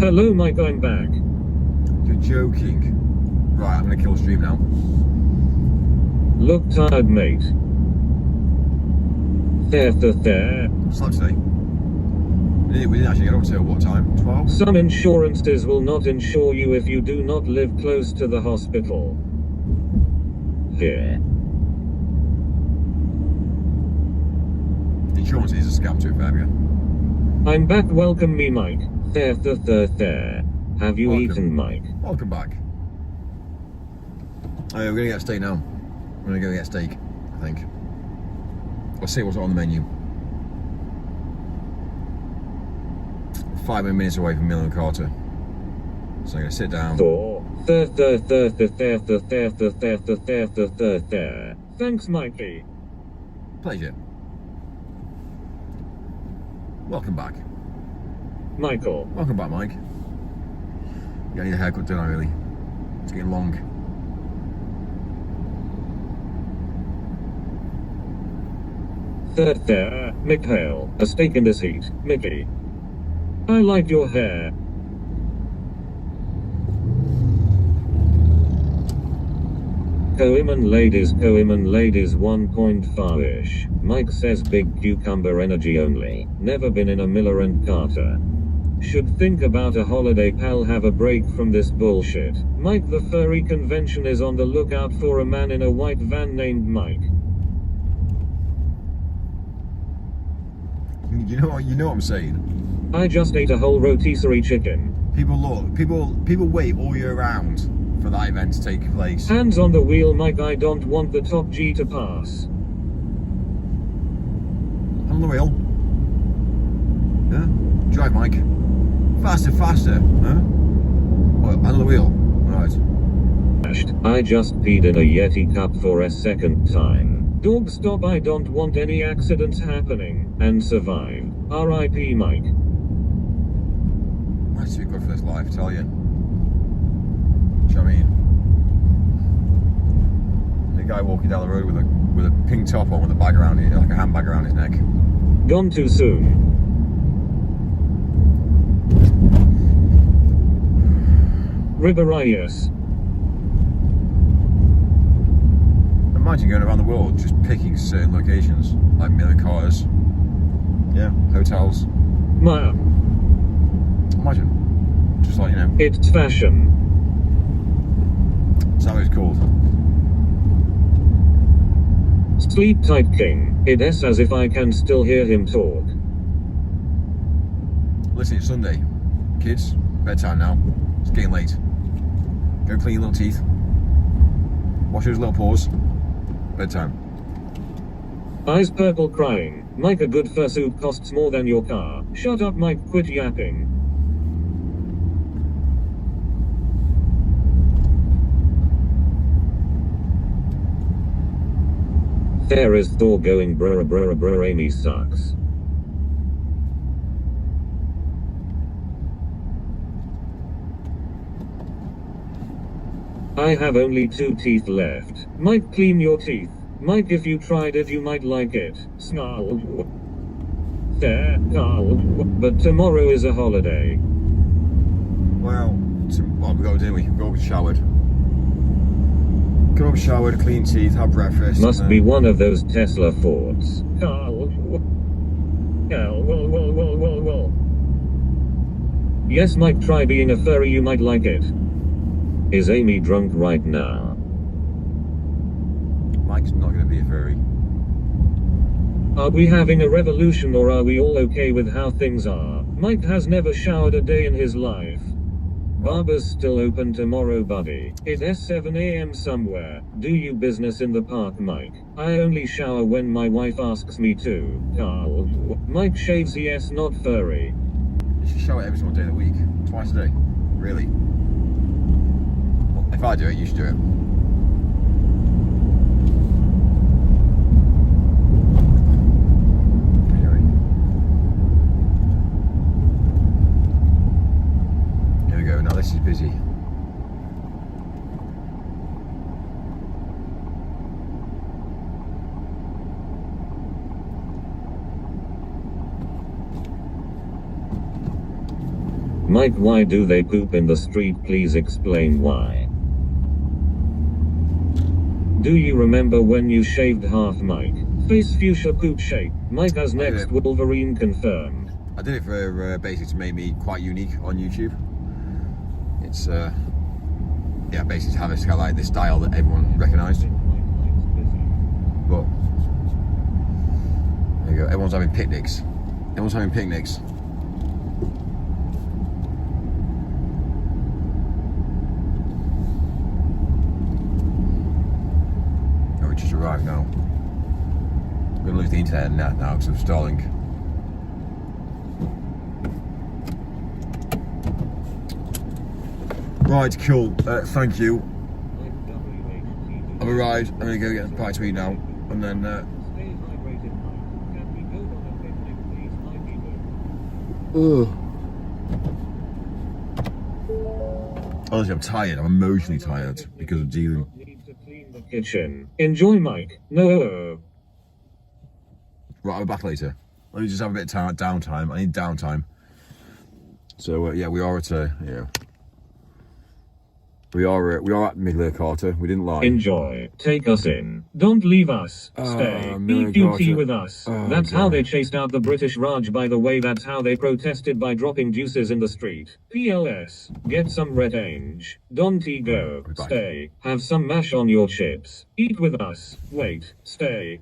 Hello Mike, I'm back. You're joking. Right, I'm gonna kill the stream now. Look tired, mate. There. Slept today. We didn't actually get up till what time? 12? Some insurances will not insure you if you do not live close to the hospital. Here. Insurance is a scam too, Fabio. I'm back, welcome me Mike. There. Have you Welcome. eaten, Mike? Welcome back. Oh, we're gonna get steak now. We're gonna go get steak, I think. Let's see what's on the menu. 5 minutes away from Mill and Carter. So I'm gonna sit down. Thanks, Mikey. Pleasure. Welcome back. Michael. Welcome back, Mike. Yeah, I need a haircut, don't I, really? It's getting long. There, Mikhail. A steak in this heat. Mickey. I like your hair. Coiman ladies 1.5-ish. Mike says big cucumber energy only. Never been in a Miller and Carter. Should think about a holiday, pal, have a break from this bullshit. Mike, the furry convention is on the lookout for a man in a white van named Mike. You know what I'm saying? I just ate a whole rotisserie chicken. People wait all year round for that event to take place. Hands on the wheel, Mike, I don't want the top G to pass. On the wheel. Yeah? Drive, Mike. Faster. Huh? Well, on the wheel. Right. I just peed in a Yeti cup for a second time. Dog, stop, I don't want any accidents happening. And survive. R.I.P. Mike. Nice to be good for this life, I tell you. Do you know what I mean? The guy walking down the road with a pink top on with a bag around it, like a handbag around his neck. Gone too soon. Riberius. Imagine going around the world just picking certain locations, like Miller Carters. Yeah, hotels. Maya. Imagine. Just like, you know. It's fashion. That's how it's called. Sleep tight, King. It's as if I can still hear him talk. Listen, it's Sunday. Kids, bedtime now. It's getting late. Go clean your little teeth. Wash those little paws. Bedtime. Eyes purple crying. Mike, a good fursuit costs more than your car. Shut up, Mike, quit yapping. There is Thor going brr, Amy sucks. I have only 2 teeth left. Mike, clean your teeth. Mike, if you tried it you might like it. Snarl. There, Carl. But tomorrow is a holiday. Well, we got to do, we go showered. Come up, showered, clean teeth, have breakfast. Must be one of those Tesla Fords. Yes, Mike, try being a furry, you might like it. Is Amy drunk right now? Mike's not going to be a furry. Are we having a revolution or are we all okay with how things are? Mike has never showered a day in his life. Barber's still open tomorrow, buddy. It's 7 a.m. somewhere. Do you business in the park, Mike? I only shower when my wife asks me to. Carl. Mike shaves, yes, not furry. You should shower every single day of the week. Twice a day. Really. Well, if I do it, you should do it. Now this is busy. Mike, why do they poop in the street? Please explain why. Do you remember when you shaved half, Mike? Face fuchsia poop shape. Mike has next Wolverine confirmed. I did it for basically to make me quite unique on YouTube. It's yeah, basically to have this kind of like this style that everyone recognised. But there you go. Everyone's having picnics. Everyone's having picnics. Oh, we just arrived now. I'm gonna lose the internet now because of stalling. Right, cool. Thank you. I've arrived. I'm gonna go get a bite to eat now, and then. Honestly, I'm tired. I'm emotionally tired because of dealing. Kitchen. Enjoy, Mike. No. Right, I'll be back later. Let me just have a bit of downtime. I need downtime. So yeah, we are at We are at Midler Carter. We didn't lie. Enjoy. Take us in. Don't leave us. Stay. Eat tea with us. That's how they chased out the British Raj, by the way. That's how they protested, by dropping juices in the street. PLS. Get some red ange. Don't go. Goodbye. Stay. Have some mash on your chips. Eat with us. Wait. Stay.